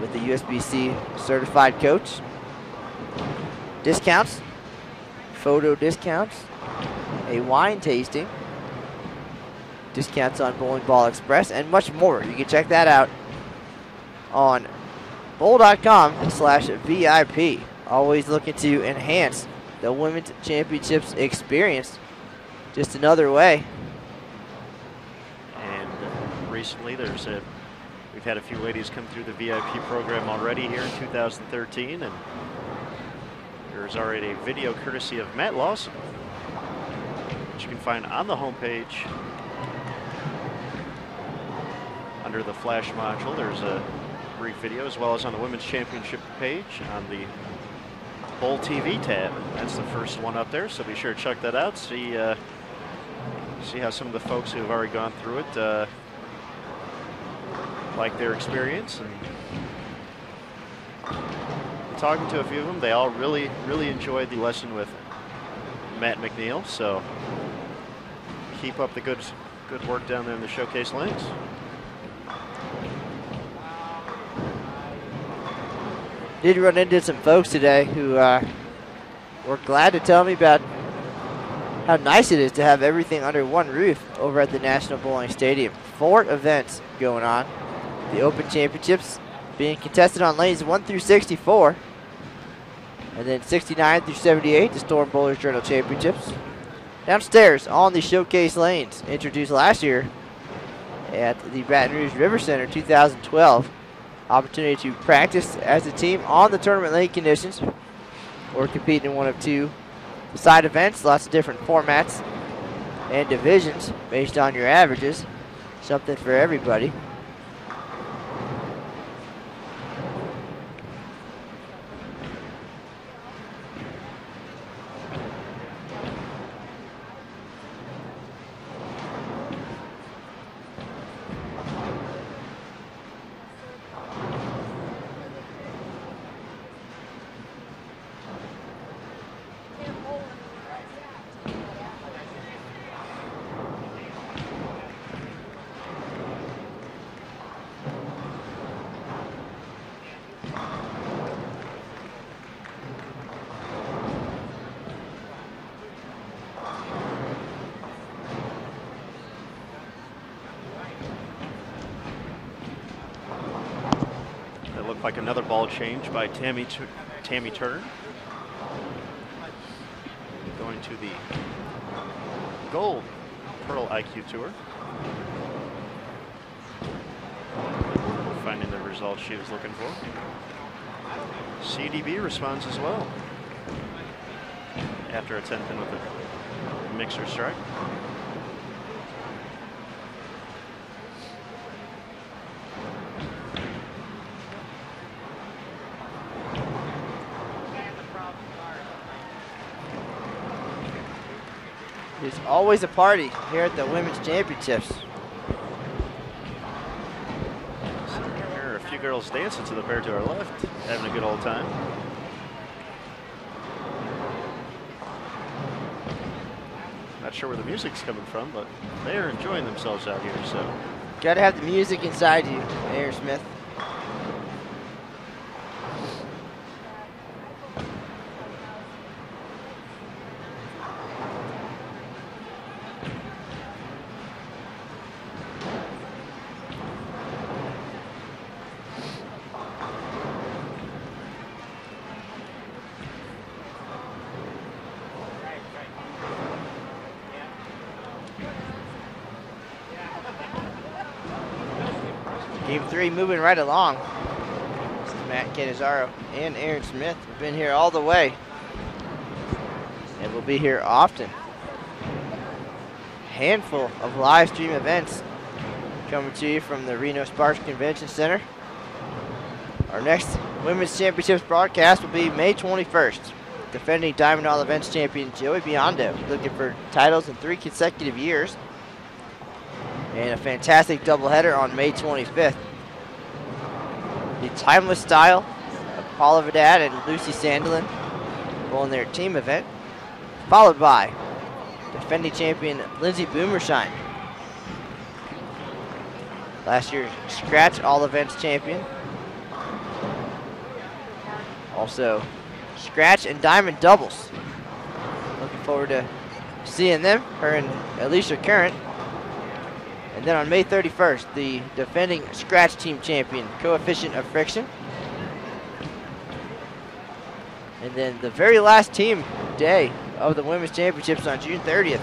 with the USBC certified coach. Discounts, photo discounts, a wine tasting, discounts on Bowling Ball Express, and much more. You can check that out on bowl.com/VIP. Always looking to enhance the Women's Championships experience. Just another way. And recently we've had a few ladies come through the VIP program already here in 2013, and there's already a video courtesy of Matt Lawson, which you can find on the homepage under the flash module. There's a brief video, as well as on the Women's Championship page on the Bowl TV tab. That's the first one up there, so be sure to check that out. See how some of the folks who have already gone through it like their experience. And talking to a few of them, they all really enjoyed the lesson with Matt McNeil, so keep up the good work down there in the showcase lanes. Did run into some folks today who were glad to tell me about how nice it is to have everything under one roof over at the National Bowling Stadium. 4 events going on. The Open Championships being contested on lanes 1 through 64. And then 69 through 78, the Storm Bowlers Journal Championships. Downstairs on the showcase lanes, introduced last year at the Baton Rouge River Center 2012. Opportunity to practice as a team on the tournament lane conditions or compete in one of 2 side events. Lots of different formats and divisions based on your averages. Something for everybody. Like another ball change by Tammy Turner. Going to the Gold Pearl IQ Tour. Finding the result she was looking for. CDB responds as well after a 10-pin with a mixer strike. There's always a party here at the Women's Championships. There are a few girls dancing to the pair to our left, having a good old time. Not sure where the music's coming from, but they are enjoying themselves out here. So, gotta have the music inside you, Aaron Smith. Game 3 moving right along. This is Matt Canizaro and Aaron Smith. We've been here all the way. And we'll be here often. Handful of live stream events coming to you from the Reno-Sparks Convention Center. Our next Women's Championships broadcast will be May 21st. Defending Diamond All Events champion Joey Biondo, looking for titles in 3 consecutive years. And a fantastic doubleheader on May 25th. The timeless style of Paula Vidal and Lucy Sandelin bowling their team event, followed by defending champion Lindsay Boomershine, last year's Scratch All Events champion. Also, Scratch and Diamond doubles. Looking forward to seeing them, her and Alicia Current. And then on May 31st, the defending Scratch Team champion, Coefficient of Friction. And then the very last team day of the Women's Championships on June 30th,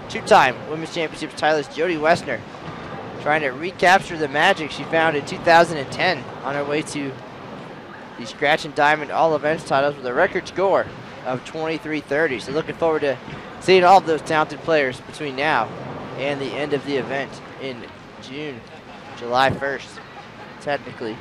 2-time Women's Championships titleist Jody Westner, trying to recapture the magic she found in 2010 on her way to the Scratch and Diamond All Events titles with a record score of 23:30. So looking forward to seeing all of those talented players between now and the end of the event in June, July 1st, technically.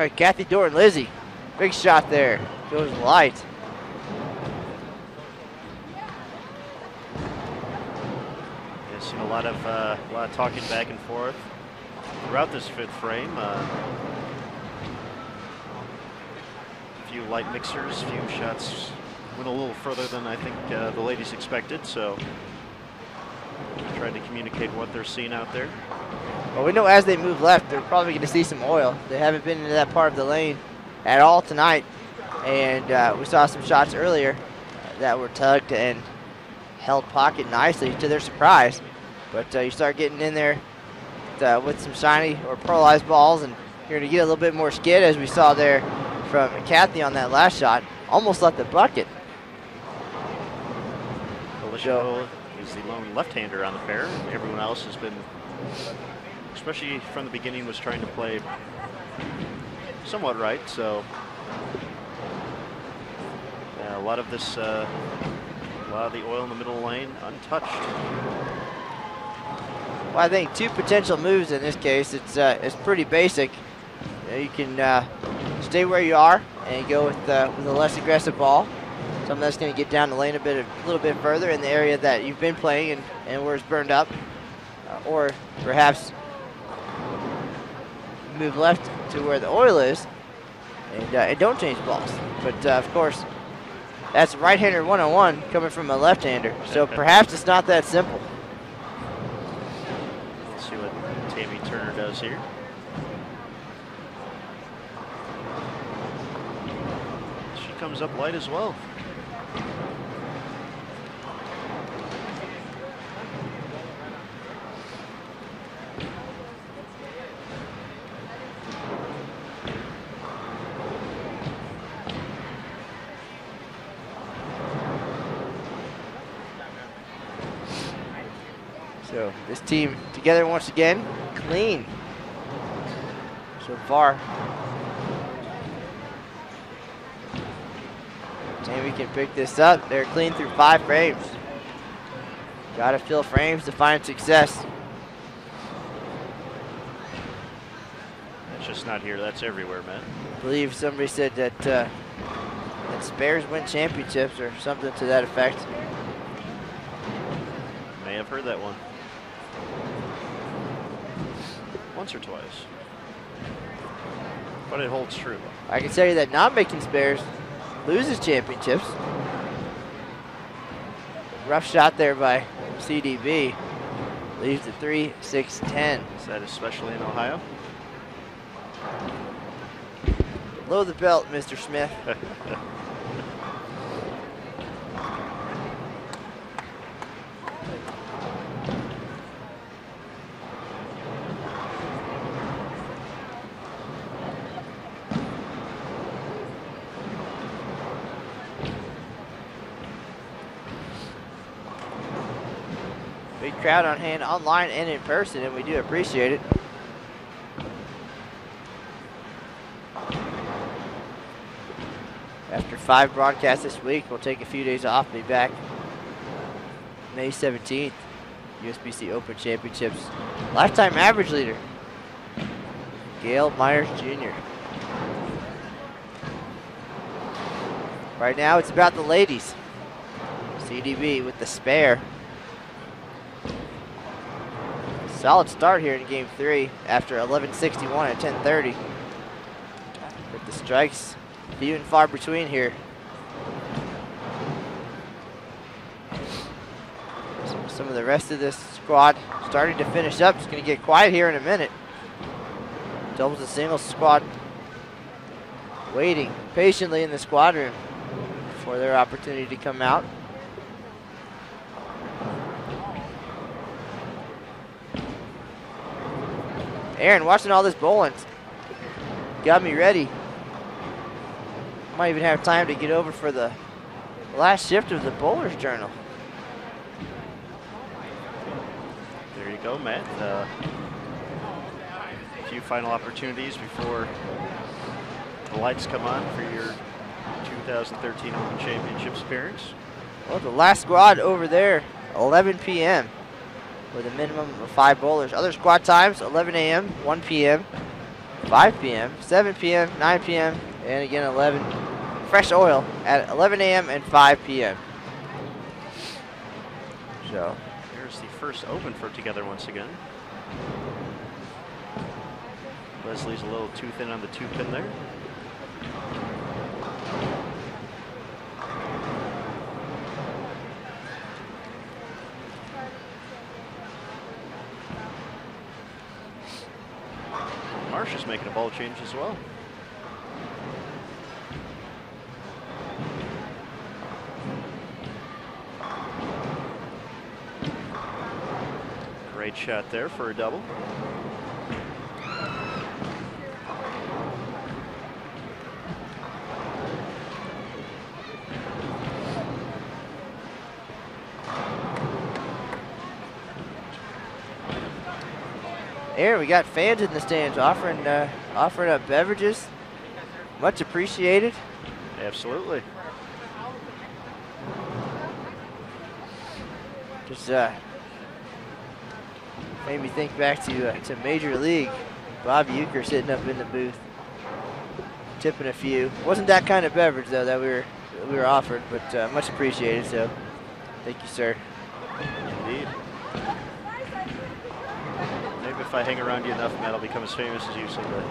right, Kathy Dorin-Lizzie. Big shot there. Goes light. I've seen a lot of talking back and forth throughout this fifth frame. A few light mixers, a few shots went a little further than I think the ladies expected, so tried to communicate what they're seeing out there. Well, we know as they move left, they're probably going to see some oil. They haven't been into that part of the lane at all tonight, and we saw some shots earlier that were tugged and held pocket nicely to their surprise. But you start getting in there with some shiny or pearlized balls, and you're going to get a little bit more skid, as we saw there from Kathy on that last shot. Almost left the bucket. Felicia is the lone left-hander on the pair. Everyone else has been, especially from the beginning, was trying to play somewhat right. So yeah, a lot of this, a lot of the oil in the middle lane untouched. Well, I think two potential moves in this case. It's pretty basic. You can stay where you are and go with a less aggressive ball. Something that's going to get down the lane a little bit further in the area that you've been playing and where it's burned up, or perhaps move left to where the oil is and don't change balls. But of course, that's right-hander one-on-one coming from a left-hander. So perhaps it's not that simple. Let's see what Tammy Turner does here. She comes up light as well. So this team together once again, clean so far. Tammy can pick this up. They're clean through 5 frames. Got to fill frames to find success. That's just not here. That's everywhere, man. I believe somebody said that spares win championships or something to that effect. May have heard that one. Once or twice. But it holds true. I can tell you that not making spares loses championships. Rough shot there by CDB. Leaves it 3-6-10. Is that especially in Ohio? Below the belt, Mr. Smith. Big crowd on hand online and in person, and we do appreciate it. After 5 broadcasts this week, we'll take a few days off, be back May 17th, USBC Open Championships. Lifetime average leader, Gail Myers Jr. Right now it's about the ladies. CDB with the spare. Solid start here in game 3 after 11:61 at 10:30. With the strikes few and far between here. Some of the rest of this squad starting to finish up. It's going to get quiet here in a minute. Doubles and singles squad waiting patiently in the squad room for their opportunity to come out. Aaron, watching all this bowling got me ready. Might even have time to get over for the last shift of the Bowler's Journal. There you go, Matt. A few final opportunities before the lights come on for your 2013 Open Championships appearance. Well, the last squad over there, 11 p.m. with a minimum of 5 bowlers. Other squad times, 11 a.m., 1 p.m., 5 p.m., 7 p.m., 9 p.m., and again 11. Fresh oil at 11 a.m. and 5 p.m. So here's the first open for Together once again. Leslie's a little too thin on the 2-pin there. Marsha's making a ball change as well. Great shot there for a double. Here we got fans in the stands offering up beverages. Much appreciated. Absolutely. Just made me think back to Major League. Bobby Euchre sitting up in the booth, tipping a few. Wasn't that kind of beverage though that we were offered, but much appreciated. So thank you, sir. Indeed. Maybe if I hang around you enough, Matt, I'll become as famous as you someday.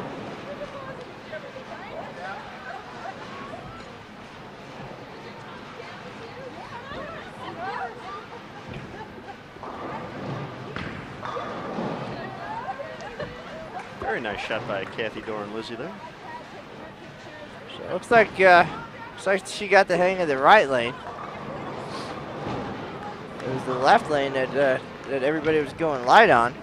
Very nice shot by Kathy Dorin-Lizzie there. So looks like she got the hang of the right lane. It was the left lane that everybody was going light on.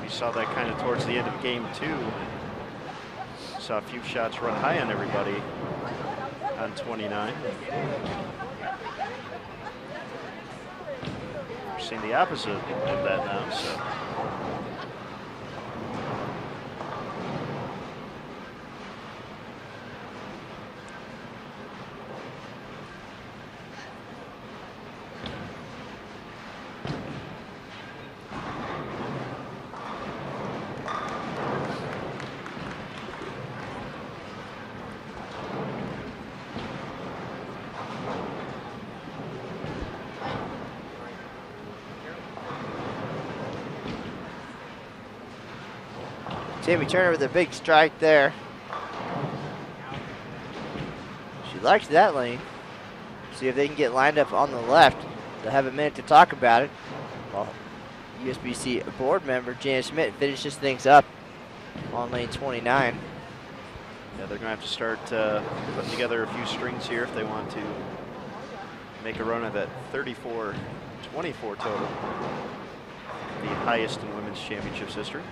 We saw that kind of towards the end of game 2. Saw a few shots run high on everybody on 29. We're seeing the opposite of that now, so. Tammy Turner with a big strike there. She likes that lane. See if they can get lined up on the left. They'll have a minute to talk about it. While USBC board member Jan Schmidt finishes things up on lane 29. Yeah, they're going to have to start putting together a few strings here if they want to make a run at that 34-24 total. The highest in women's championships history.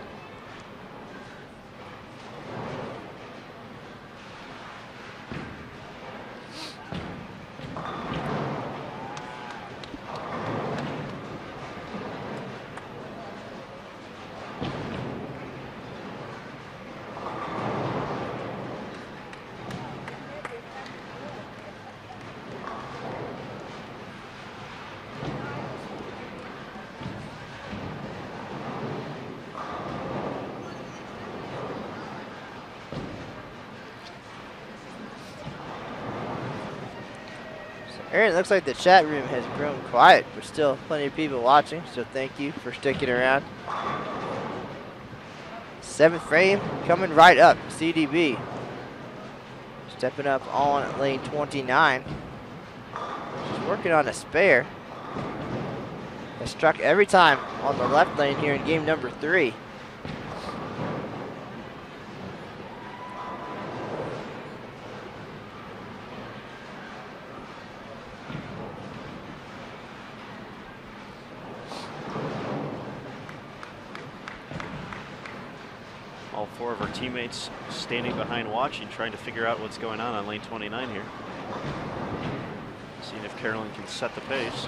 Aaron, it looks like the chat room has grown quiet, but still plenty of people watching, so thank you for sticking around. 7th frame coming right up, CDB. Stepping up on lane 29. She's working on a spare. Has struck every time on the left lane here in game number 3. All 4 of our teammates standing behind watching, trying to figure out what's going on lane 29 here. Seeing if Carolyn can set the pace.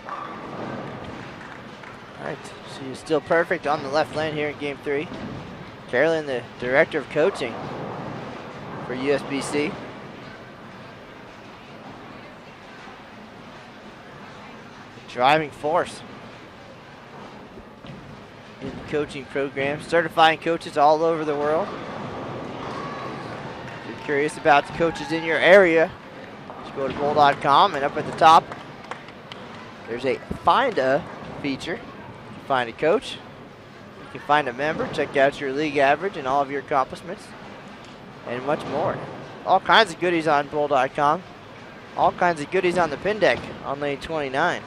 All right, she is still perfect on the left lane here in game 3. Carolyn, the director of coaching for USBC. Driving force. in the coaching program, certifying coaches all over the world. If you're curious about the coaches in your area, just go to bowl.com, and up at the top, there's a Find a feature. You can find a coach, you can find a member, check out your league average and all of your accomplishments, and much more. All kinds of goodies on bowl.com. All kinds of goodies on the pin deck on lane 29.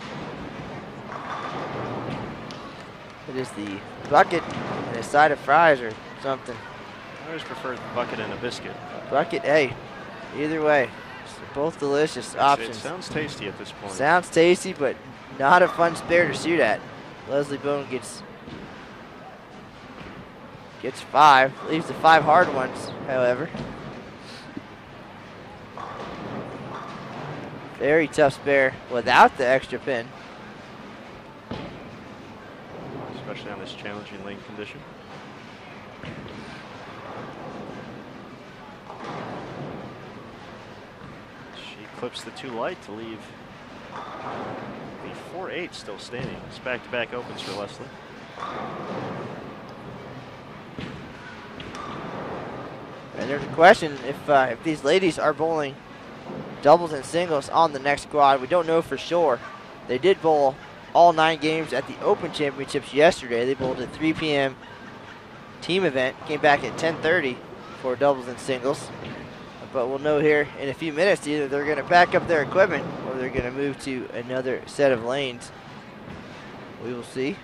It is the bucket and a side of fries or something. I always prefer the bucket and a biscuit. Bucket, hey, either way, both delicious options. It sounds tasty at this point. Sounds tasty, but not a fun spare to shoot at. Leslie Bone gets 5, leaves the 5 hard ones, however. Very tough spare without the extra pin. Especially on this challenging lane condition. She clips the 2 light to leave the 4-8 still standing. It's back-to-back opens for Leslie. And there's a question if these ladies are bowling doubles and singles on the next squad. We don't know for sure. They did bowl all 9 games at the Open Championships yesterday. They bowled at 3 p.m. team event, came back at 10:30 for doubles and singles. But we'll know here in a few minutes either they're going to pack up their equipment or they're going to move to another set of lanes. We will see.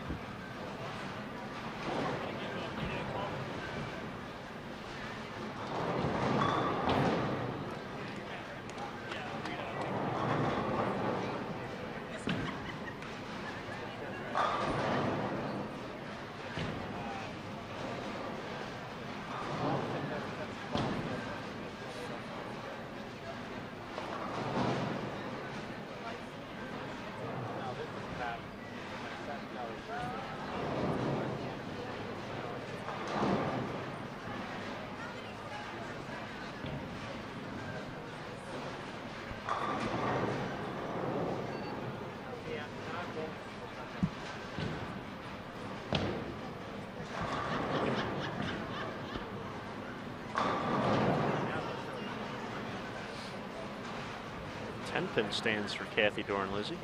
Pin stands for Kathy Dorin-Lizzie.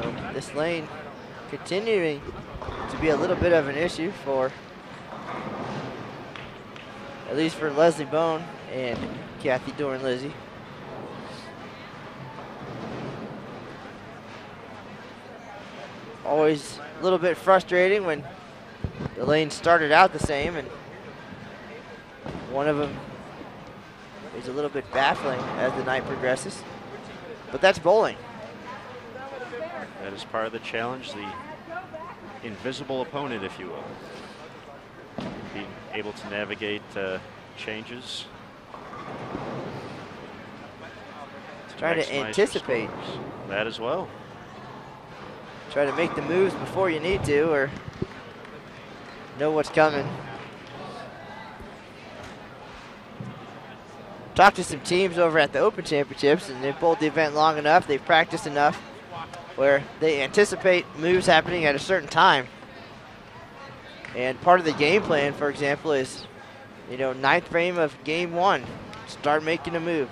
So this lane continuing to be a little bit of an issue for, at least for Leslie Bone and Kathy Dorin-Lizzie. Always a little bit frustrating when the lanes started out the same and one of them is a little bit baffling as the night progresses. But that's bowling. That is part of the challenge, the invisible opponent, if you will. Being able to navigate changes. Trying to anticipate. That as well. Try to make the moves before you need to or know what's coming. Talked to some teams over at the Open Championships, and they've bowled the event long enough, they've practiced enough where they anticipate moves happening at a certain time. And part of the game plan, for example, is, 9th frame of game 1, start making a move.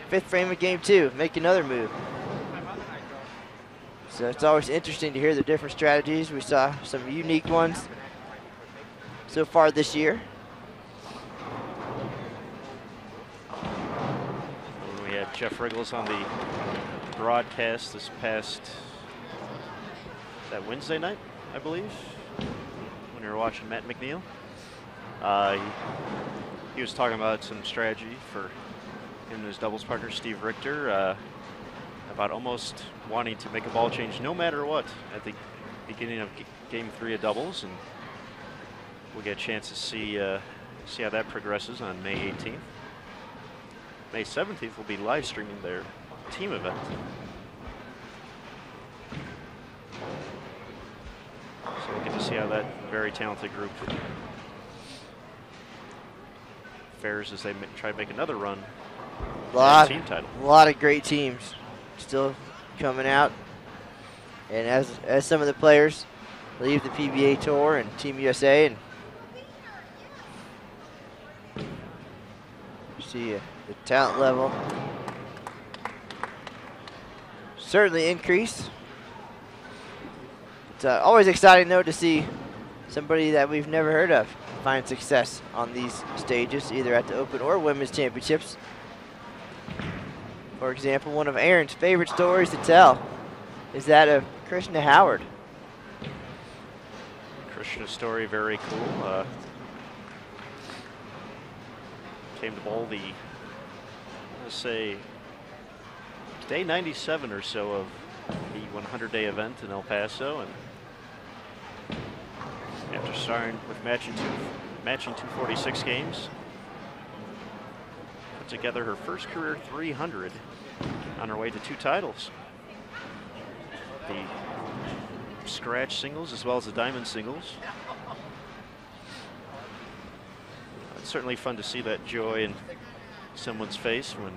5th frame of game 2, make another move. So it's always interesting to hear the different strategies. We saw some unique ones so far this year. Jeff Riggles on the broadcast this past, that Wednesday night, I believe, when you were watching Matt McNeil. He was talking about some strategy for him and his doubles partner, Steve Richter, about almost wanting to make a ball change no matter what at the beginning of game 3 of doubles, and we'll get a chance to see how that progresses on May 18th. May 17th will be live streaming their team event. So we'll get to see how that very talented group fares as they try to make another run. Team title. A lot of great teams still coming out. And as some of the players leave the PBA Tour and Team USA, and see the talent level certainly increase. It's always exciting, though, to see somebody that we've never heard of find success on these stages, either at the Open or Women's Championships. For example, one of Aaron's favorite stories to tell is that of Krishna Howard. Krishna's story, very cool. Came to bowl the, let's say, day 97 or so of the 100-day event in El Paso, and after starting with matching 246 games, put together her first career 300 on her way to 2 titles. The scratch singles as well as the diamond singles. It's certainly fun to see that joy in someone's face when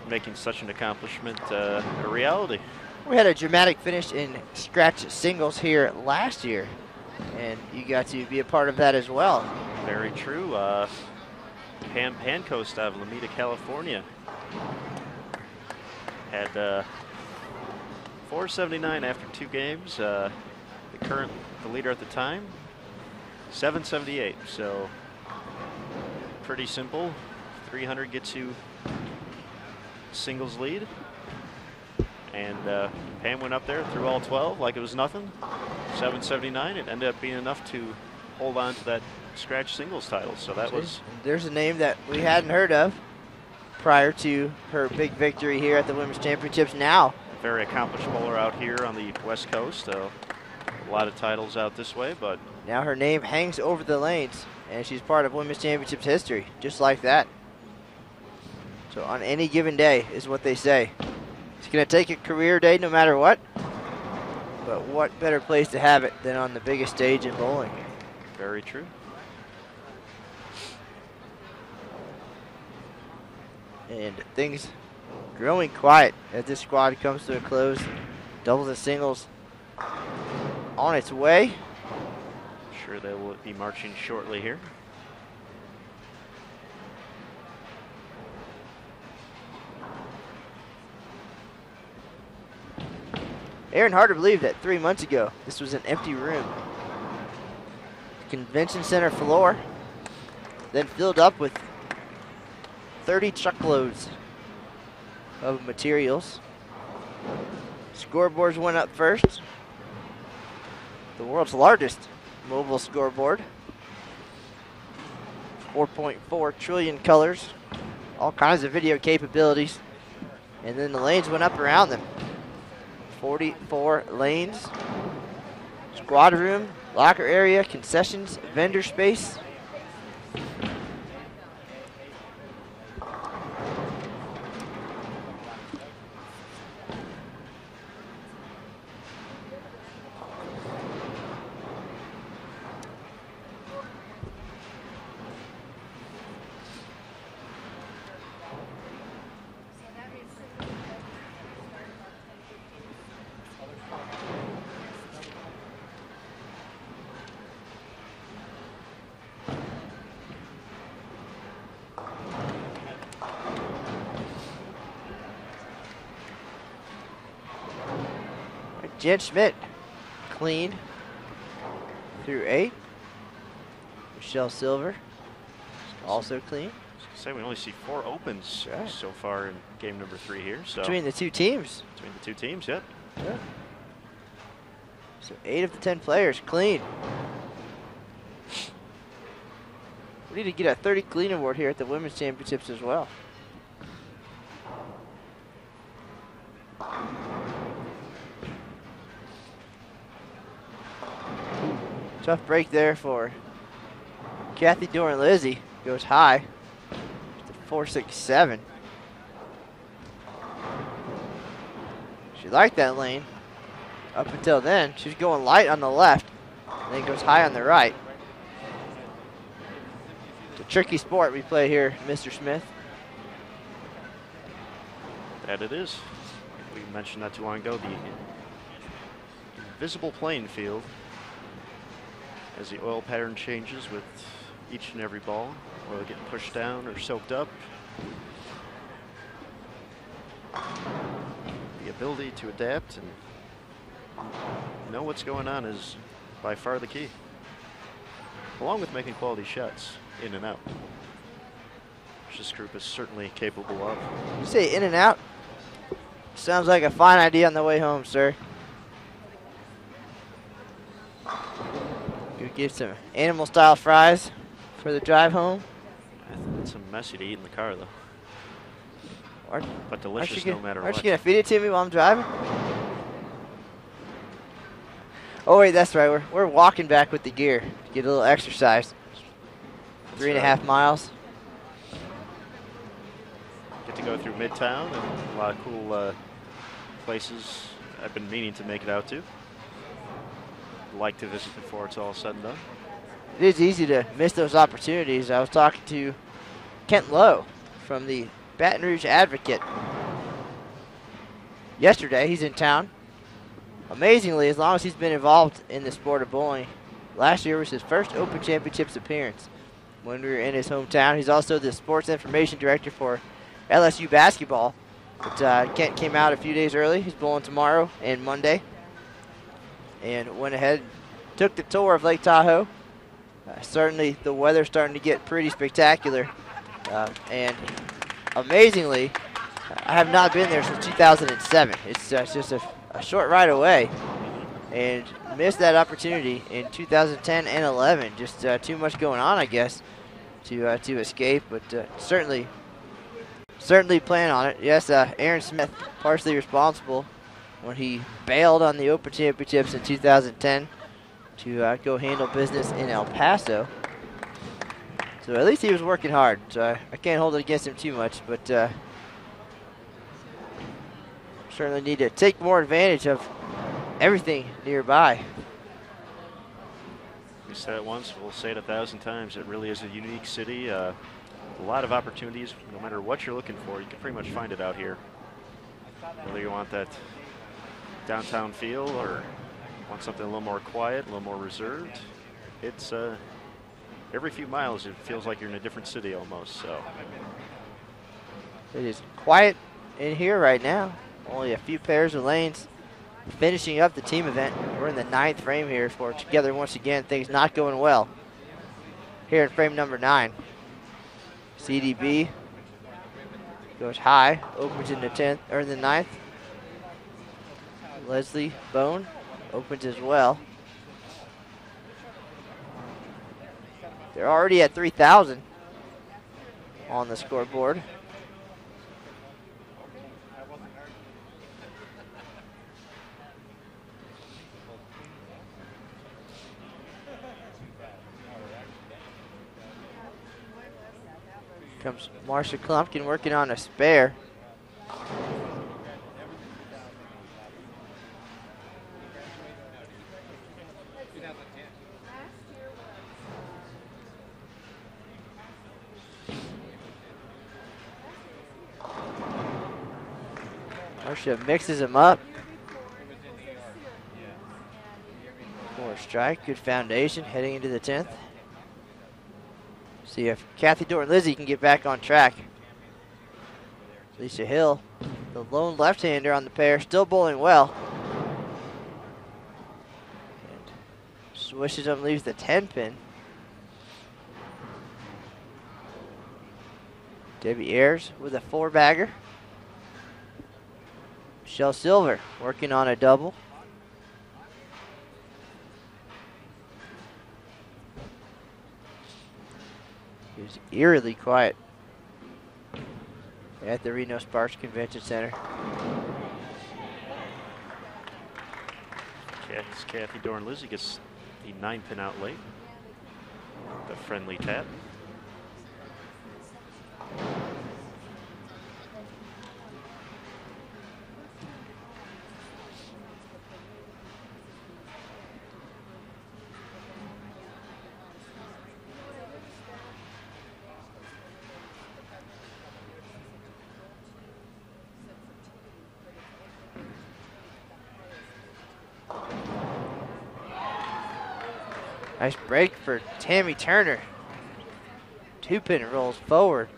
making such an accomplishment a reality. We had a dramatic finish in scratch singles here last year, and you got to be a part of that as well. Very true. Pam Pancoast out of Lomita, California, had 479 after 2 games. The leader at the time, 778. So pretty simple. 300 gets you singles lead. And Pam went up there through all 12 like it was nothing. 779. It ended up being enough to hold on to that scratch singles title. So that was. There's a name that we hadn't heard of prior to her big victory here at the Women's Championships. Now, very accomplished bowler out here on the West Coast. A lot of titles out this way, but now her name hangs over the lanes, and she's part of Women's Championships history, just like that. So on any given day is what they say. It's going to take a career day no matter what, but what better place to have it than on the biggest stage in bowling? Very true. And things growing quiet as this squad comes to a close. Doubles and singles on its way. Sure they will be marching shortly here. Aaron, hard to believe that 3 months ago this was an empty room. Convention center floor then filled up with 30 truckloads of materials. Scoreboards went up first. The world's largest mobile scoreboard. 4.4 trillion colors. All kinds of video capabilities. And then the lanes went up around them. 44 lanes. Squad room, locker area, concessions, vendor space. Jen Schmidt, clean through 8. Michelle Silver, also clean. Say we only see 4 opens so far in game number 3 here. So between the two teams. Between the 2 teams, yep. Yeah. So 8 of the 10 players clean. We need to get a 30 clean award here at the Women's Championships as well. Tough break there for Kathy Dorin-Lizzie. Goes high to 467. She liked that lane up until then. She's going light on the left, and then goes high on the right. It's a tricky sport we play here, Mr. Smith. That it is. We mentioned not too long ago, the visible playing field as the oil pattern changes with each and every ball. Oil getting pushed down or soaked up. The ability to adapt and know what's going on is by far the key, along with making quality shots in and out, which this group is certainly capable of. You say in and out? Sounds like a fine idea on the way home, sir. Go get some animal-style fries for the drive home. It's a messy to eat in the car, though. But delicious no matter what. Aren't you going to feed it to me while I'm driving? Oh, wait, that's right. We're walking back with the gear to get a little exercise. 3.5 miles. Get to go through Midtown and a lot of cool places I've been meaning to make it out to. Like to visit before it's all said and done. It is easy to miss those opportunities. I was talking to Kent Lowe from the Baton Rouge Advocate yesterday. He's in town. Amazingly, as long as he's been involved in the sport of bowling, last year was his first Open Championships appearance when we were in his hometown. He's also the sports information director for LSU basketball. But Kent came out a few days early. He's bowling tomorrow and Monday, and went ahead and took the tour of Lake Tahoe. Certainly the weather's starting to get pretty spectacular, and amazingly, I have not been there since 2007. It's just a short ride away, and missed that opportunity in 2010 and 11. Just too much going on, I guess, to escape, but certainly plan on it. Yes, Aaron Smith partially responsible when he bailed on the Open Championships in 2010 to go handle business in El Paso. So at least he was working hard. So I can't hold it against him too much, but certainly need to take more advantage of everything nearby. We said it once, we'll say it 1,000 times. It really is a unique city. A lot of opportunities. No matter what you're looking for, you can pretty much find it out here. Whether you want that downtown feel or want something a little more quiet, a little more reserved, it's every few miles it feels like you're in a different city almost. So it is quiet in here right now. Only a few pairs of lanes finishing up the team event. We're in the 9th frame here for Together once again. Things not going well here in frame number 9. CDB goes high, opens in the 10th or in the 9th. Leslie Bone opens as well. They're already at 3,000 on the scoreboard. Comes Marsha Klumpkin working on a spare. Marsha mixes them up. For a strike, good foundation heading into the 10th. See if Kathy Dorin-Lizzie can get back on track. Lisa Hill, the lone left-hander on the pair, still bowling well. And swishes them, leaves the 10-pin. Debbie Ayers with a 4-bagger. Michelle Silver working on a double. It was eerily quiet at the Reno-Sparks Convention Center. Kathy Dorin-Lizzie gets the 9-pin out late. The friendly tap. Nice break for Tammy Turner. Two-pin rolls forward.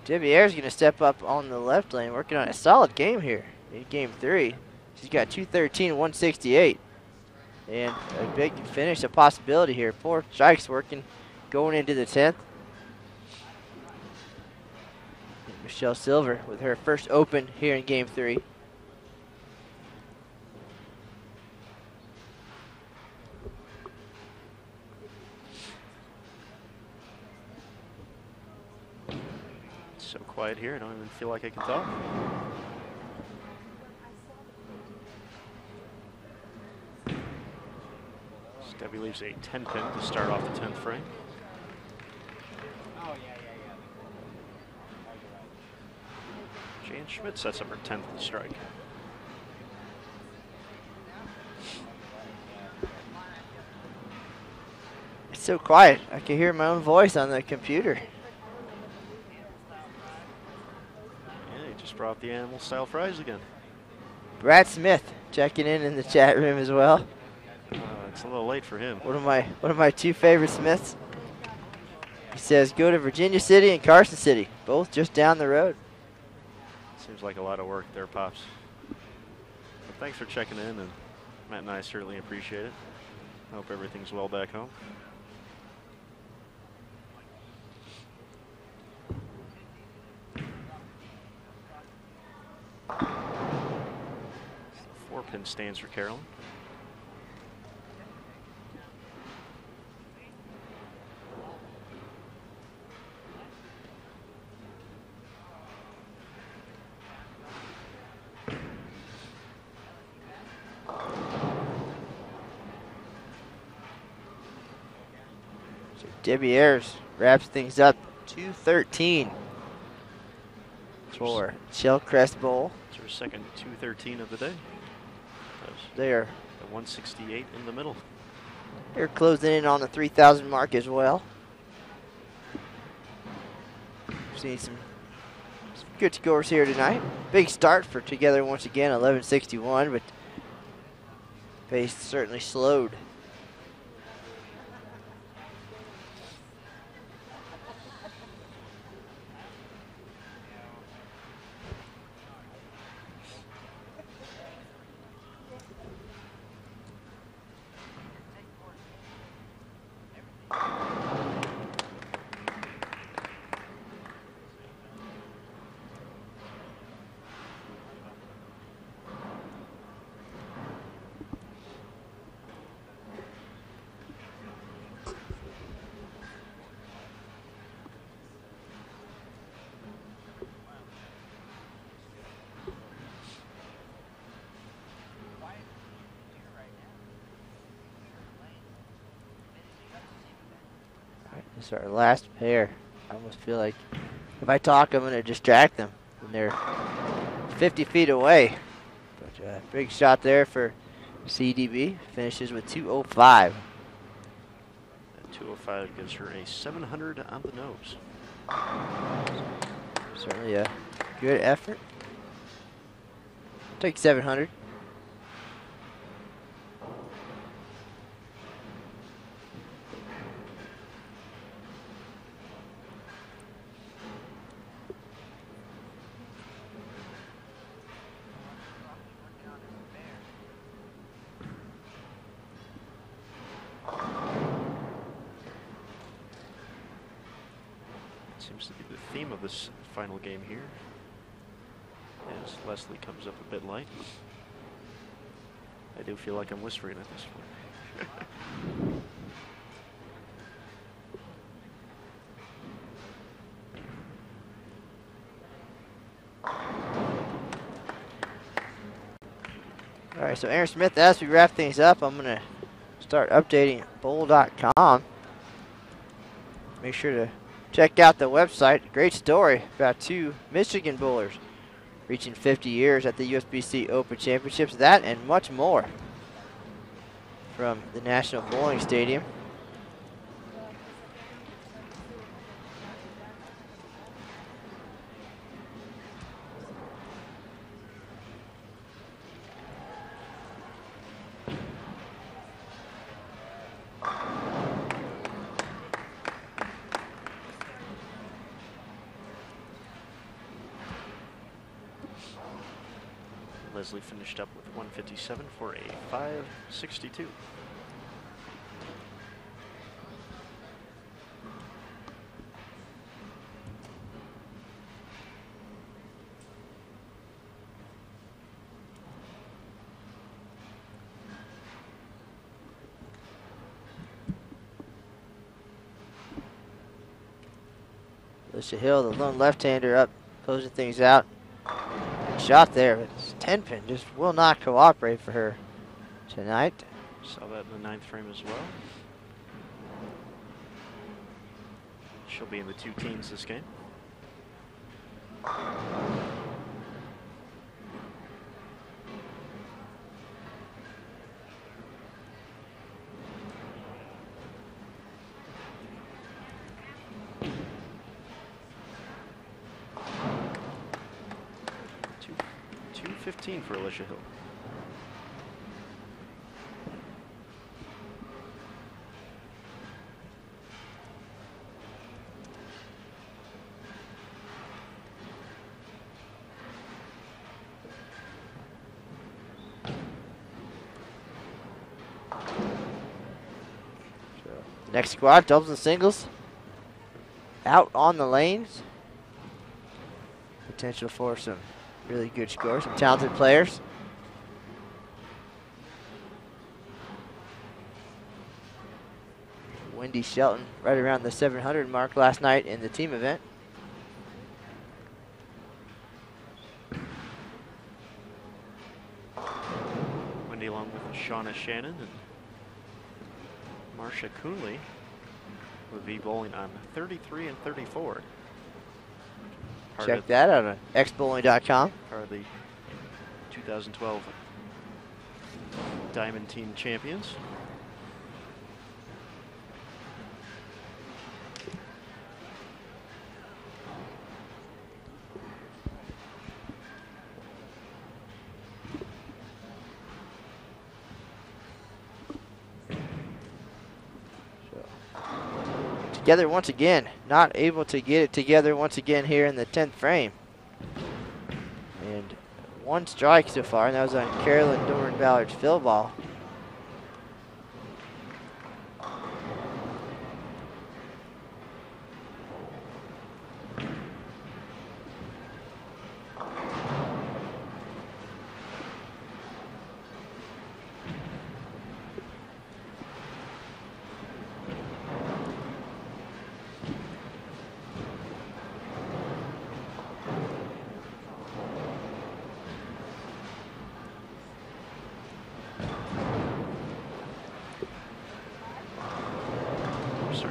Debbie Ayers going to step up on the left lane, working on a solid game here in game 3. She's got 213, 168. And a big finish, a possibility here. 4 strikes working going into the 10th. And Michelle Silver with her first open here in game 3. So quiet here, I don't even feel like I can talk. Debbie leaves a 10 pin to start off the 10th frame. Jan Schmidt sets up her 10th strike. It's so quiet, I can hear my own voice on the computer. Yeah, he just brought the animal style fries again. Brad Smith checking in the chat room as well. It's a little late for him. One of my 2 favorite Smiths. He says go to Virginia City and Carson City, both just down the road. Seems like a lot of work there, Pops. But thanks for checking in, and Matt and I certainly appreciate it. Hope everything's well back home. So 4-pin stands for Carolyn. Debbie Ayers wraps things up 213 for Shellcrest Bowl. It's her second 213 of the day. They are at 168 in the middle. They're closing in on the 3,000 mark as well. Seeing some good scores here tonight. Big start for Together once again, 1161, but pace certainly slowed. This is our last pair. I almost feel like if I talk, I'm going to distract them. And they're 50 feet away. But big shot there for CDB. Finishes with 205. That 205 gives her a 700 on the nose. Certainly a good effort. Take 700. Seems to be the theme of this final game here, as Leslie comes up a bit light. I do feel like I'm whispering at this point. All right, so Aaron Smith, as we wrap things up, I'm going to start updating bowl.com. Make sure to Check out the website. Great story about 2 Michigan bowlers reaching 50 years at the USBC Open Championships. That and much more from the National Bowling Stadium. Leslie finished up with 157 for a 562. Alicia Hill, the lone left-hander, up, closing things out. Good shot there, but this 10-pin just will not cooperate for her tonight. Saw that in the 9th frame as well. She'll be in the 2 teens this game. .215 for Alicia Hill. Next squad, doubles and singles. Out on the lanes. Potential for some really good scores, some talented players. Wendy Shelton right around the 700 mark last night in the team event. Wendy along with Shauna Shannon and Marcia Coonley would be bowling on 33 and 34. Check that out on xbowling.com. Part of the 2012 Diamond Team Champions. Together once again, not able to get it together once again here in the 10th frame. And 1 strike so far, and that was on Carolyn Dorin-Ballard's fill ball.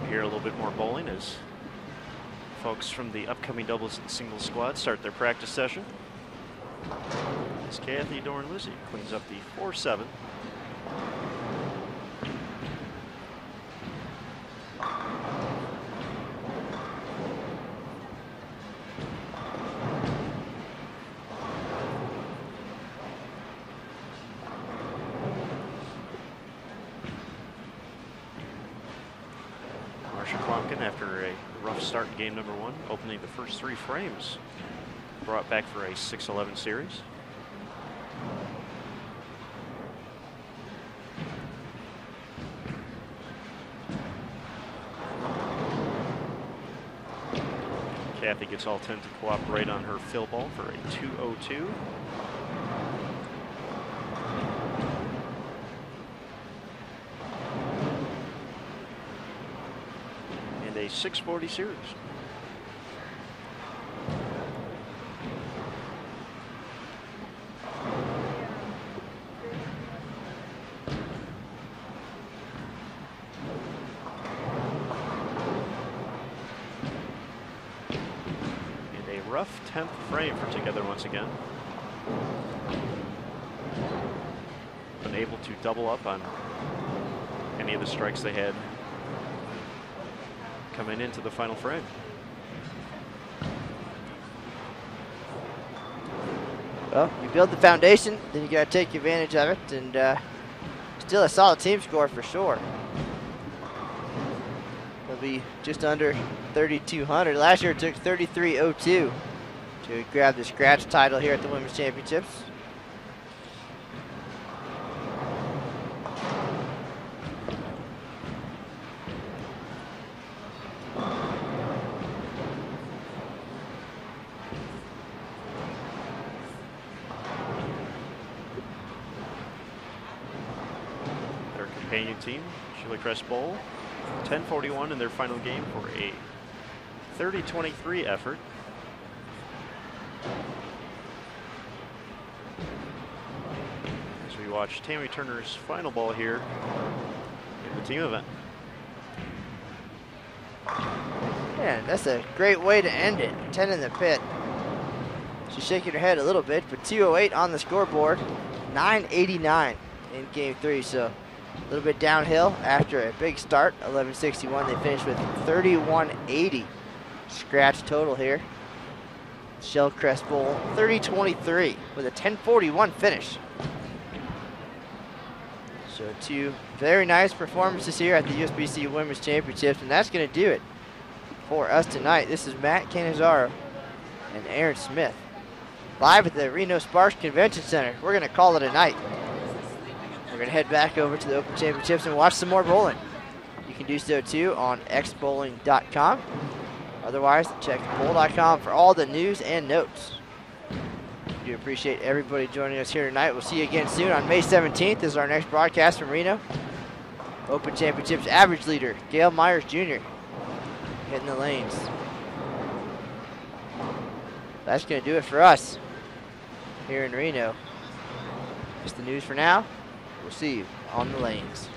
Hear a little bit more bowling as folks from the upcoming doubles and singles squad start their practice session. As Kathy Doran-Lizzie cleans up the 4-7. After a rough start in game number 1, opening the first 3 frames, brought back for a 6-11 series. Kathy gets all 10 to cooperate on her fill ball for a 2-0-2. A 640 series. rough 10th frame for Together once again. Unable to double up on any of the strikes they had coming into the final frame. Well, you build the foundation, then you got to take advantage of it, and still a solid team score for sure. They'll be just under 3,200. Last year it took 3,302 to grab the scratch title here at the Women's Championships. Companion team, Chile Crest Bowl, 10:41 in their final game for a 30-23 effort. As we watch Tammy Turner's final ball here in the team event. Man, that's a great way to end it. 10 in the pit. She's shaking her head a little bit, but 208 on the scoreboard, 989 in game 3. So a little bit downhill after a big start. 1161. They finished with 3180 scratch total here. Shell Crest Bowl 30-23 with a 1041 finish. So 2 very nice performances here at the USBC Women's Championships, and that's going to do it for us tonight. This is Matt Canizaro and Aaron Smith live at the Reno-Sparks Convention Center. We're going to call it a night. We're going to head back over to the Open Championships and watch some more bowling. You can do so too on xbowling.com. Otherwise, check bowl.com for all the news and notes. We do appreciate everybody joining us here tonight. We'll see you again soon on May 17th is our next broadcast from Reno. Open Championships average leader, Gail Myers Jr. hitting the lanes. That's going to do it for us here in Reno. Just the news for now. We'll see you on the lanes.